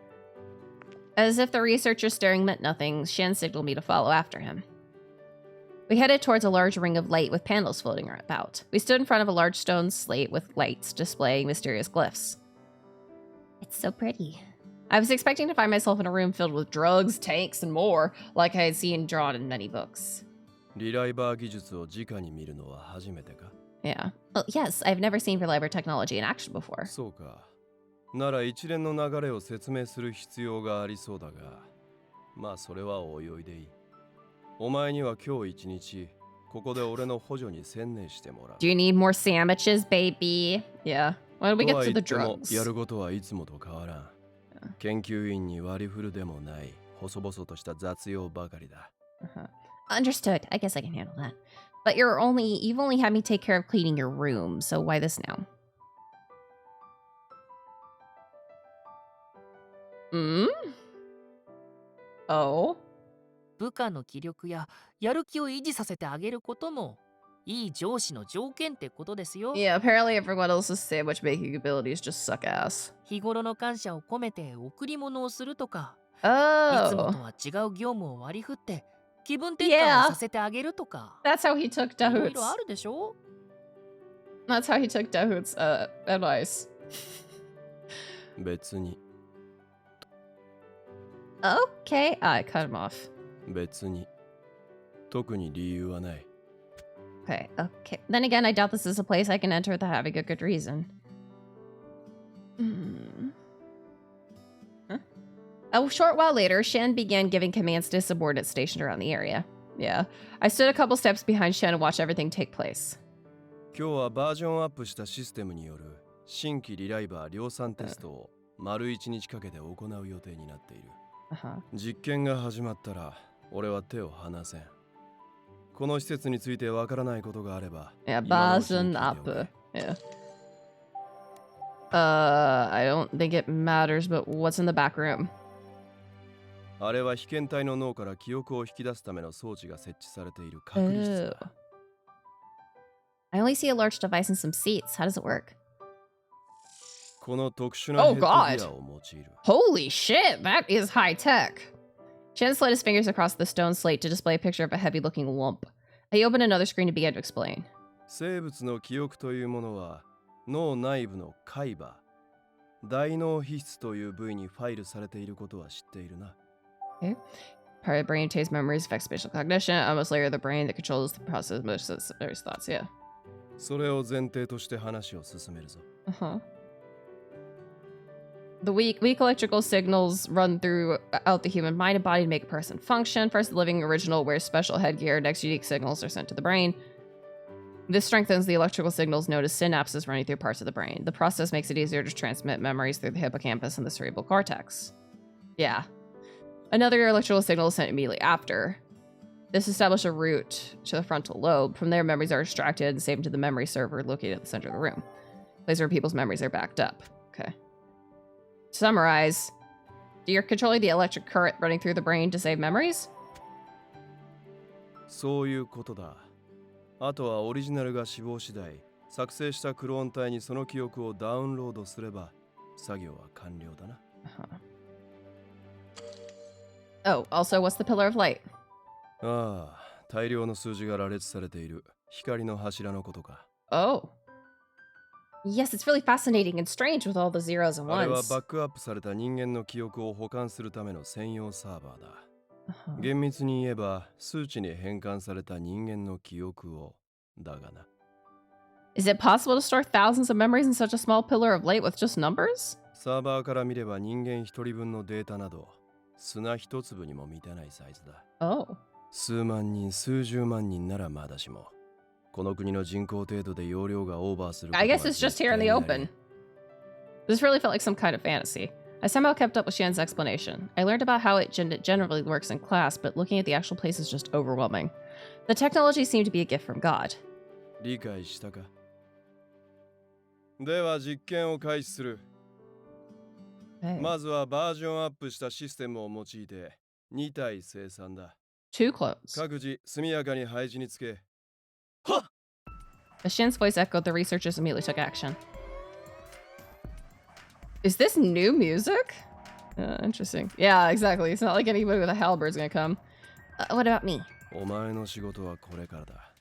As if the researcher's staring meant nothing, Shen signaled me to follow after him. We headed towards a large ring of light with panels floating about. We stood in front of a large stone slate with lights displaying mysterious glyphs. It's so pretty. I was expecting to find myself in a room filled with drugs, tanks, and more, like I had seen drawn in many books. リライバー技術を直に見るのは初めてか？ Yeah. Well, yes, I've never seen Reliber technology in action before. そうか。なら一連の流れを説明する必要がありそうだが、まあそれはおいおいでいい。お前には今日一日、ここで俺の補助に専念してもらう。Do you need more sandwiches, baby? Yeah. Why don't we get to the drugs? やることはいつもと変わらん。研究員に割り振るでもない細々とした雑用ばかりだ。Understood. I guess I can handle that. But you've only had me take care of cleaning your room, so why this now? Oh? 部下の気力ややる気を維持させてあげることもいい上司の条件ってことですよ。Yeah, apparently everyone else's sandwich making abilities just suck ass. 日頃の感謝を込めて贈り物をするとか、いつも Oh. とは違う業務を割り振って気分転換をさせてあげるとか。 That's how he took いろい Dahoot's. ろあるでしょ。 That's how he took Dahoot's advice. 別に Okay, I cut him off. 別に特に理由はない。 Okay. Then again, I doubt this is a place I can enter without having a good reason. Huh? A short while later, Shen began giving commands to subordinates stationed around the area. Yeah. I stood a couple steps behind Shen and watched everything take place. 今日はバージョンアップしたシステムによる新規リライバー量産テストを丸1日かけて行う予定になっている。実験が始まったら俺は手を離せん。この施設についてわからないことがあれば。Yeah, version up. Yeah. I don't think it matters, but what's in the back room? あれは被験体の脳から記憶を引き出すための装置が設置されている隔離室だ。I only see a large device and some seats. How does it work? この特殊なヘッドギアを用いる。Holy shit, that is high tech. Shen slid his fingers across the stone slate to display a picture of a heavy-looking lump. He opened another screen and began to explain. 生物の記憶というものは脳内部の海馬、大脳皮質という部位にファイルされていることは知っているな。Okay. Part of the brain contains memories, affects spatial cognition, almost layer of the brain that controls the process of most various thoughts, yeah. それを前提として話を進めるぞ。The weak electrical signals run throughout the human mind and body to make a person function. First, the living original wears special headgear. Next, unique signals are sent to the brain. This strengthens the electrical signals known as synapses running through parts of the brain. The process makes it easier to transmit memories through the hippocampus and the cerebral cortex. Yeah. Another electrical signal is sent immediately after. This establishes a route to the frontal lobe. From there, memories are extracted and saved to the memory server located at the center of the room. Place where people's memories are backed up. Okay. To summarize, you're controlling the electric current running through the brain to save memories? そういうことだ。あとはオリジナルが死亡次第、作成したクローン体にその記憶をダウンロードすれば作業は完了だな。Oh, also, what's the pillar of light? ああ、大量の数字が羅列されている光の柱のことか。Oh. Yes, it's really fascinating and strange with all the zeros and あれは ones. バックアップされた人間の記憶を保管するための専用サーバーだ。厳密に言えば数値に変換された人間の記憶をだがな。Is it possible to store thousands of memories in such a small pillar of light with just numbers? サーバーから見れば人間一人分のデータなど砂一粒にも満たないサイズだ。Oh. 数万人、数十万人ならまだしも。この国の人口程度で容量がオーバーすることは I guess it's just here in the open. This really felt like some kind of fantasy. I somehow kept up with Shan's explanation. I learned about how it generally works in class, but looking at the actual place is just overwhelming. The technology seemed to be a gift from God. 理解したか？では実験を開始する。まずはバージョンアップしたシステムを用いて2体生産だ。Two clones. 各自速やかに配置につけ。As Shen's voice echoed, the researchers immediately took action. Is this new music? Interesting. Yeah, exactly. It's not like anybody with a halberd's gonna come. What about me? お前の仕事はこれからだ。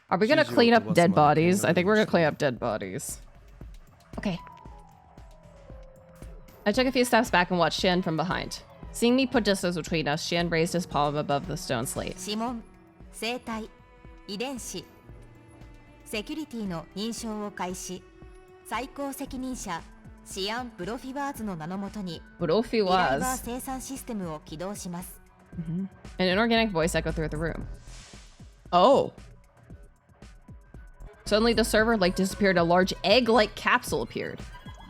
Are we gonna clean up dead bodies? I think we're gonna clean up dead bodies. Okay. I took a few steps back and watched Shen from behind. Seeing me put distance between us, Shen raised his palm above the stone slate. 指紋、生体、遺伝子、セキュリティの認証を開始。最高責任者シアン・ブロフィワーズの名のもとにリライバー生産システムを起動します。An inorganic voice echoed through the room. Oh. Suddenly the server light disappeared and a large egg-like capsule appeared.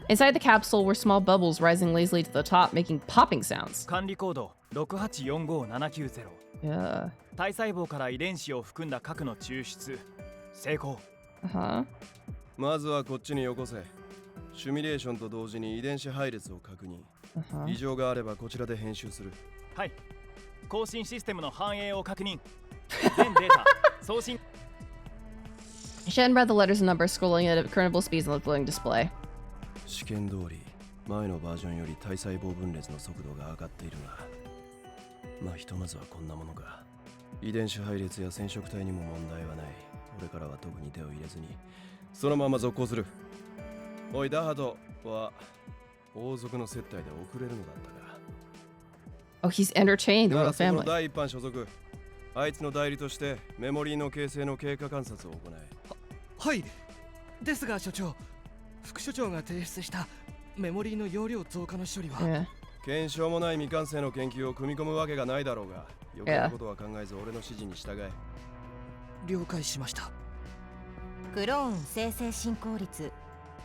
Inside the capsule were small bubbles rising lazily to the top, making popping sounds. 管理コード6845-790。Yeah. 体細胞から遺伝子を含んだ核の抽出成功。まずはこっちによこせ。シミュレーションと同時に遺伝子配列を確認。異常があればこちらで編集する。はい。更新システムの反映を確認。全データ送信。Shen read the letters and numbers scrolling at incredible speeds on the floating display. 試験通り前のバージョンより体細胞分裂の速度が上がっているが、まあひとまずはこんなものか。遺伝子配列や染色体にも問題はない。俺からは特に手を入れずにそのまま続行する。おいダハトは王族の接待で遅れるのだったが。Oh, he's entertaining the royal その family. 第一班所属。あいつの代理としてメモリーの形成の経過観察を行え。はい。ですが所長、副所長が提出したメモリーの容量増加の処理は、検証もない未完成の研究を組み込むわけがないだろうが、余計なことは考えず俺の指示に従え。了解しました。クローン生成進行率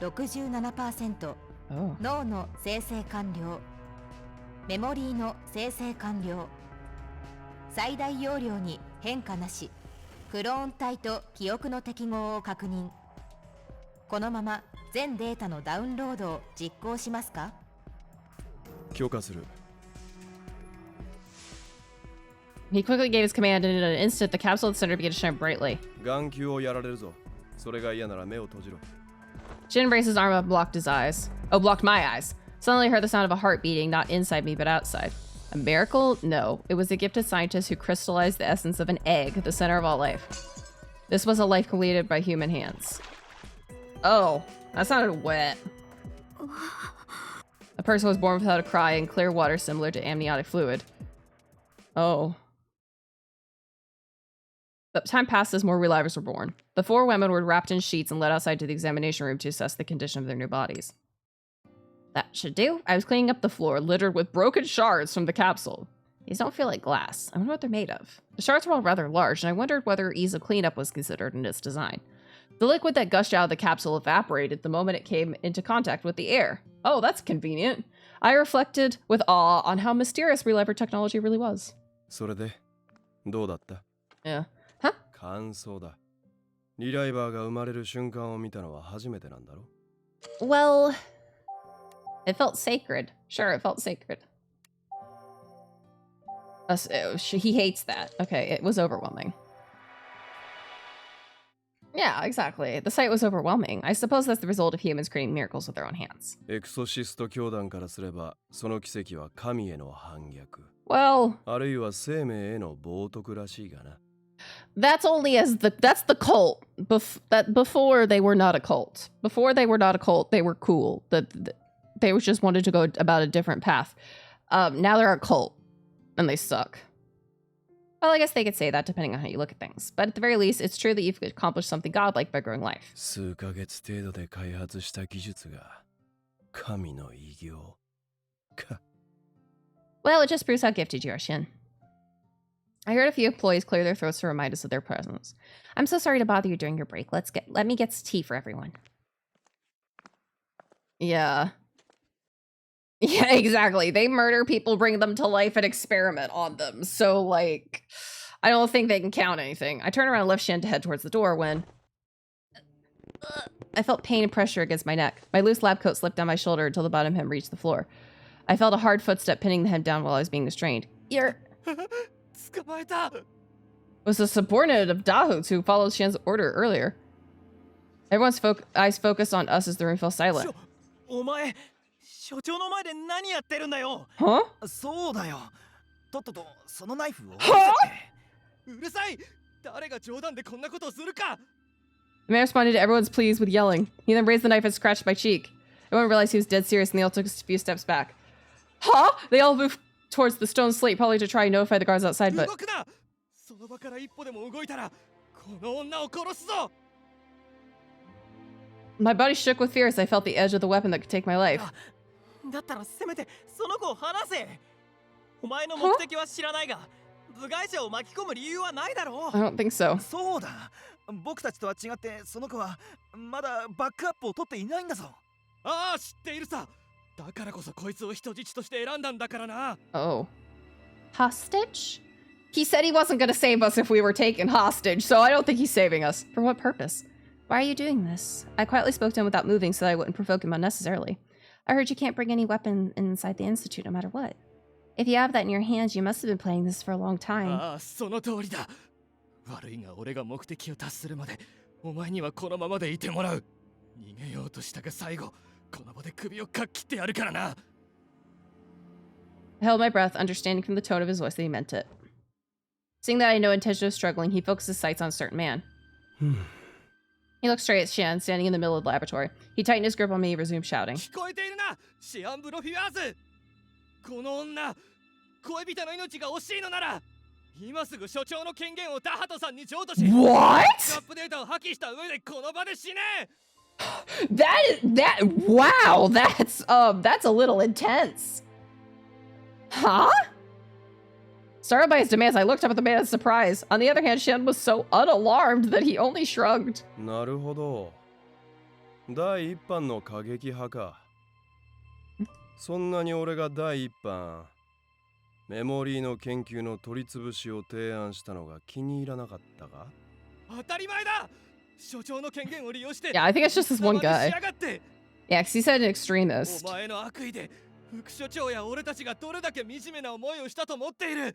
67%、脳の生成完了、メモリーの生成完了、最大容量に変化なし、クローン体と記憶の適合を確認。このまま全データのダウンロードを実行しますか？許可する。He quickly gave his command, and in an instant, the capsule at the center began to shine brightly. 眼球をやられるぞ。それが嫌なら目を閉じろ。Shin braced his arm up and blocked his eyes. Oh, blocked my eyes. Suddenly I heard the sound of a heart beating, not inside me, but outside. A miracle? No. It was a gifted scientist who crystallized the essence of an egg, the center of all life. This was a life created by human hands. Oh, that sounded wet. A person was born without a cry in clear water similar to amniotic fluid. Oh. The time passed as more relivers were born. The 4 women were wrapped in sheets and led outside to the examination room to assess the condition of their new bodies. That should do. I was cleaning up the floor, littered with broken shards from the capsule. These don't feel like glass. I wonder what they're made of. The shards were all rather large, and I wondered whether ease of cleanup was considered in its design. The liquid that gushed out of the capsule evaporated the moment it came into contact with the air. Oh, that's convenient. I reflected with awe on how mysterious reliver technology really was. それでどうだった？ Yeah. Huh? 感想だ。リライバーが生まれる瞬間を見たのは初めてなんだろ？ Well, it felt sacred. Sure, it felt sacred. He hates that. Okay, it was overwhelming. Yeah, exactly. The sight was overwhelming. I suppose that's the result of humans creating miracles with their own hands. エクソシスト教団からすれば、その奇跡は神への反逆。Well, あるいは生命への冒涜らしいがな。That's only as that's the cult. Before they were not a cult. Before they were not a cult, they were cool. They just wanted to go about a different path. Now they're a cult, and they suck. Well, I guess they could say that depending on how you look at things. But at the very least, it's true that you've accomplished something godlike by growing life. 数ヶ月程度で開発した技術が神の偉業か。Well, it just proves how gifted you are, Shin. I heard a few employees clear their throats to remind us of their presence. I'm so sorry to bother you during your break. Let me get some tea for everyone. Yeah. Yeah, exactly. They murder people, bring them to life, and experiment on them. So, like, I don't think they can count anything. I turned around and left Shin to head towards the door when I felt pain and pressure against my neck. My loose lab coat slipped down my shoulder until the bottom hem reached the floor. I felt a hard footstep pinning the hem down while I was being restrained. You're... was a subordinate of Dahoot's who followed Shen's order earlier. Everyone's eyes focused on us as the room fell silent. お前、所長の前で何やってるんだよ。Huh? そうだよ。とっととそのナイフを。は？うるさい。誰が冗談でこんなことをするか。 The man responded to everyone's pleas with yelling. He then raised the knife and scratched my cheek. Everyone realized he was dead serious and they all took a few steps back. Huh? They all moved towards the stone slate, probably to try and notify the guards outside, but... その場から一歩でも動いたら、この女を殺すぞ。 My body shook with fear as I felt the edge of the weapon that could take my life. だったらせめてその子を離せ。お前の目的は知らないが、部外者を巻き込む理由はないだろう。 I don't think so. そうだ。僕たちとは違ってその子はまだバックアップを取っていないんだぞ。ああ、知っているさ。だからこそこいつを人質として選んだんだからな。Oh. Hostage? He said he wasn't gonna save us if we were taken hostage, so I don't think he's saving us. For what purpose? Why are you doing this? I quietly spoke to him without moving so that I wouldn't provoke him unnecessarily. I heard you can't bring any weapon inside the Institute no matter what. If you have that in your hands, you must have been playing this for a long time. ああ、その通りだ。悪いが俺が目的を達するまで、お前にはこのままでいてもらう。逃げようとしたが最後、この場で首をかっ切ってやるからな。I held my breath, understanding from the tone of his voice that he meant it. Seeing that I had no intention of struggling, he focused his sights on a certain man. He looked straight at Shan, standing in the middle of the laboratory. He tightened his grip on me and resumed shouting. 聞こえているな、シアンブロフィアーズ。この女、恋人の命が惜しいのなら、今すぐ所長の権限をダハトさんに譲渡し、What? アップデートを破棄した上でこの場で死ね。Wow, that's a little intense. Huh? Startled by his demands, I looked up at the man in surprise. On the other hand, Shen was so unalarmed that he only shrugged. なるほど。第一班の過激派か。そんなに俺が第一班、メモリーの研究の取り潰しを提案したのが気に入らなかったか？当たり前だ。所長の権限を利用して。Yeah, I think it's just this one guy. 仕上がって Yeah, because he said an extremist. お前の悪意で副所長や俺たちがどれだけ惨めな思いをしたと思っている。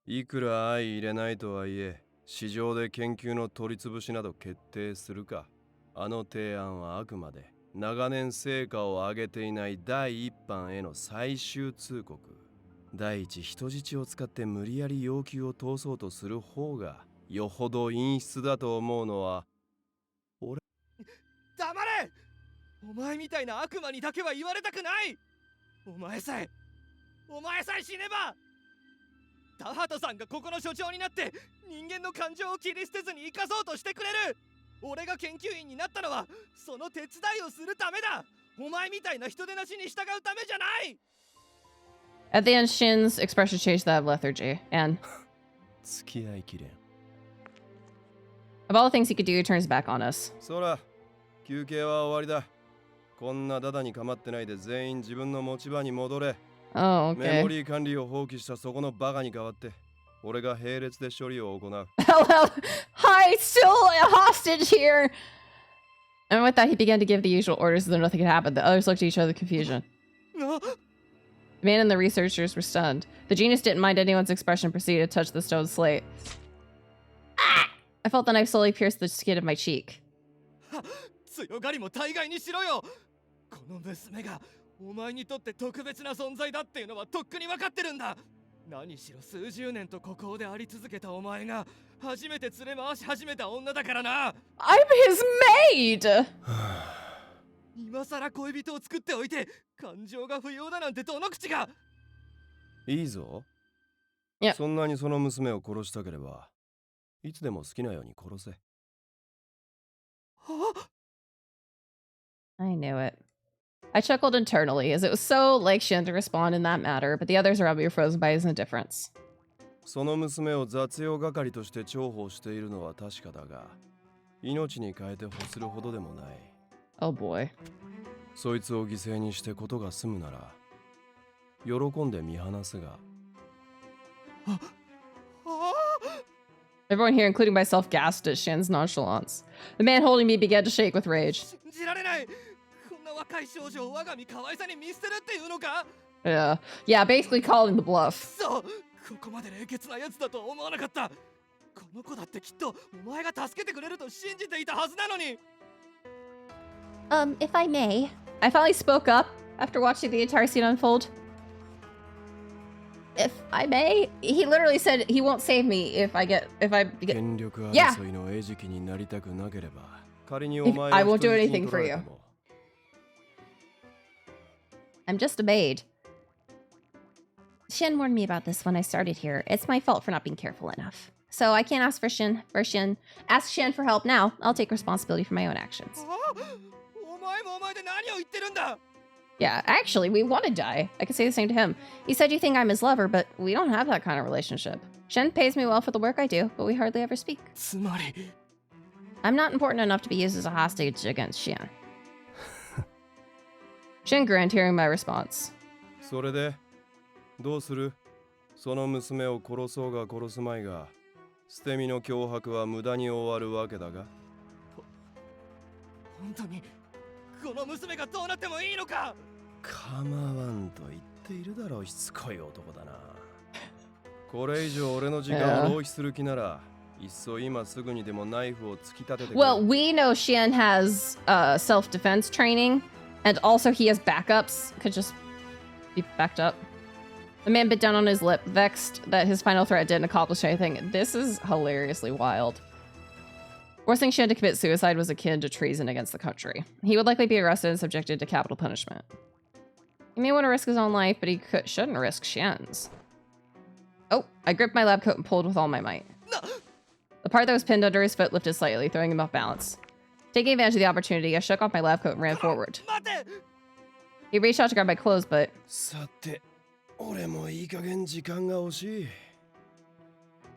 いくら相入れないとはいえ、市場で研究の取り潰しなど決定するか。あの提案はあくまで長年成果を上げていない第一班への最終通告。第一人質を使って無理やり要求を通そうとする方がよほど陰湿だと思うのは俺。黙れ。お前みたいな悪魔にだけは言われたくない。お前さえ死ねばダハトさんがここの所長になって人間の感情を切り捨てずに生かそうとしてくれる。俺が研究員になったのはその手伝いをするためだ。お前みたいな人手なしに従うためじゃない。 At the end, Shin's expression changed that of lethargy, and 付き合いきれん。 of all the things he could do, he turns his back on us. そら、休憩は終わりだ。こんなダダに構ってないで全員自分の持ち場に戻れ。Oh, okay. メモリー管理を放棄したそこのバカに代わって、俺が並列で処理を行う。Hi, still a hostage here! And with that, he began to give the usual orders as though nothing had happened. The others looked at each other with confusion. The man and the researchers were stunned. The genius didn't mind anyone's expression and proceeded to touch the stone slate. Ah! I felt the knife slowly pierce the skin of my cheek. 強がりも大概にしろよ。この娘がお前にとって特別な存在だっていうのはとっくに分かってるんだ。何しろ数十年と孤高であり続けたお前が初めて連れ回し始めた女だからな。I'm his maid! 今さら恋人を作っておいて感情が不要だなんてどの口が。いいぞ。いや、そんなにその娘を殺したければ、いつでも好きなように殺せ。I knew it. I chuckled internally, as it was so like Shin to respond in that matter, but the others around me were frozen by his indifference. その娘を雑用係として重宝しているのは確かだが、命に変えて欲するほどでもない。Oh boy. そいつを犠牲にしてことが済むなら、喜んで見放すが。Everyone here, including myself, gasped at Shin's nonchalance. The man holding me began to shake with rage. 信じられない。こんな若い少女を我が身可愛さに見捨てるっていうのか。 Yeah, basically calling the bluff. そう、ここまで冷血なやつだとは思わなかった。この子だってきっとお前が助けてくれると信じていたはずなのに。If I may. I finally spoke up after watching the entire scene unfold. If I may, he literally said he won't save me if I get. Yeah. I won't do anything for you. I'm just a maid. Shin warned me about this when I started here. It's my fault for not being careful enough. So I can't ask ask Shin for help now. I'll take responsibility for my own actions. Yeah, actually, we want to die. I could say the same to him. He said you think I'm his lover, but we don't have that kind of relationship. Shen pays me well for the work I do, but we hardly ever speak. I'm not important enough to be used as a hostage against Shen. Shen grinned, hearing my response. それでどうする?その娘を殺そうが殺すまいが、捨て身の脅迫は無駄に終わるわけだが。本当にこの娘がどうなってもいいのか。構わんと言っているだろう、しつこい男だな。これ以上俺の時間を浪費する気なら、いっそ今すぐにでもナイフを突き立ててくれ。Well, we know Xian has self-defense training, and also he has backups. Could just be backed up. The man bit down on his lip, vexed that his final threat didn't accomplish anything. This is hilariously wild. Forcing Xian to commit suicide was akin to treason against the country. He would likely be arrested and subjected to capital punishment. He may want to risk his own life, but he shouldn't risk Xian's. Oh, I gripped my lab coat and pulled with all my might. The part that was pinned under his foot lifted slightly, throwing him off balance. Taking advantage of the opportunity, I shook off my lab coat and ran forward. He reached out to grab my clothes, but...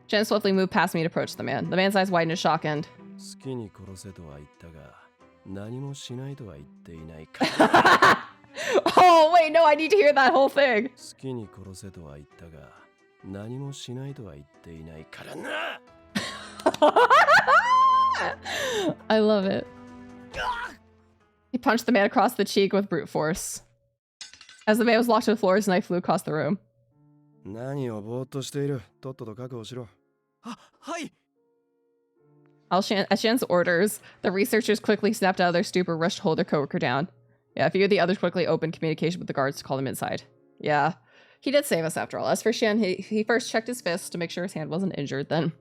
Xian swiftly moved past me to approach the man. The man's eyes widened in shock and... Oh, wait, no, I need to hear that whole thing. I love it. He punched the man across the cheek with brute force. As the man was locked to the floor, his knife flew across the room. At Xian's orders, the researchers quickly snapped out of their stupor, rushed to hold their coworker down. Yeah, a few of the others quickly opened communication with the guards to call him inside. Yeah, he did save us after all. As for Xian, he first checked his fist to make sure his hand wasn't injured, then...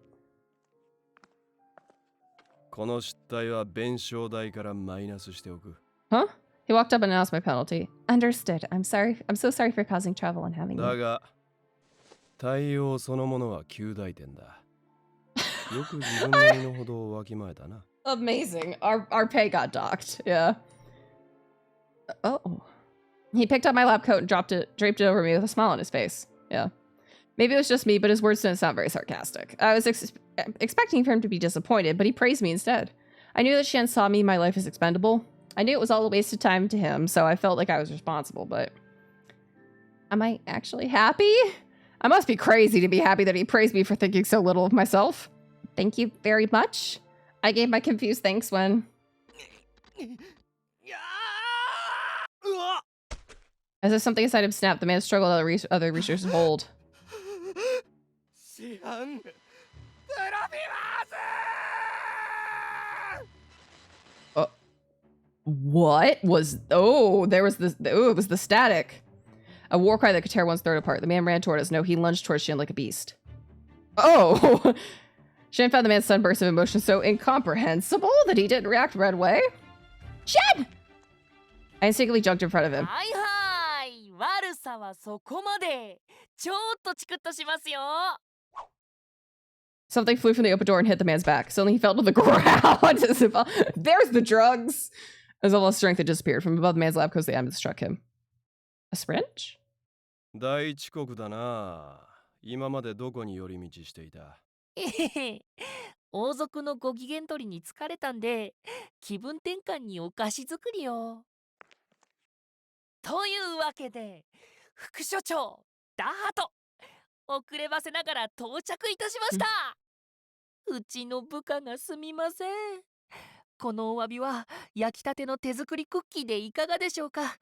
Huh? He walked up and announced my penalty. Understood. I'm sorry. I'm so sorry for causing trouble and having you. Amazing. Our pay got docked. Yeah. Oh. He picked up my lab coat and draped it over me with a smile on his face. Yeah. Maybe it was just me, but his words didn't sound very sarcastic. I was expecting for him to be disappointed, but he praised me instead. I knew that Xian saw me, my life is expendable. I knew it was all a waste of time to him, so I felt like I was responsible, but... Am I actually happy? I must be crazy to be happy that he praised me for thinking so little of myself. Thank you very much. I gave my confused thanks when... As if something inside him snapped, the man struggled out of other researchers' hold. What was... Oh, there was this... Oh, it was the static. A war cry that could tear one's throat apart. The man ran toward us. No, he lunged towards Xian like a beast. Oh! Xian found the man's sunburst of emotion so incomprehensible that he didn't react right away. Xian! I instinctively jumped in front of him. Something flew from the open door and hit the man's back. Suddenly he fell to the ground. There's the drugs! As all his strength had disappeared. From above the man's lab coat, the ambulance struck him. A syringe? 第一国だな。今までどこに寄り道していた？王族のご機嫌取りに疲れたんで、気分転換にお菓子作りを。というわけで、副所長、ダート、遅ればせながら到着いたしました。うちの部下がすみません。このお詫びは焼きたての手作りクッキーでいかがでしょうか。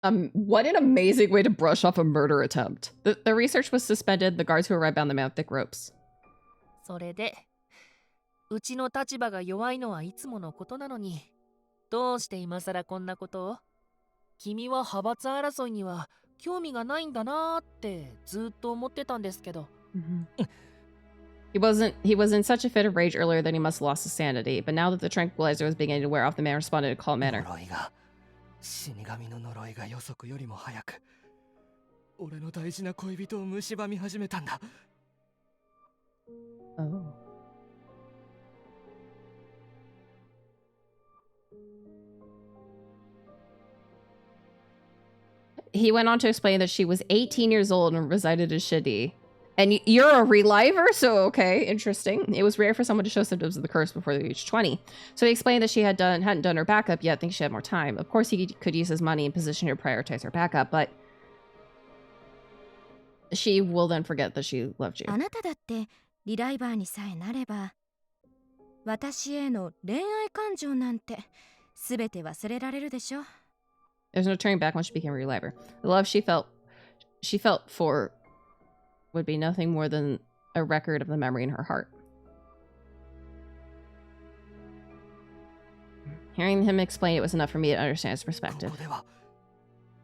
What an amazing way to brush off a murder attempt. The research was suspended. The guards who arrived bound the man with thick ropes. それで、うちの立場が弱いのはいつものことなのに、どうして今さらこんなことを？君は派閥争いには興味がないんだなーってずっと思ってたんですけど。He was in such a fit of rage earlier that he must have lost his sanity, but now that the tranquilizer was beginning to wear off, the man responded in a calm manner. 死神の呪いが予測よりも早く俺の大事な恋人を蝕み始めたんだ。Oh. He went on to explain that she was 18 years old and resided in Shidi. And you're a reliver? So, okay, interesting. It was rare for someone to show symptoms of the curse before they reached 20. So he explained that she hadn't done her backup yet, thinking she had more time. Of course, he could use his money and position her to prioritize her backup, but... she will then forget that she loved you. あなただってリライバーにさえなれば、私への恋愛感情なんてすべて忘れられるでしょ。There's no turning back when she became a reliver. The love she felt for would be nothing more than a record of the memory in her heart. Hearing him explain it was enough for me to understand his perspective.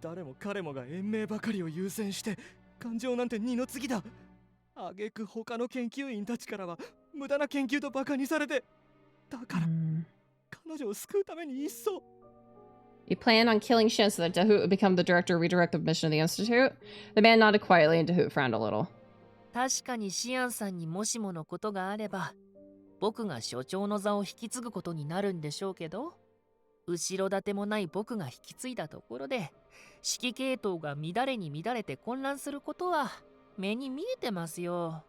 誰も彼もが延命ばかりを優先して感情なんて二の次だ。挙句他の研究員たちからは無駄な研究とバカにされて、だから彼女を救うためにいっそ。You plan on killing Shin so that Dahoot would become the director or redirect the mission of the Institute? The man nodded quietly and Dahoot frowned a little. 確かにシアンさんにもしものことがあれば、僕が所長の座を引き継ぐことになるんでしょうけど、後ろ盾もない僕が引き継いだところで、指揮系統が乱れに乱れて混乱することは目に見えてますよ。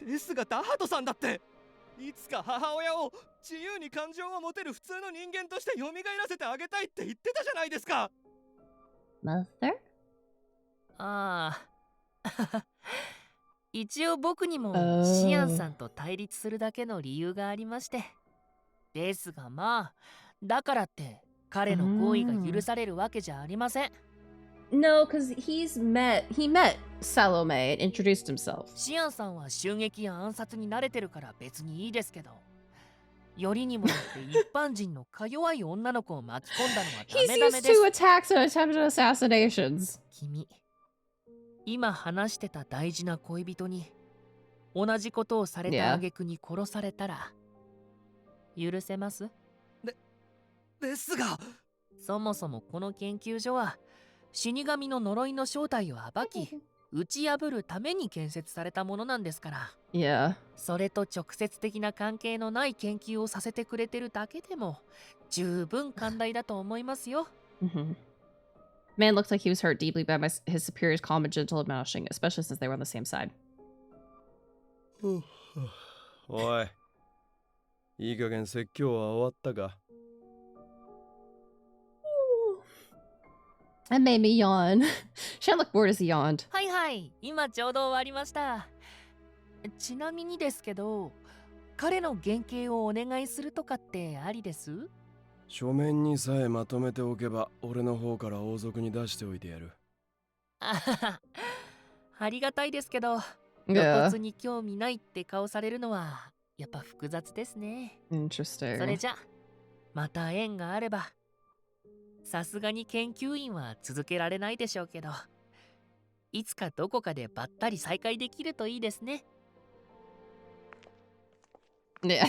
ですがダハトさんだって、いつか母親を自由に感情を持てる普通の人間として蘇らせてあげたいって言ってたじゃないですか。Mother? ああ。一応僕にもシアンさんと対立するだけの理由がありまして。ですがまあ、だからって彼の行為が許されるわけじゃありません。No, because he met Salome and introduced himself. シアンさんは襲撃や暗殺に慣れてるから別にいいですけど、よりにもよって一般人のか弱い女の子を巻き込んだのはダメダメです。He's used to attacks and attempted assassinations. 君、今話してた大事な恋人に同じことをされた挙句に殺されたら許せます？ですが、そもそもこの研究所は死神の呪いの正体を暴き打ち破るために建設されたものなんですから。Yeah. それと直接的な関係のない研究をさせてくれてるだけでも十分寛大だと思いますよ。The man looked like he was hurt deeply by his superior's calm and gentle admonishing, especially since they were on the same side. おい、いい加減説教は終わったか？ That made me yawn. Shan looked bored as he yawned. はいはい、今ちょうど終わりました。ちなみにですけど、彼の原型をお願いするとかってありです？書面にさえまとめておけば俺の方から王族に出しておいてやる。あはは、ありがたいですけど、露骨に興味ないって顔されるのはやっぱ複雑ですね。Interesting. それじゃまた縁があれば。さすがに研究員は続けられないでしょうけど、いつかどこかでばったり再会できるといいですね。Yeah.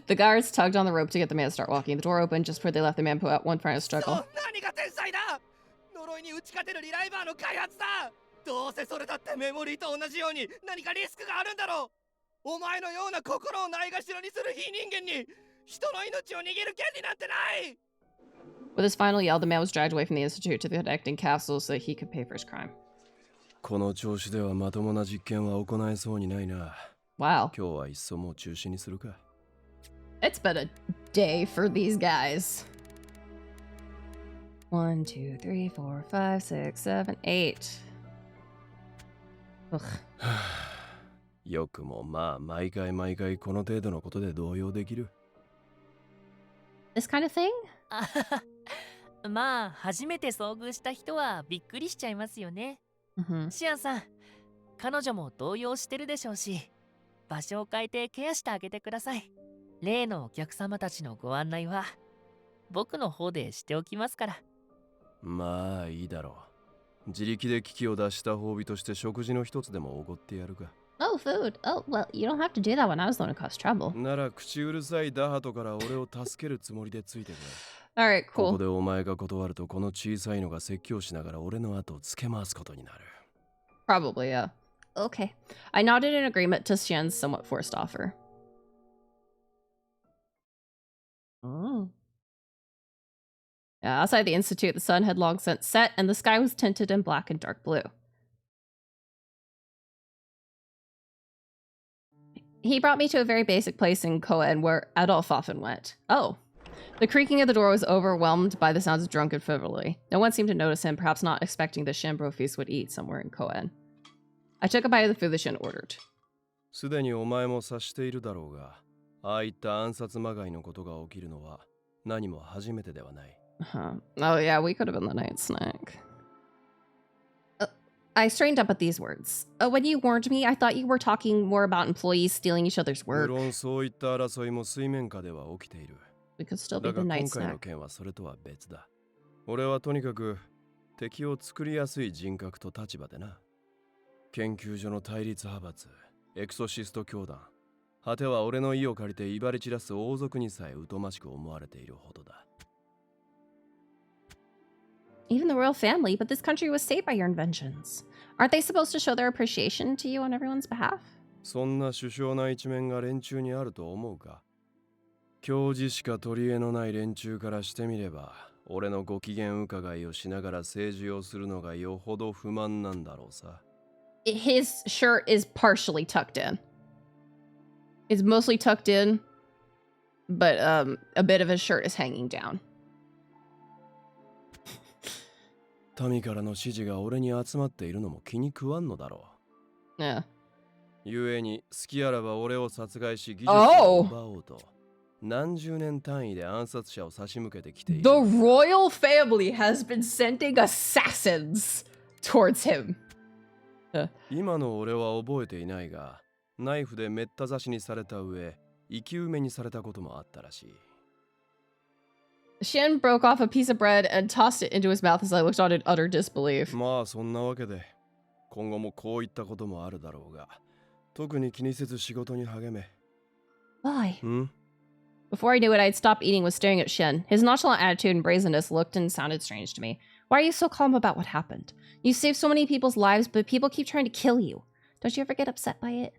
The guards tugged on the rope to get the man to start walking. The door opened just before they left the man put out one final struggle. 何が天才だ！呪いに打ち勝てるリライバーの開発だ！どうせそれだってメモリーと同じように何かリスクがあるんだろう！お前のような心をないがしろにする非人間に人の命を握る権利なんてない！ With his final yell, the man was dragged away from the institute to the connecting castle so that he could pay for his crime. この調子ではまともな実験は行えそうにないな。Wow. 今日はいっそもう中止にするか。It's been a day for these guys. 1, 2, 3, 4, 5, 6, 7, 8. Ugh. よくもまあ毎回この程度のことで動揺できる。This kind of thing? まあ初めて遭遇した人はびっくりしちゃいますよね。シアンさん、彼女も動揺してるでしょうし、場所を変えてケアしてあげてください。例のお客様たちのご案内は僕の方でしておきますから。まあいいだろう。自力で危機を脱した褒美として食事の一つでもおごってやるか。Oh, food. Oh, well, you don't have to do that when I was the one who caused trouble. なら口うるさいダハトから俺を助けるつもりでついてくれ。Alright, cool. ここでお前が断るとこの小さいのが説教しながら俺の後をつけ回すことになる。Probably, yeah. Okay. I nodded in agreement to Xian's somewhat forced offer. Oh. Yeah, outside the institute, the sun had long since set, and the sky was tinted in black and dark blue. He brought me to a very basic place in Koen where Adolf often went. Oh. The creaking of the door was overwhelmed by the sounds of drunken frivolity. No one seemed to notice him, perhaps not expecting the Shinbro feast would eat somewhere in Koen. I took a bite of the food that Shin ordered. すでにお前も察しているだろうが、ああいった暗殺まがいのことが起きるのは何も初めてではない。Oh yeah, we could have been the night snack. I straightened up at these words. When you warned me, I thought you were talking more about employees stealing each other's 無 work. 論そういった争いも水面下では起きている。 We could still だ be が the 今 night 回の snack. 件はそれとは別だ。俺はとにかく敵を作りやすい人格と立場でな。研究所の対立派閥、エクソシスト教団、果ては俺の意を借りて威張り散らす王族にさえ疎ましく思われているほどだ。Even the royal family, but this country was saved by your inventions. Aren't they supposed to show their appreciation to you on everyone's behalf? そんな殊勝な一面が連中にあると思うか？教授しか取り柄のない連中からしてみれば、俺のご機嫌伺いをしながら政治をするのがよほど不満なんだろうさ。His shirt is partially tucked in. It's mostly tucked in, but a bit of his shirt is hanging down. 民からの支持が俺に集まっているのも気に食わんのだろう。Yeah. ゆえに好きあらば俺を殺害し技術を奪おうと、何十年単位で暗殺者を差し向けてきている。The royal family has been sending assassins towards him. 今の俺は覚えていないが、ナイフでめった刺しにされた上、生き埋めにされたこともあったらしい。Shin broke off a piece of bread and tossed it into his mouth as I looked on in utter disbelief. まあそんなわけで、今後もこういったこともあるだろうが、特に気にせず仕事に励め。Why? Hmm? Before I knew it, I'd stopped eating and was staring at Shin. His nonchalant attitude and brazenness looked and sounded strange to me. Why are you so calm about what happened? You saved so many people's lives, but people keep trying to kill you. Don't you ever get upset by it?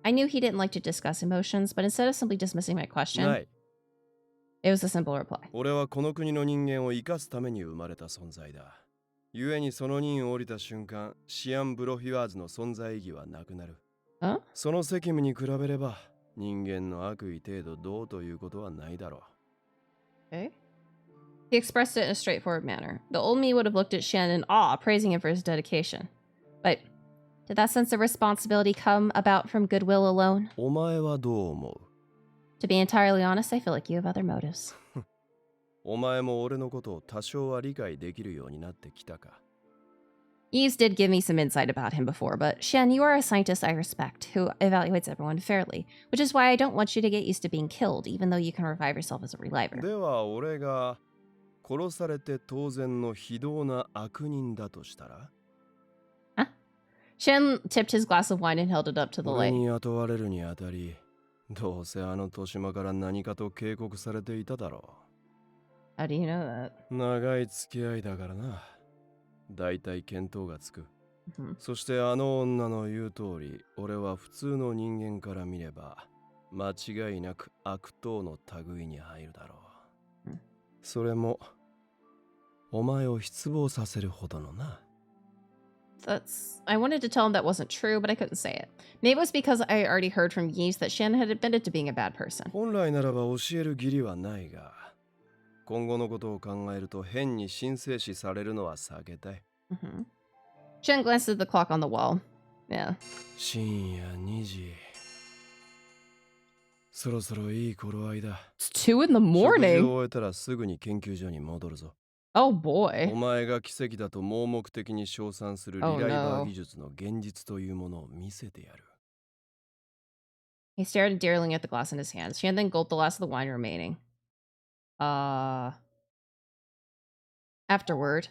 I knew he didn't like to discuss emotions, but instead of simply dismissing my question, ない。it was a simple reply. 俺はこの国の人間を生かすために生まれた存在だ。故にその任を降りた瞬間、シアン・ブロフィワーズの存在意義はなくなる。その責務に比べれば、人間の悪意程度どうということはないだろう。Okay. He expressed it in a straightforward manner. The old me would have looked at Shen in awe, praising him for his dedication. But did that sense of responsibility come about from goodwill alone? お前はどう思う？ To be entirely honest, I feel like you have other motives. お前も俺のことを多少は理解できるようになってきたか？ Yves did give me some insight about him before, but Shen, you are a scientist I respect, who evaluates everyone fairly, which is why I don't want you to get used to being killed, even though you can revive yourself as a reviver. では俺が殺されて当然の非道な悪人だとしたら？ Huh? Shen tipped his glass of wine and held it up to the 俺 light. に雇われるにあたり、どうせあの豊島から何かと警告されていただろう。How do you know that? 長い付き合いだからな。だいたい見当がつく。Mm-hmm. そしてあの女の言う通り、俺は普通の人間から見れば、間違いなく悪党の類に入るだろう。Mm. それも、お前を失望させるほどのな。I wanted to tell him that wasn't true, but I couldn't say it. Maybe it was because I already heard from Yves that Shen had admitted to being a bad person. 本来ならば教える義理はないが、今後のことを考えると変に神聖視されるのは避けたい。Mm-hmm. Shen glanced at the clock on the wall. Yeah. 深夜2時。そろそろいい頃合いだ。It's 2 in the morning. 食事を終えたらすぐに研究所に戻るぞ。Oh boy. お前が奇跡だと盲目的に称賛するリライバー技術の現実というものを見せてやる。He stared endearingly at the glass in his hands. Shen then gulped the last of the wine remaining. Afterward.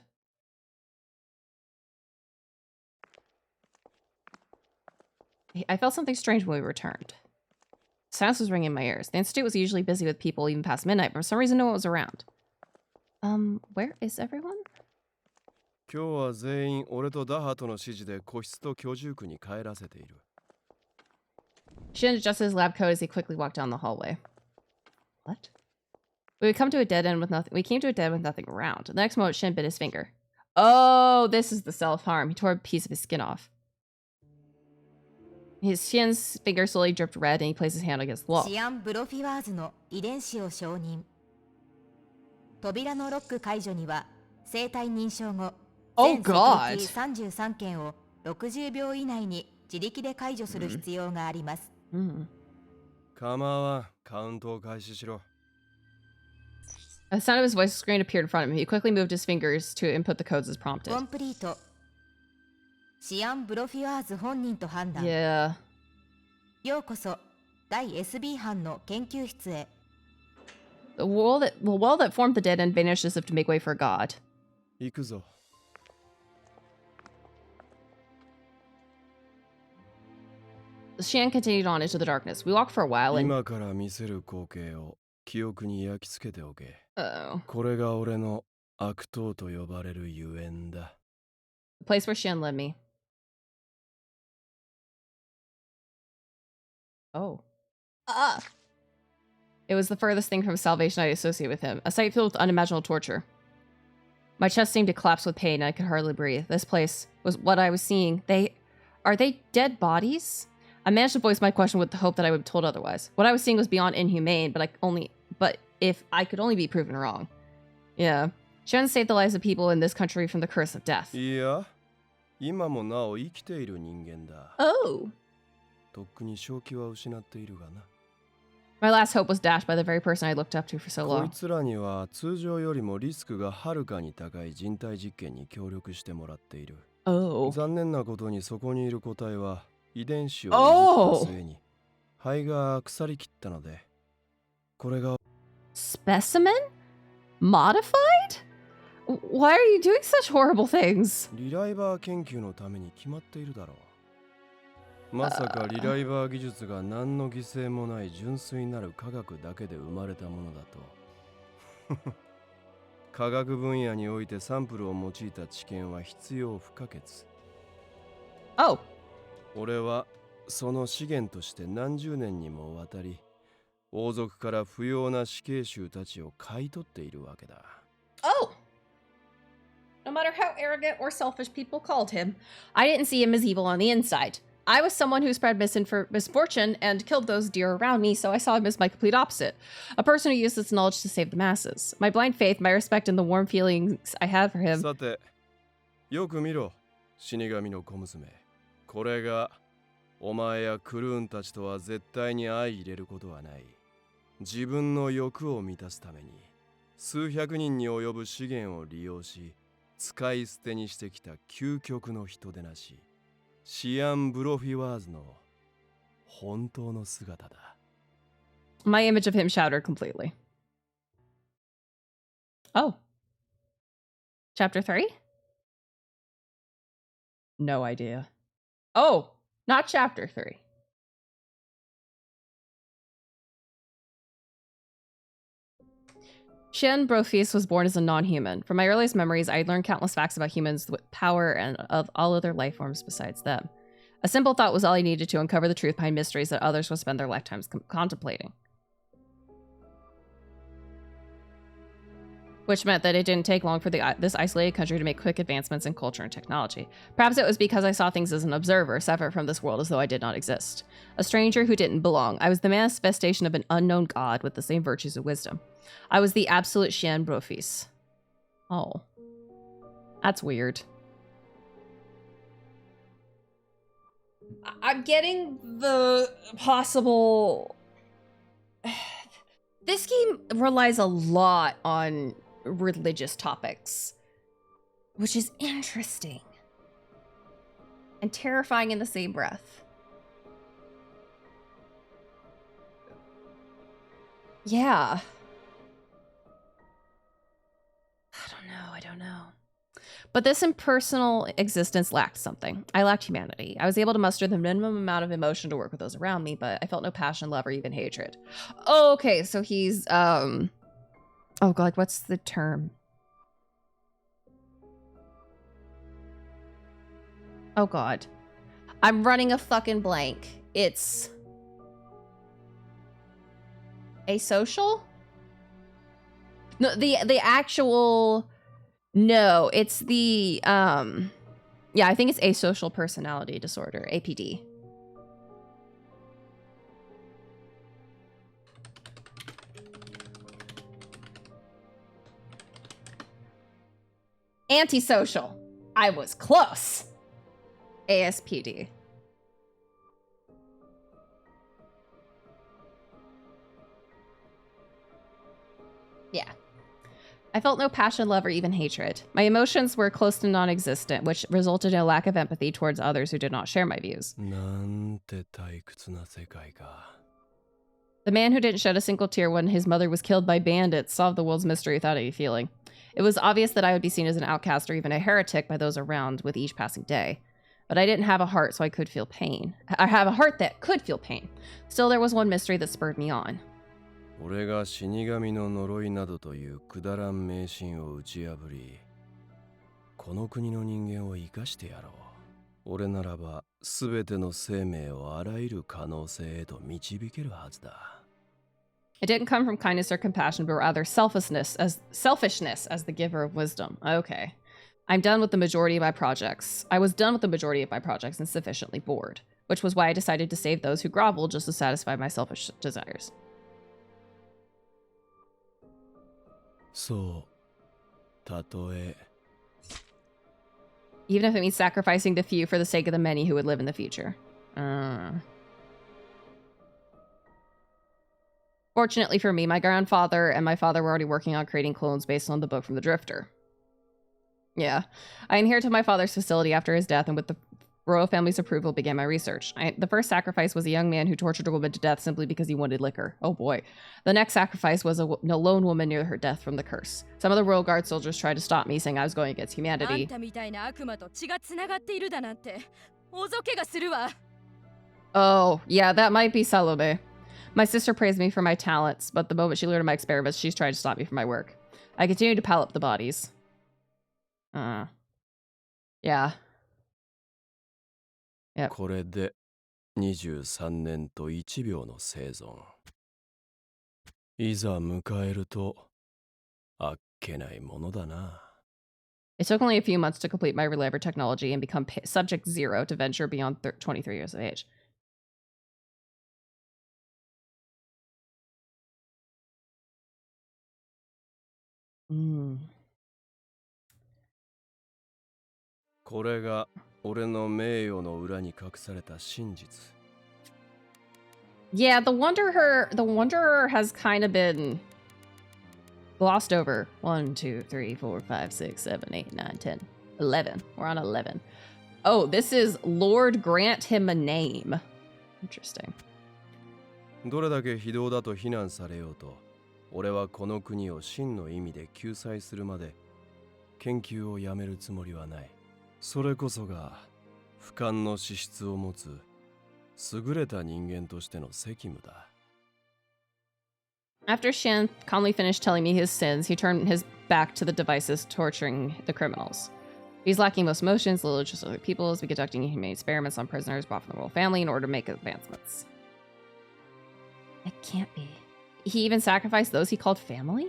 I felt something strange when we returned. Silence was ringing in my ears. The institute was usually busy with people even past midnight, but for some reason no one was around. Where is everyone? 今日は全員俺とダハとの指示で個室と居住区に帰らせている。Shin adjusted his lab coat as he quickly walked down the hallway. What? We came to a dead end with nothing around. The next moment, Shin bit his finger. Oh, this is the self-harm. He tore a piece of his skin off. Shin's finger slowly dripped red, and he placed his hand against the wall. シアン・ブロフィワーズの遺伝子を承認。扉のロック解除には生体認証後、全セキュリティ33件を60秒以内に自力で解除する必要があります。構わん、カウントを開始しろ。The sound of his voice screen appeared in front of him. He quickly moved his fingers to input the codes as prompted. コンプリート。シアン・ブロフィワーズ本人と判断。Yeah. ようこそ第 SB 班の研究室へ。The wall that formed the dead end vanished as if to make way for God. 行くぞ。Shan continued on into the darkness. We walked for a while and... 今から見せる光景を記憶に焼き付けておけ。Uh-oh. これが俺の悪党と呼ばれるゆえんだ。The place where Shan led me. Oh. It was the furthest thing from salvation I'd associate with him. A sight filled with unimaginable torture. My chest seemed to collapse with pain and I could hardly breathe. This place was what I was seeing. Are they dead bodies? I managed to voice my question with the hope that I would be told otherwise. What I was seeing was beyond inhumane, but if I could only be proven wrong. Yeah. Shan saved the lives of people in this country from the curse of death. いや、今もなお生きている人間だ。Oh. とっくに正気は失っているがな。My last hope was dashed by the very person I looked up to for so こ long. いつらには通常よりもリスクがはるかに高い人体実験に協力してもらっている。Oh. 残念なことにそこにいる個体は遺伝子をいじった末に肺が腐りきったので、これが Specimen? Modified? Why are you doing such horrible things? リライバー研究のために決まっているだろう。まさかリライバー技術が何の犠牲もない純粋なる科学だけで生まれたものだと。科学分野においてサンプルを用いた知見は必要不可欠。Oh. 俺はその資源として何十年にもわたり王族から不要な死刑囚たちを買い取っているわけだ。Oh. No matter how arrogant or selfish people called him, I didn't see him as evil on the inside. I was someone who spread misfortune and killed those dear around me, so I saw him as my complete opposite. A person who used its knowledge to save the masses. My blind faith, my respect, and the warm feelings I had for him. さて、よく見ろ、死神の小娘。これが、お前やクルーンたちとは絶対に相入れることはない。自分の欲を満たすために、数百人に及ぶ資源を利用し、使い捨てにしてきた究極の人でなし。シアン・ブロフィワーズの本当の姿だ。My image of him shattered completely. Oh. Chapter 3? No idea. Oh, not chapter 3. Shan Brofis was born as a non-human. From my earliest memories, I had learned countless facts about humans with power and of all other life forms besides them. A simple thought was all I needed to uncover the truth behind mysteries that others would spend their lifetimes contemplating. Which meant that it didn't take long for this isolated country to make quick advancements in culture and technology. Perhaps it was because I saw things as an observer, separate from this world as though I did not exist. A stranger who didn't belong. I was the manifestation of an unknown god with the same virtues of wisdom. I was the absolute Shan Brofis. Oh. That's weird. I'm getting the possible... This game relies a lot on religious topics, which is interesting and terrifying in the same breath. Yeah. I don't know. But this impersonal existence lacked something. I lacked humanity. I was able to muster the minimum amount of emotion to work with those around me, but I felt no passion, love, or even hatred. Oh, okay, so he's, oh god, what's the term? Oh god. I'm running a fucking blank. It's... asocial? No, the actual... No, it's the, yeah, I think it's asocial personality disorder, APD. Antisocial. I was close. ASPD. Yeah. I felt no passion, love, or even hatred. My emotions were close to non-existent, which resulted in a lack of empathy towards others who did not share my views. The man who didn't shed a single tear when his mother was killed by bandits solved the world's mystery without any feeling. It was obvious that I would be seen as an outcast or even a heretic by those around with each passing day. But I didn't have a heart, so I could feel pain. I have a heart that could feel pain. Still, there was one mystery that spurred me on. 俺が死神の呪いなどというくだらん迷信を打ち破り、この国の人間を生かしてやろう。俺ならば全ての生命をあらゆる可能性へと導けるはずだ。It didn't come from kindness or compassion, but rather selfishness as the giver of wisdom. Okay. I'm done with the majority of my projects. I was done with the majority of my projects and sufficiently bored, which was why I decided to save those who grovel just to satisfy my selfish desires. そう、たとえ Even if it means sacrificing the few for the sake of the many who would live in the future. Fortunately for me, my grandfather and my father were already working on creating clones based on the book from the Drifter. Yeah. I inherited my father's facility after his death, and with the royal family's approval, began my research. The first sacrifice was a young man who tortured a woman to death simply because he wanted liquor. Oh boy. The next sacrifice was a lone woman near her death from the curse. Some of the royal guard soldiers tried to stop me, saying I was going against humanity. Oh, yeah, that might be Salome. My sister praised me for my talents, but the moment she learned of my experiments, she's tried to stop me from my work. I continued to pile up the bodies. Yeah. Yep. これで23年と1秒の生存。いざ迎えるとあっけないものだな。It took only a few months to complete my reliever technology and become subject 0 to venture beyond 23 years of age. Mm. これが俺の名誉の裏に隠された真実。Yeah, the Wanderer has kind of been glossed over. 1, 2, 3, 4, 5, 6, 7, 8, 9, 10, 11. We're on 11. Oh, this is Lord Grant him a name. Interesting. どれだけ非道だと非難されようと、俺はこの国を真の意味で救済するまで研究をやめるつもりはない。それこそが俯瞰の資質を持つ優れた人間としての責務だ。After Shan calmly finished telling me his sins, he turned his back to the devices torturing the criminals. He's lacking most emotions, little interest in other people, has been conducting inhumane experiments on prisoners brought from the royal family in order to make advancements. It can't be. He even sacrificed those he called family?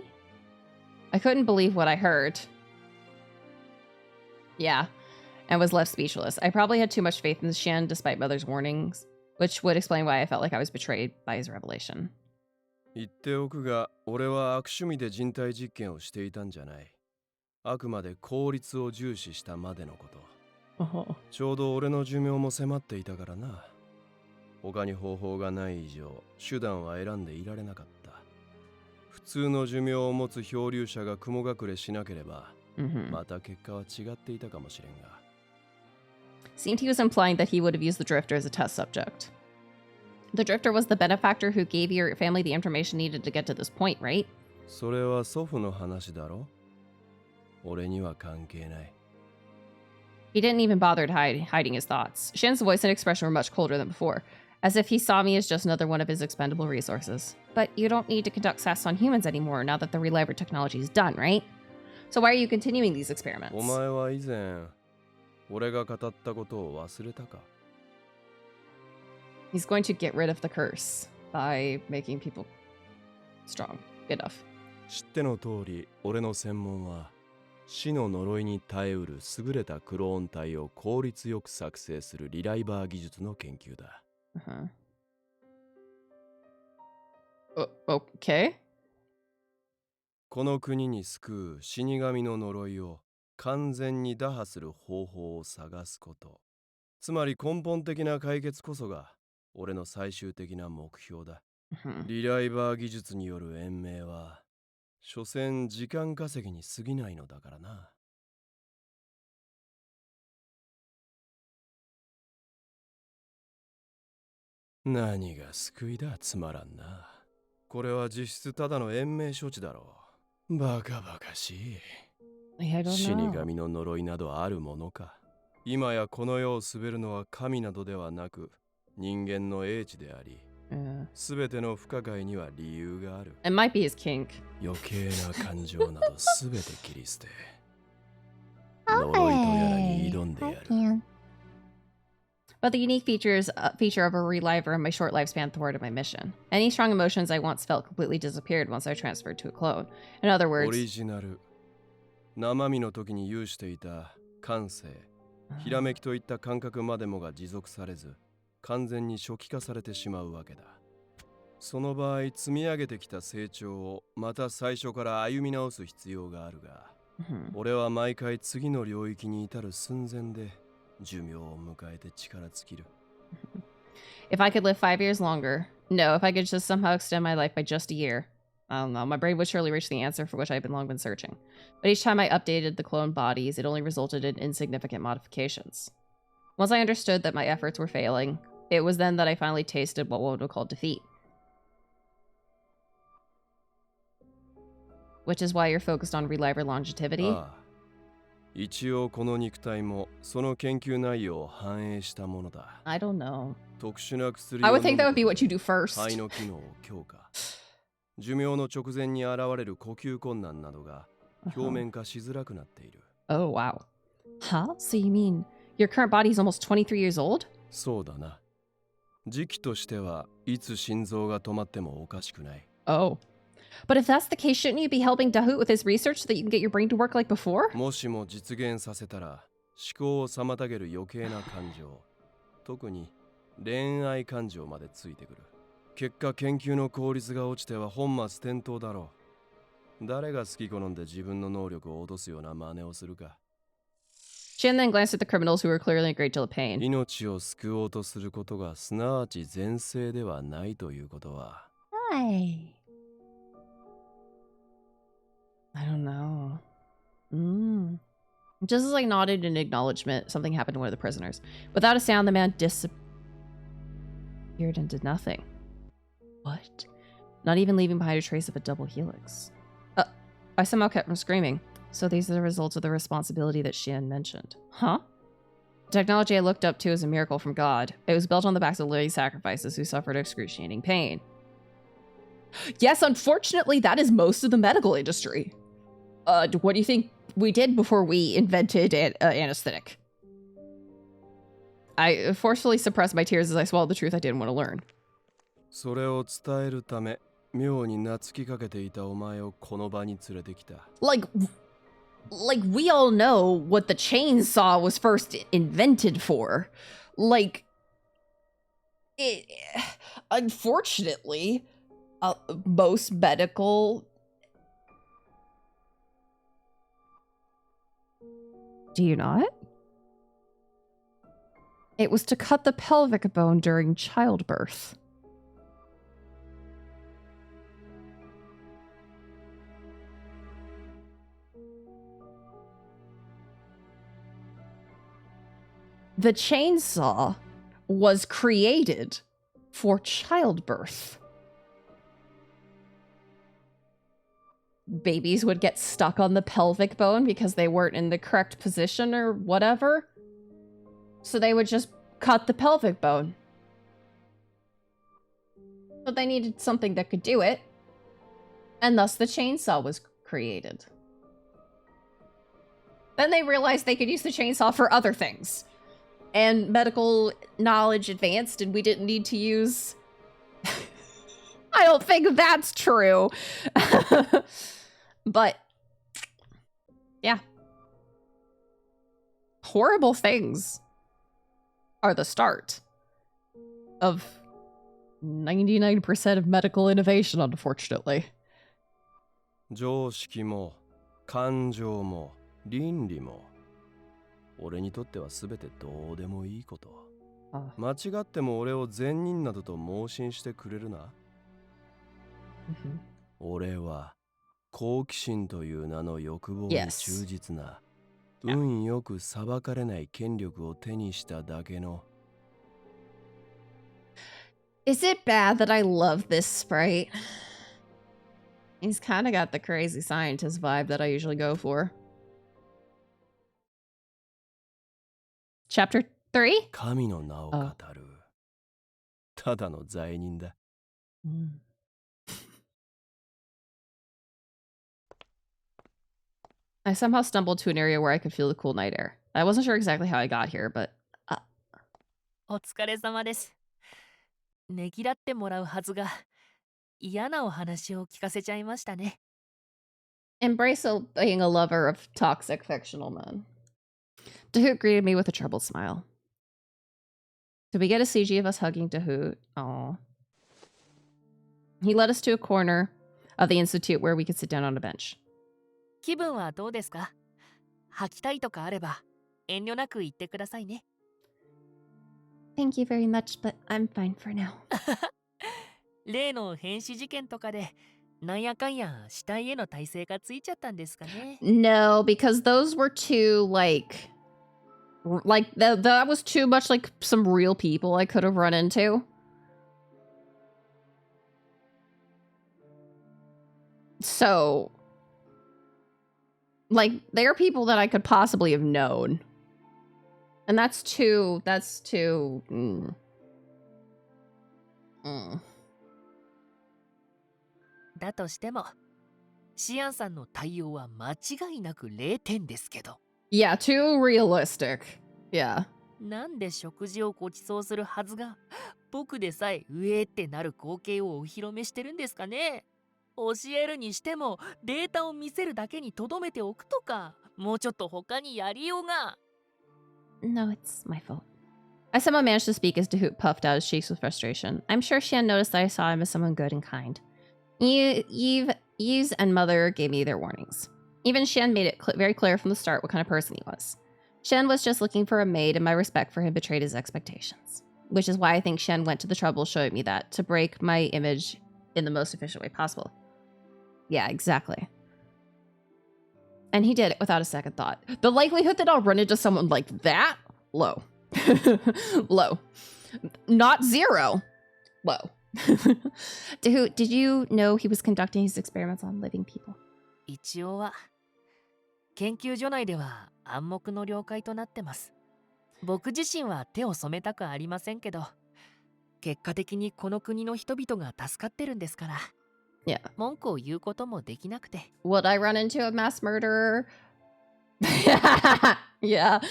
I couldn't believe what I heard. Yeah, and was left speechless. I probably had too much faith in Shan despite Mother's warnings, which would explain why I felt like I was betrayed by his revelation. 言っておくが、俺は悪趣味で人体実験をしていたんじゃない。あくまで効率を重視したまでのこと。ちょうど俺の寿命も迫っていたからな。他に方法がない以上、手段は選んでいられなかった。普通の寿命を持つ漂流者が雲隠れしなければ、また結果は違っていたかもしれんが。Seemed he was implying that he would have used the Drifter as a test subject. The Drifter was the benefactor who gave your family the information needed to get to this point, right? それは祖父の話だろ。俺には関係ない。He didn't even bother hiding his thoughts. Shan's voice and expression were much colder than before, as if he saw me as just another one of his expendable resources. But you don't need to conduct tests on humans anymore now that the reliever technology is done, right? So why are you continuing these experiments? お前は以前、俺が語ったことを忘れたか？ He's going to get rid of the curse by making people strong enough. 知っての通り、俺の専門は死の呪いに耐えうる優れたクローン体を効率よく作成するリライバー技術の研究だ。Okay. この国に救う死神の呪いを完全に打破する方法を探すこと。つまり根本的な解決こそが俺の最終的な目標だ。リライバー技術による延命は所詮時間稼ぎに過ぎないのだからな。何が救いだ、つまらんな。これは実質ただの延命処置だろう。バカバカしい。死神の呪いなどあるものか。今やこの世を滑るのは神などではなく人間の英知であり、すべての不可解には理由がある。It might be his kink. 余計な感情などすべて切り捨て、呪いとやらに挑んでやる。But the unique feature of a reliver in my short lifespan thwarted my mission. Any strong emotions I once felt completely disappeared once I transferred to a clone. In other words, オリジナル、生身の時に有していた感性、ひらめきといった感覚までもが持続されず、完全に初期化されてしまうわけだ。その場合、積み上げてきた成長をまた最初から歩み直す必要があるが、俺は毎回次の領域に至る寸前で寿命を迎えて力尽きる。If I could live 5 years longer, no, if I could just somehow extend my life by just a year, I don't know, my brain would surely reach the answer for which I've long been searching. But each time I updated the clone bodies, it only resulted in insignificant modifications. Once I understood that my efforts were failing, it was then that I finally tasted what one would call defeat. Which is why you're focused on reliver longevity? 一応この肉体もその研究内容を反映したものだ。I don't know. 特殊な薬を I would think that would be what you do first. 肺の機能を強化。寿命の直前に現れる呼吸困難などが表面化しづらくなっている。Oh, wow. Huh? So you mean your current body is almost 23 years old? そうだな。時期としてはいつ心臓が止まってもおかしくない。Oh. But if that's the case, shouldn't you be helping Dahoot with his research so that you can get your brain to work like before? もしも実現させたら思考を妨げる余計な感情、特に恋愛感情までついてくる。結果研究の効率が落ちては本末転倒だろう。誰が好き好んで自分の能力を脅すような真似をするか。Shan then glanced at the criminals who were clearly in a great deal of pain. 命を救おうとすることがすなわち善性ではないということは。Hi. I don't know. Just as I nodded in acknowledgement, something happened to one of the prisoners. Without a sound, the man disappeared and did nothing. What? Not even leaving behind a trace of a double helix. I somehow kept from screaming. So these are the results of the responsibility that Xian mentioned. Huh? The technology I looked up to is a miracle from God. It was built on the backs of living sacrifices who suffered excruciating pain. Yes, unfortunately, that is most of the medical industry. What do you think we did before we invented anesthetic? I forcefully suppressed my tears as I swallowed the truth I didn't want to learn. それを伝えるため、妙に懐きかけていたお前をこの場に連れてきた。Like we all know what the chainsaw was first invented for. Like, unfortunately, most medical... Do you not? It was to cut the pelvic bone during childbirth. The chainsaw was created for childbirth. Babies would get stuck on the pelvic bone because they weren't in the correct position or whatever. So they would just cut the pelvic bone. But they needed something that could do it. And thus the chainsaw was created. Then they realized they could use the chainsaw for other things. And medical knowledge advanced and we didn't need to use... I don't think that's true. But, yeah. Horrible things are the start of 99% of medical innovation, unfortunately. 常識も感情も倫理も俺にとっては全てどうでもいいこと。間違っても俺を善人などと盲信してくれるな。俺は好奇心という名の欲望に忠実な、運よく裁かれない権力を手にしただけの。Is it bad that I love this sprite? He's kind of got the crazy scientist vibe that I usually go for. Chapter 3? 神の名を語る。ただの罪人だ。I somehow stumbled to an area where I could feel the cool night air. I wasn't sure exactly how I got here, but... お疲れ様です。ねぎらってもらうはずが、嫌なお話を聞かせちゃいましたね。Embrace being a lover of toxic fictional men. Dahoot greeted me with a troubled smile. Did we get a CG of us hugging Dahoot? Aww. He led us to a corner of the institute where we could sit down on a bench. 気分はどうですか？吐きたいとかあれば、遠慮なく言ってくださいね。Thank you very much, but I'm fine for now. 例の変死事件とかで、なんやかんや死体への耐性がついちゃったんですかね。No, because those were too, like that was too much like some real people I could have run into. So, like, they are people that I could possibly have known. And that's too...だとしても、シアンさんの対応は間違いなく0点ですけど。Yeah, too realistic. Yeah. なんで食事をご馳走するはずが、僕でさえうえーってなる光景をお披露目してるんですかね。教えるにしてもデータを見せるだけにとどめておくとか、もうちょっと他にやりようが。No, it's my fault. I somehow managed to speak as Dahoot puffed out his cheeks with frustration. I'm sure Shan noticed that I saw him as someone good and kind. Yves and Mother gave me their warnings. Even Shan made it very clear from the start what kind of person he was. Shen was just looking for a maid, and my respect for him betrayed his expectations. Which is why I think Shen went to the trouble of showing me that, to break my image in the most efficient way possible. Yeah, exactly. And he did it without a second thought. The likelihood that I'll run into someone like that? Low. Low. Not zero. Low. Dahoot, did you know he was conducting his experiments on living people? 一応は研究所内では暗黙の了解となってます。僕自身は手を染めたくありませんけど、結果的にこの国の人々が助かってるんですから。Yeah. 文句を言うこともできなくて。Would I run into a mass murderer? Yeah.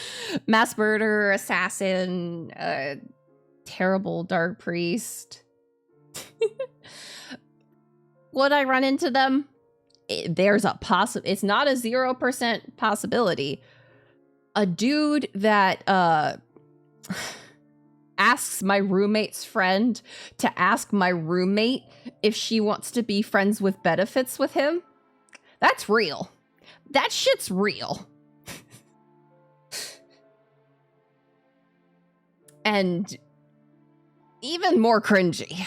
Mass murderer, assassin, terrible dark priest. Would I run into them? There's a it's not a 0% possibility. A dude that asks my roommate's friend to ask my roommate if she wants to be friends with benefits with him. That's real. That shit's real. And even more cringy.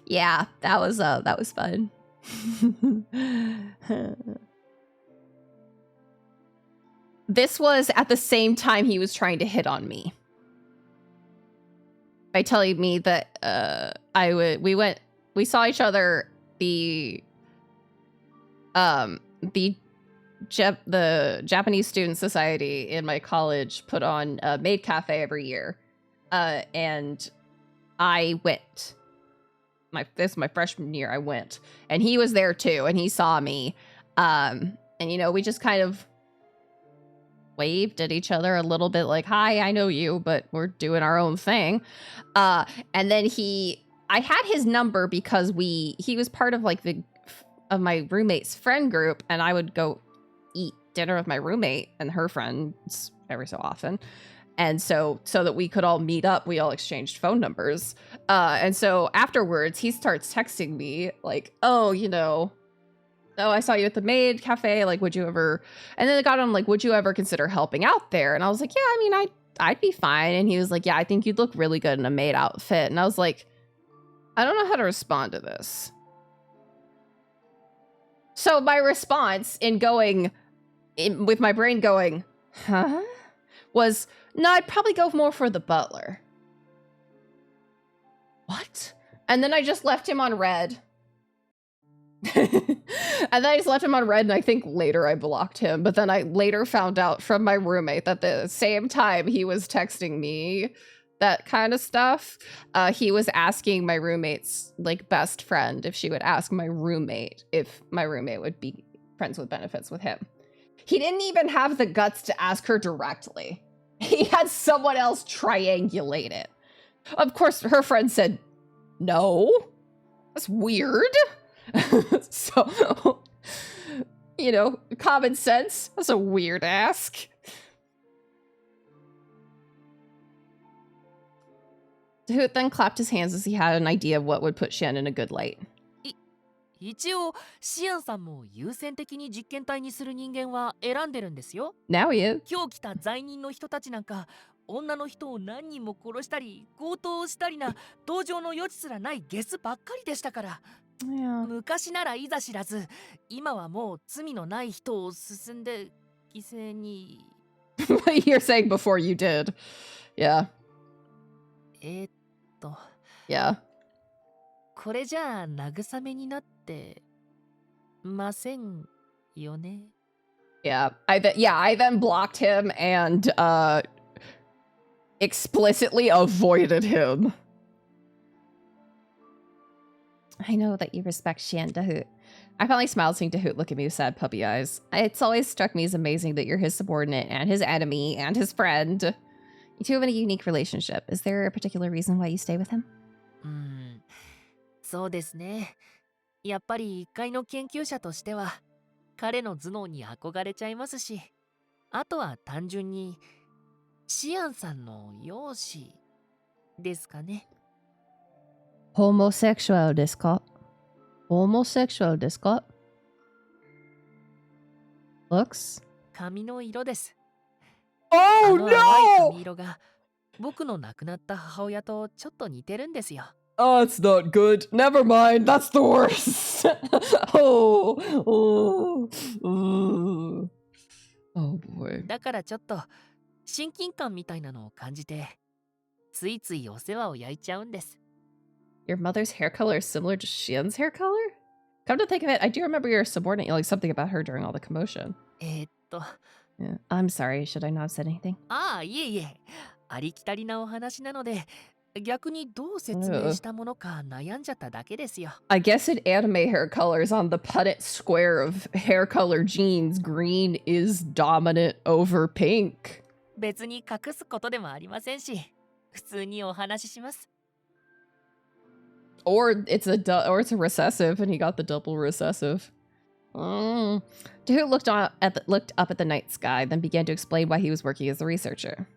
Yeah, that was fun. This was at the same time he was trying to hit on me by telling me that we saw each other the Japanese Student Society in my college put on a maid cafe every year, and I went. This is my freshman year. I went, and he was there too, and he saw me, and you know, we just kind of waved at each other a little bit, like, "Hi, I know you, but we're doing our own thing." And then I had his number because he was part of like of my roommate's friend group, and I would go eat dinner with my roommate and her friends every so often. And so that we could all meet up, we all exchanged phone numbers. And so afterwards, he starts texting me like, "Oh, you know, I saw you at the maid cafe. Like, would you ever?" And then it got on like, "Would you ever consider helping out there?" And I was like, "Yeah, I mean, I'd be fine." And he was like, "Yeah, I think you'd look really good in a maid outfit." And I was like, I don't know how to respond to this. So my response with my brain going, huh? Was, no, I'd probably go more for the butler. What? And then I just left him on red. And then I just left him on red, and I think later I blocked him. But then I later found out from my roommate that the same time he was texting me that kind of stuff, he was asking my roommate's like best friend if she would ask my roommate if my roommate would be friends with benefits with him. He didn't even have the guts to ask her directly. He had someone else triangulate it. Of course, her friend said, no. That's weird. So, you know, common sense. That's a weird ask. Dahoot then clapped his hands as he had an idea of what would put Shan in a good light. 一応シアンさんも優先的に実験体にする人間は選んでるんですよ。Now he is. 今日来た罪人の人たちなんか女の人を何人も殺したり強盗をしたりな同情の余地すらないゲスばっかりでしたから。Yeah. 昔ならいざ知らず、今はもう罪のない人を進んで犠牲に。You're saying before you did. Yeah. Yeah. これじゃあ慰めになってませんよね。Yeah. I then blocked him and explicitly avoided him. I know that you respect Shan, Dahoot. I finally smiled seeing Dahoot look at me with sad puppy eyes. It's always struck me as amazing that you're his subordinate and his enemy and his friend. You two have a unique relationship. Is there a particular reason why you stay with him? そうですね。やっぱり一階の研究者としては彼の頭脳に憧れちゃいますし、あとは単純にシアンさんの容姿ですかね。Homosexual ですか? Homosexual ですか? Looks? 髪の色です。Oh no! 淡い髪 no! 色が僕の亡くなった母親とちょっと似てるんですよ。Oh, it's not good. Never mind. That's the worst. Oh boy. だからちょっと親近感みたいなのを感じて、ついついお世話を焼いちゃうんです。Your mother's hair color is similar to Shian's hair color? Come to think of it, I do remember your subordinate yelling something about her during all the commotion. Yeah. I'm sorry, should I not have said anything? ああ、いえいえ。ありきたりなお話なので、逆にどう説明したものか悩んじゃっただけですよ。I guess in anime hair colors on the Punnett square of hair color genes, green is dominant over pink. 別に隠すことでもありませんし、普通にお話しします。Or it's a recessive, and he got the double recessive. Dahoot looked up at the night sky, then began to explain why he was working as a researcher.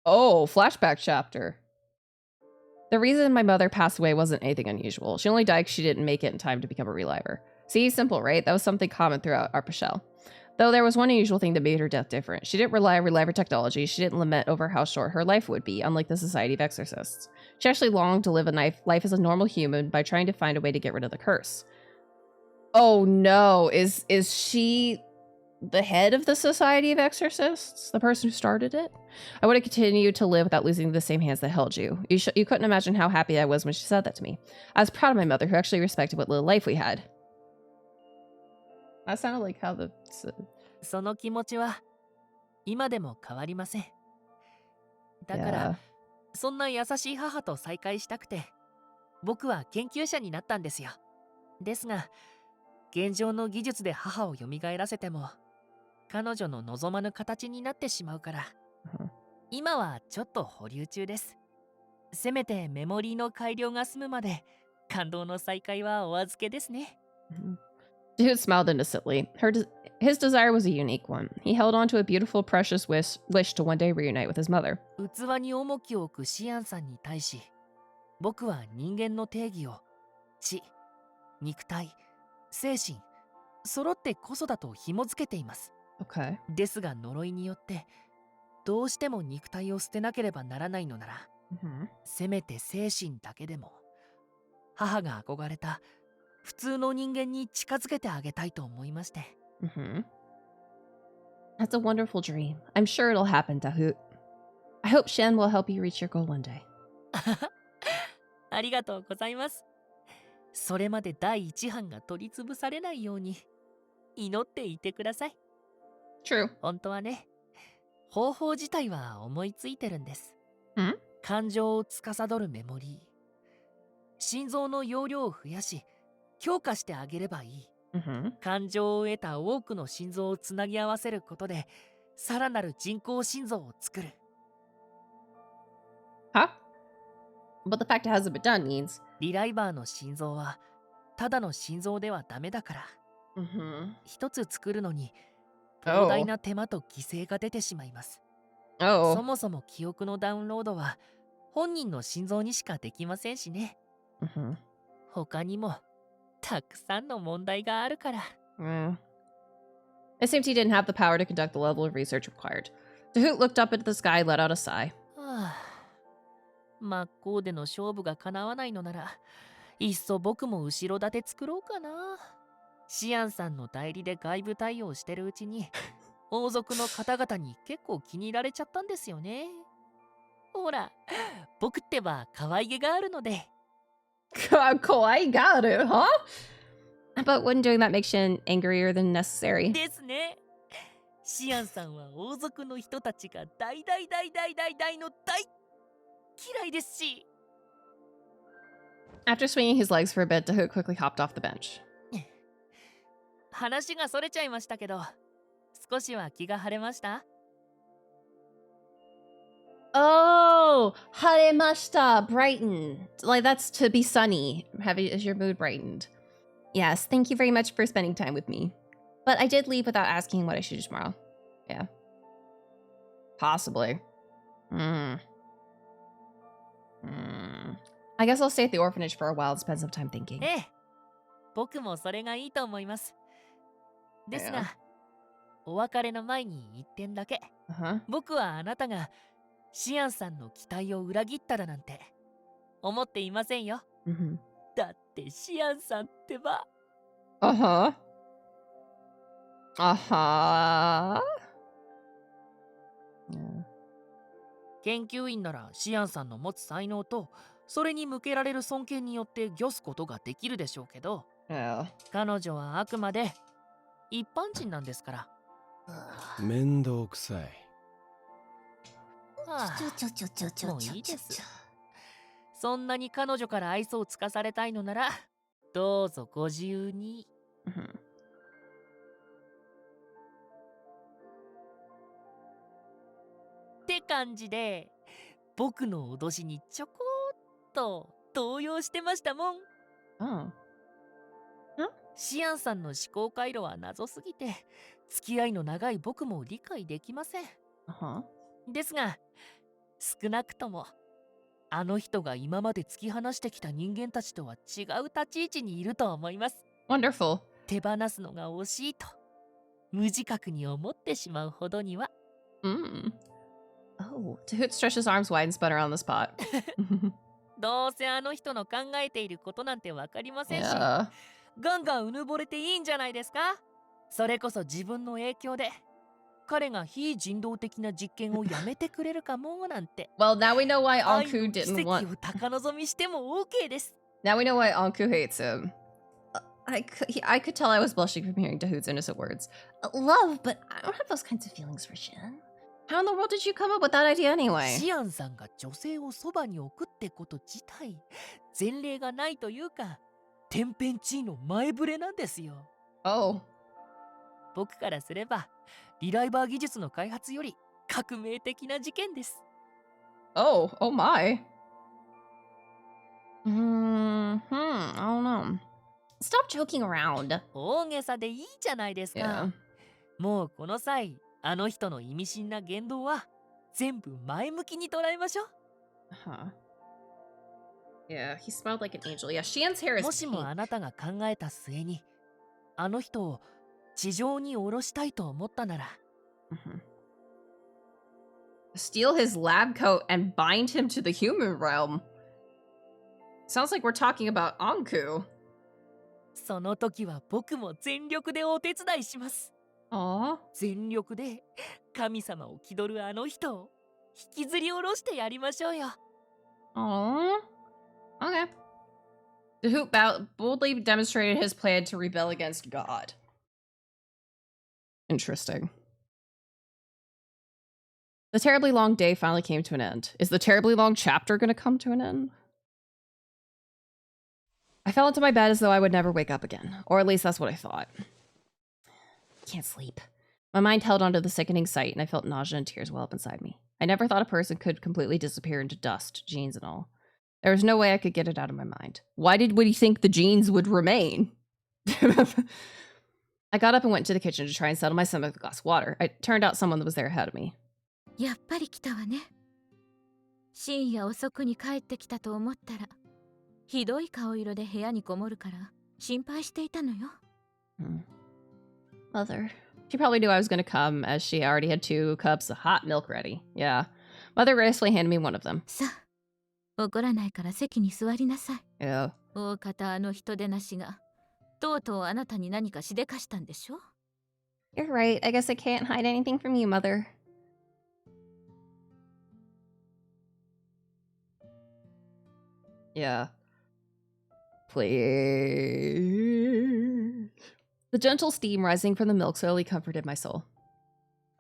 Oh, flashback chapter. The reason my mother passed away wasn't anything unusual. She only died because she didn't make it in time to become a reliver. See, simple, right? That was something common throughout our Pashel. Though there was one unusual thing that made her death different. She didn't rely on reliver technology. She didn't lament over how short her life would be, unlike the Society of Exorcists. She actually longed to live a life as a normal human by trying to find a way to get rid of the curse. Oh no, is she the head of the Society of Exorcists? The person who started it? I would have continued to live without losing the same hands that held you. You couldn't imagine how happy I was when she said that to me. I was proud of my mother, who actually respected what little life we had. That sounded like how the... その気持ちは今でも変わりません。だから、そんな優しい母と再会したくて、僕は研究者になったんですよ。ですが、現状の技術で母を蘇らせても、彼女の望まぬ形になってしまうから、今はちょっと保留中です。せめてメモリーの改良が済むまで、感動の再会はお預けですね。Dude smiled innocently. His desire was a unique one. He held on to a beautiful, precious wish to one day reunite with his mother. 器に重きを置くシアンさんに対し、僕は人間の定義を知、肉体、精神、揃ってこそだと紐付けています。Okay. ですが呪いによって、どうしても肉体を捨てなければならないのなら、せめて精神だけでも、母が憧れた普通の人間に近づけてあげたいと思いまして。That's a wonderful dream. I'm sure it'll happen, Dahoot. I hope Shen will help you reach your goal one day. ありがとうございます。それまで第一班が取り潰されないように祈っていてください。True. 本当はね、方法自体は思いついてるんです。ん？感情を司るメモリー。心臓の容量を増やし、強化してあげればいい。感情を得た多くの心臓をつなぎ合わせることで、さらなる人工心臓を作る。Huh? But the fact it hasn't been done means... リライバーの心臓は、ただの心臓ではダメだから。一つ作るのに、膨大な手間と犠牲が出てしまいます。そもそも記憶のダウンロードは、本人の心臓にしかできませんしね。他にも、たくさんの問題があるから。It seemed he didn't have the power to conduct the level of research required. Dahoot looked up into the sky and let out a sigh. 真っ向での勝負が叶わないのなら、いっそ僕も後ろ盾作ろうかな。シアンさんの代理で外部対応してるうちに、王族の方々に結構気に入られちゃったんですよね。ほら、僕ってば可愛げがあるので。Kawaii got it, huh? But wouldn't doing that make Shen angrier than necessary? ですね。シアンさんは王族の人たちが大大大大大大の大嫌いですし。After swinging his legs for a bit, Dahoot quickly hopped off the bench. 話がそれちゃいましたけど、少しは気が晴れました？ Oh, haremashita, brighten. Like that's to be sunny. Is your mood brightened? Yes, thank you very much for spending time with me. But I did leave without asking what I should do tomorrow. Yeah. Possibly. I guess I'll stay at the orphanage for a while and spend some time thinking. 僕もそれがいいと思います。ですが、お別れの前に一点だけ。僕はあなたがシアンさんの期待を裏切っただなんて思っていませんよ。だってシアンさんってば。研究員ならシアンさんの持つ才能とそれに向けられる尊敬によって御すことができるでしょうけど、彼女はあくまで一般人なんですから。面倒くさい。もういいです。そんなに彼女から愛想をつかされたいのなら、どうぞご自由に。って感じで、僕の脅しにちょこっと動揺してましたもん。シアンさんの思考回路は謎すぎて、付き合いの長い僕も理解できません。ですが、少なくともあの人が今まで突き放してきた人間たちとは違う立ち位置にいると思います。Wonderful. 手放すのが惜しいと無自覚に思ってしまうほどには。Oh, Dahoot stretched his arms wide and spun around the spot. どうせあの人の考えていることなんてわかりませんし、ガンガンうぬぼれていいんじゃないですか。それこそ自分の影響で彼が非人道的な実験をやめてくれるかもなんて。Well, now we know why Anku didn't want. 奇跡を高望みしても OK です。Now we know why Anku hates him. I could tell I was blushing from hearing Dahoot's innocent words. Love, but I don't have those kinds of feelings for Shen. How in the world did you come up with that idea anyway? シアンさんが女性をそばに置くってこと自体、前例がないというか、天変地異の前触れなんですよ。Oh. 僕からすれば、リライバー技術の開発より革命的な事件です。Oh my. I don't know. Stop joking around. 大げさでいいじゃないですか。もうこの際、あの人の意味深な言動は全部前向きに捉えましょう。Yeah, he smelled like an angel. Yeah, Shan's hair is pink. もしもあなたが考えた末に、あの人を地上に下ろしたいと思ったなら、steal his lab coat and bind him to the human realm. Sounds like we're talking about Anku. その時は僕も全力でお手伝いします。全力で神様を気取るあの人を引きずり下ろしてやりましょうよ。Aww. Okay. The Hoop boldly demonstrated his plan to rebel against God. Interesting. The terribly long day finally came to an end. Is the terribly long chapter going to come to an end? I fell into my bed as though I would never wake up again. Or at least that's what I thought. Can't sleep. My mind held onto the sickening sight, and I felt nausea and tears well up inside me. I never thought a person could completely disappear into dust, jeans and all. There was no way I could get it out of my mind. Why did we think the jeans would remain? I got up and went to the kitchen to try and settle my stomach with a glass of water. It turned out someone was there ahead of me. やっぱり来たわね。深夜遅くに帰ってきたと思ったら、ひどい顔色で部屋にこもるから心配していたのよ。Mother. She probably knew I was going to come, as she already had 2 cups of hot milk ready. Yeah. Mother gracefully handed me one of them. さあ、怒らないから席に座りなさい。Yeah. 大方あの人でなしが、とうとうあなたに何かしでかしたんでしょ? You're right. I guess I can't hide anything from you, Mother. Yeah. Please. The gentle steam rising from the milk slowly comforted my soul.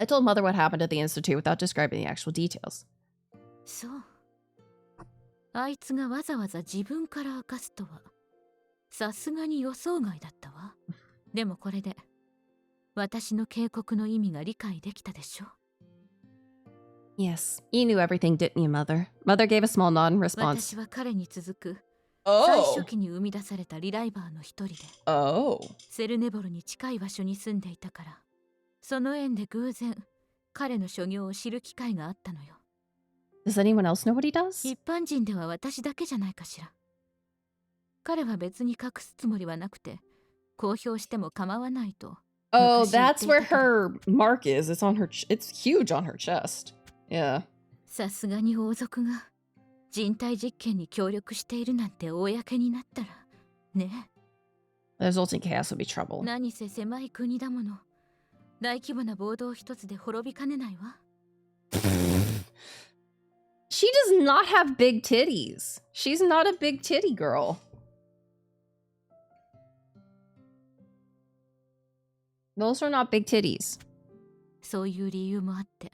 I told Mother what happened at the Institute without describing the actual details. そう。あいつがわざわざ自分から明かすとは、さすがに予想外だったわ。でもこれで、私の警告の意味が理解できたでしょ? Yes, you knew everything, didn't you, Mother? Mother gave a small nod in response. 私は彼に続く、最初期に生み出されたリライバーの一人で、セルネボルに近い場所に住んでいたから、その縁で偶然、彼の所業を知る機会があったのよ。Does anyone else know what he does? 一般人では私だけじゃないかしら。彼は別に隠すつもりはなくて、公表しても構わないと。Oh, that's where her mark is. It's on her. It's huge on her chest. Yeah. さすがに王族が人体実験に協力しているなんて公になったらね。The resulting chaos would be trouble. 何せ狭い国だもの。大規模な暴動一つで滅びかねないわ。She does not have big titties. She's not a big titty girl. Those are not big titties. そういう理由もあって、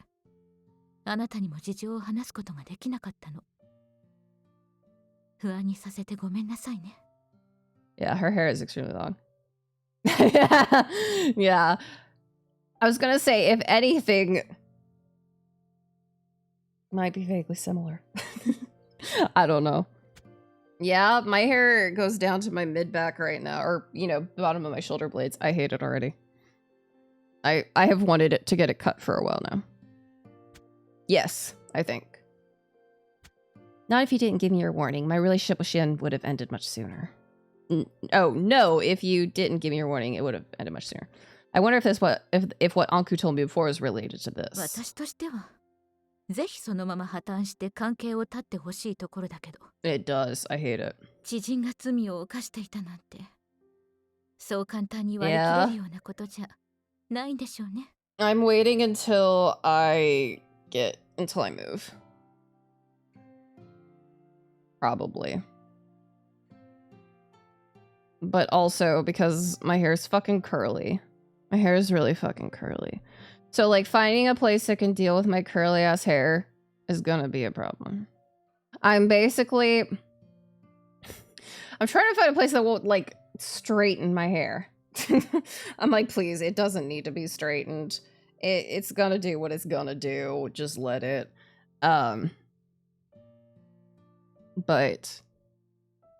あなたにも事情を話すことができなかったの。不安にさせてごめんなさいね。Yeah, her hair is extremely long. Yeah. I was gonna say, if anything, might be vaguely similar. I don't know. Yeah, my hair goes down to my mid-back right now, or, you know, bottom of my shoulder blades. I hate it already. I have wanted it to get it cut for a while now. Yes, I think. Not if you didn't give me your warning. My relationship with Shin would have ended much sooner. Oh, no, if you didn't give me your warning, it would have ended much sooner. I wonder if if what Anku told me before is related to this. 私としては、ぜひそのまま破綻して関係を断ってほしいところだけど。It does. I hate it. 知人が罪を犯していたなんて、そう簡単に割り切れるようなことじゃないんでしょうね。I'm waiting until I move. Probably. But also because my hair is fucking curly. My hair is really fucking curly. So like finding a place that can deal with my curly ass hair is gonna be a problem. I'm trying to find a place that won't like straighten my hair. I'm like, please, it doesn't need to be straightened. It's gonna do what it's gonna do. Just let it. But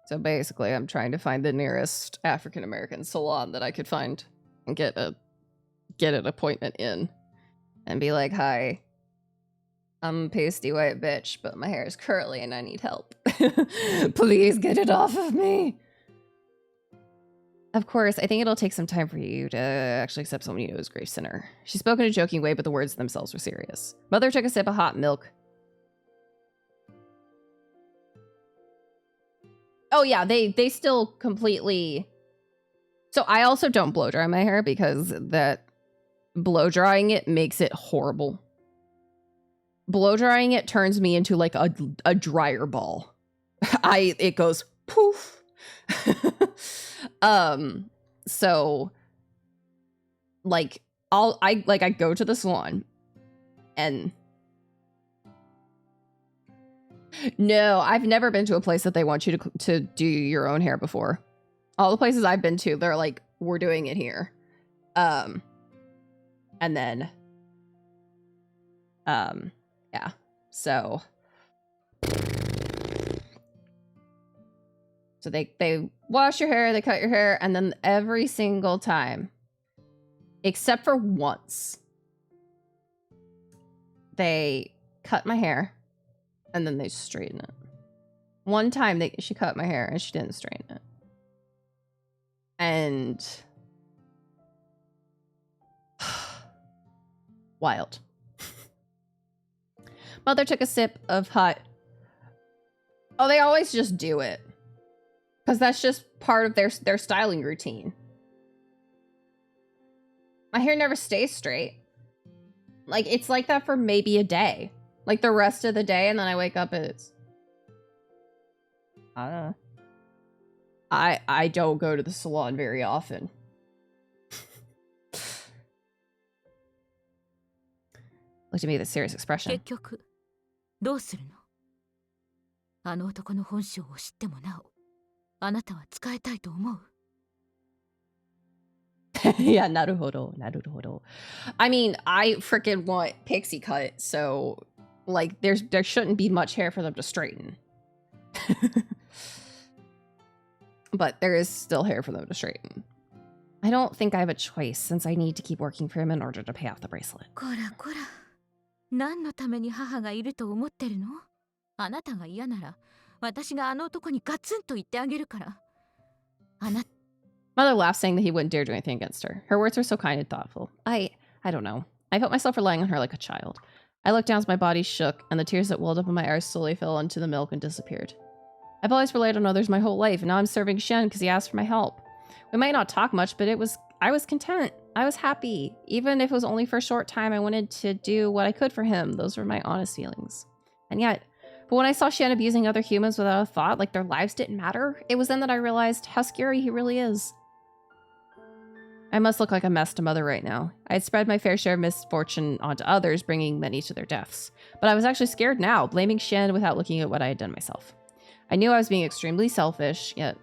so basically I'm trying to find the nearest African American salon that I could find and get an appointment in and be like, hi, I'm a pasty white bitch, but my hair is curly and I need help. Please get it off of me. Of course, I think it'll take some time for you to actually accept someone you know is a grave sinner. She spoke in a joking way, but the words themselves were serious. Mother took a sip of hot milk. Oh yeah, they still completely So I also don't blow dry my hair because that blow drying it makes it horrible. Blow drying it turns me into like a dryer ball. It goes poof. So like I go to the salon and no, I've never been to a place that they want you to do your own hair before. All the places I've been to, they're like, we're doing it here. And then yeah. So they wash your hair, they cut your hair, and then every single time, except for once, they cut my hair and then they straighten it. One time she cut my hair and she didn't straighten it. And wild. Mother took a sip of hot. Oh, they always just do it. Because that's just part of their styling routine. My hair never stays straight. Like, it's like that for maybe a day. Like, the rest of the day, and then I wake up and it's... I don't know. I don't go to the salon very often. Looked at me with a serious expression. 結局どうするの？あの男の本性を知ってもなお、あなたは使いたいと思う？ Yeah, なるほど、なるほど. I mean, I freaking want pixie cut, so like there shouldn't be much hair for them to straighten. But there is still hair for them to straighten. I don't think I have a choice since I need to keep working for him in order to pay off the bracelet. こらこら、何のために母がいると思ってるの？あなたが嫌なら、私があの男にガツンと言ってあげるから。Mother laughed, saying that he wouldn't dare do anything against her. Her words were so kind and thoughtful. I don't know. I felt myself relying on her like a child. I looked down as my body shook, and the tears that welled up in my eyes slowly fell into the milk and disappeared. I've always relied on others my whole life, and now I'm serving Shen because he asked for my help. We might not talk much, but I was content. I was happy. Even if it was only for a short time, I wanted to do what I could for him. Those were my honest feelings. And yet, but when I saw Shen abusing other humans without a thought, like their lives didn't matter, it was then that I realized how scary he really is. I must look like a mess to Mother right now. I had spread my fair share of misfortune onto others, bringing many to their deaths. But I was actually scared now, blaming Shen without looking at what I had done myself. I knew I was being extremely selfish, yet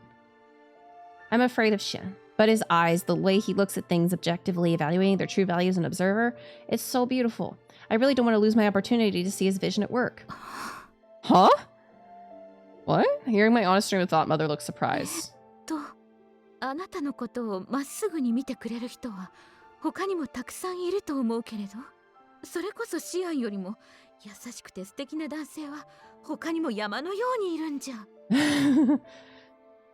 I'm afraid of Shen. But his eyes, the way he looks at things objectively, evaluating their true value as an observer, it's so beautiful. I really don't want to lose my opportunity to see his vision at work. Huh? What? Hearing my honest stream of thought, Mother looked surprised. あなたのことをまっすぐに見てくれる人は他にもたくさんいると思うけれど、それこそシアンよりも優しくて素敵な男性は他にも山のようにいるんじゃ。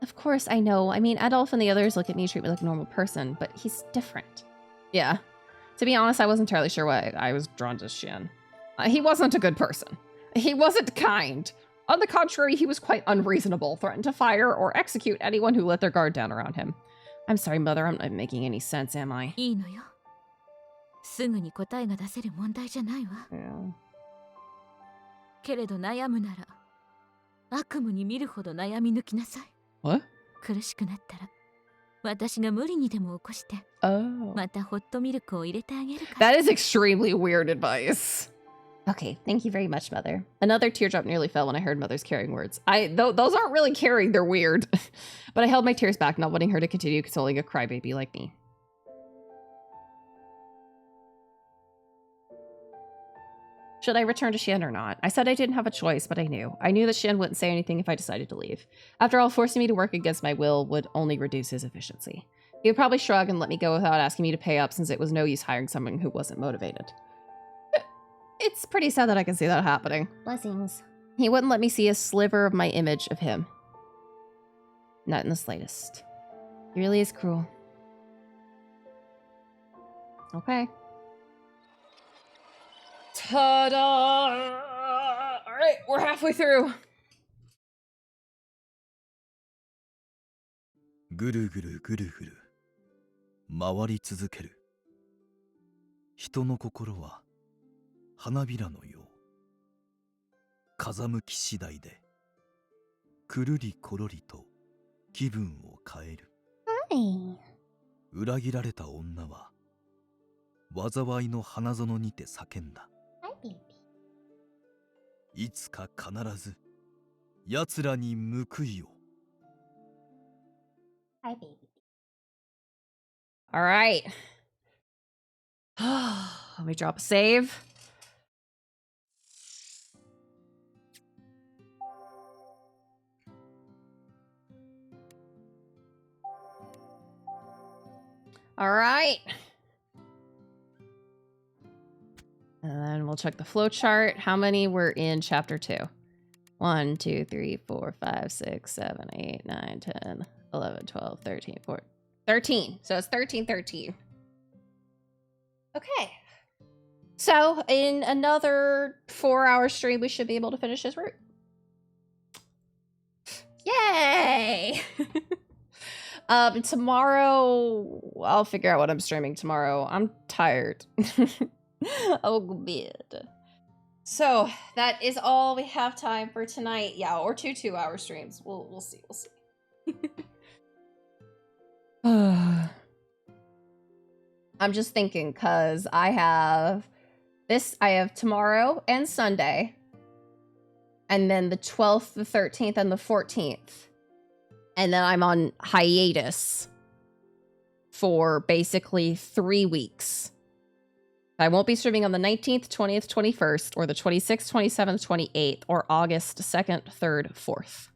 Of course, I know. I mean, Adolf and the others look at me and treat me like a normal person, but he's different. Yeah. To be honest, I wasn't entirely sure why I was drawn to Shen. He wasn't a good person. He wasn't kind. On the contrary, he was quite unreasonable, threatened to fire or execute anyone who let their guard down around him. I'm sorry, Mother, I'm not making any sense, am I? いいのよ。すぐに答えが出せる問題じゃないわ。Yeah. けれど悩むなら、悪夢に見るほど悩み抜きなさい。What? 苦しくなったら、私が無理にでも起こして、またホットミルクを入れてあげるから。That is extremely weird advice. Okay, thank you very much, Mother. Another teardrop nearly fell when I heard Mother's caring words. Those aren't really caring, they're weird. But I held my tears back, not wanting her to continue consoling a crybaby like me. Should I return to Shen or not? I said I didn't have a choice, but I knew. I knew that Shen wouldn't say anything if I decided to leave. After all, forcing me to work against my will would only reduce his efficiency. He would probably shrug and let me go without asking me to pay up, since it was no use hiring someone who wasn't motivated. It's pretty sad that I can see that happening. Blessings. He wouldn't let me see a sliver of my image of him. Not in the slightest. He really is cruel. Okay. Ta-da! Alright, we're halfway through. ぐるぐるぐるぐる回り続ける。人の心は花びらのよう。風向き次第でくるりころりと気分を変える。裏切られた女は災いの花園にて叫んだ。いつか必ず奴らに報いを。Hi, baby. All right. Let me drop a save. All right. And then we'll check the flow chart. How many were in chapter 2? 1, 2, 3, 4, 5, 6, 7, 8, 9, 10, 11, 12, 13, 14, 13. So it's 13, 13. Okay. So in another 4-hour stream, we should be able to finish this route. Yay! Tomorrow, I'll figure out what I'm streaming tomorrow. I'm tired. I'll go to bed. So that is all we have time for tonight. Yeah, or 2 2-hour streams. We'll see. We'll see. I'm just thinking because I have tomorrow and Sunday, and then the 12th, the 13th, and the 14th. And then I'm on hiatus for basically 3 weeks. I won't be streaming on the 19th, 20th, 21st, or the 26th, 27th, 28th, or August 2nd, 3rd, 4th.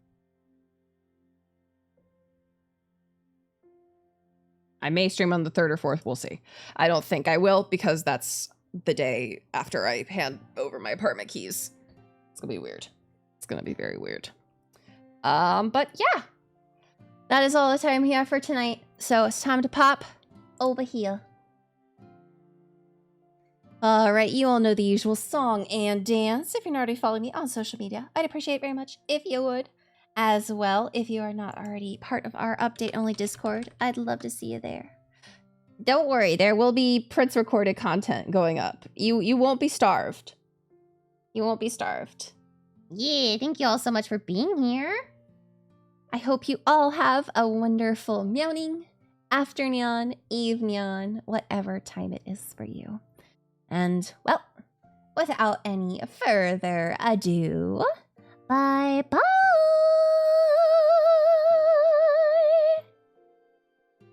I may stream on the 3rd or 4th, we'll see. I don't think I will, because that's the day after I hand over my apartment keys. It's gonna be weird. It's gonna be very weird. But yeah. That is all the time we have for tonight. So it's time to pop over here. Alright, you all know the usual song and dance. If you're not already following me on social media, I'd appreciate it very much if you would. As well, if you are not already part of our update-only Discord, I'd love to see you there. Don't worry, there will be Prince-recorded content going up. You won't be starved. You won't be starved. Yeah, thank you all so much for being here. I hope you all have a wonderful morning, afternoon, evening, whatever time it is for you. And, well, without any further ado, bye-bye!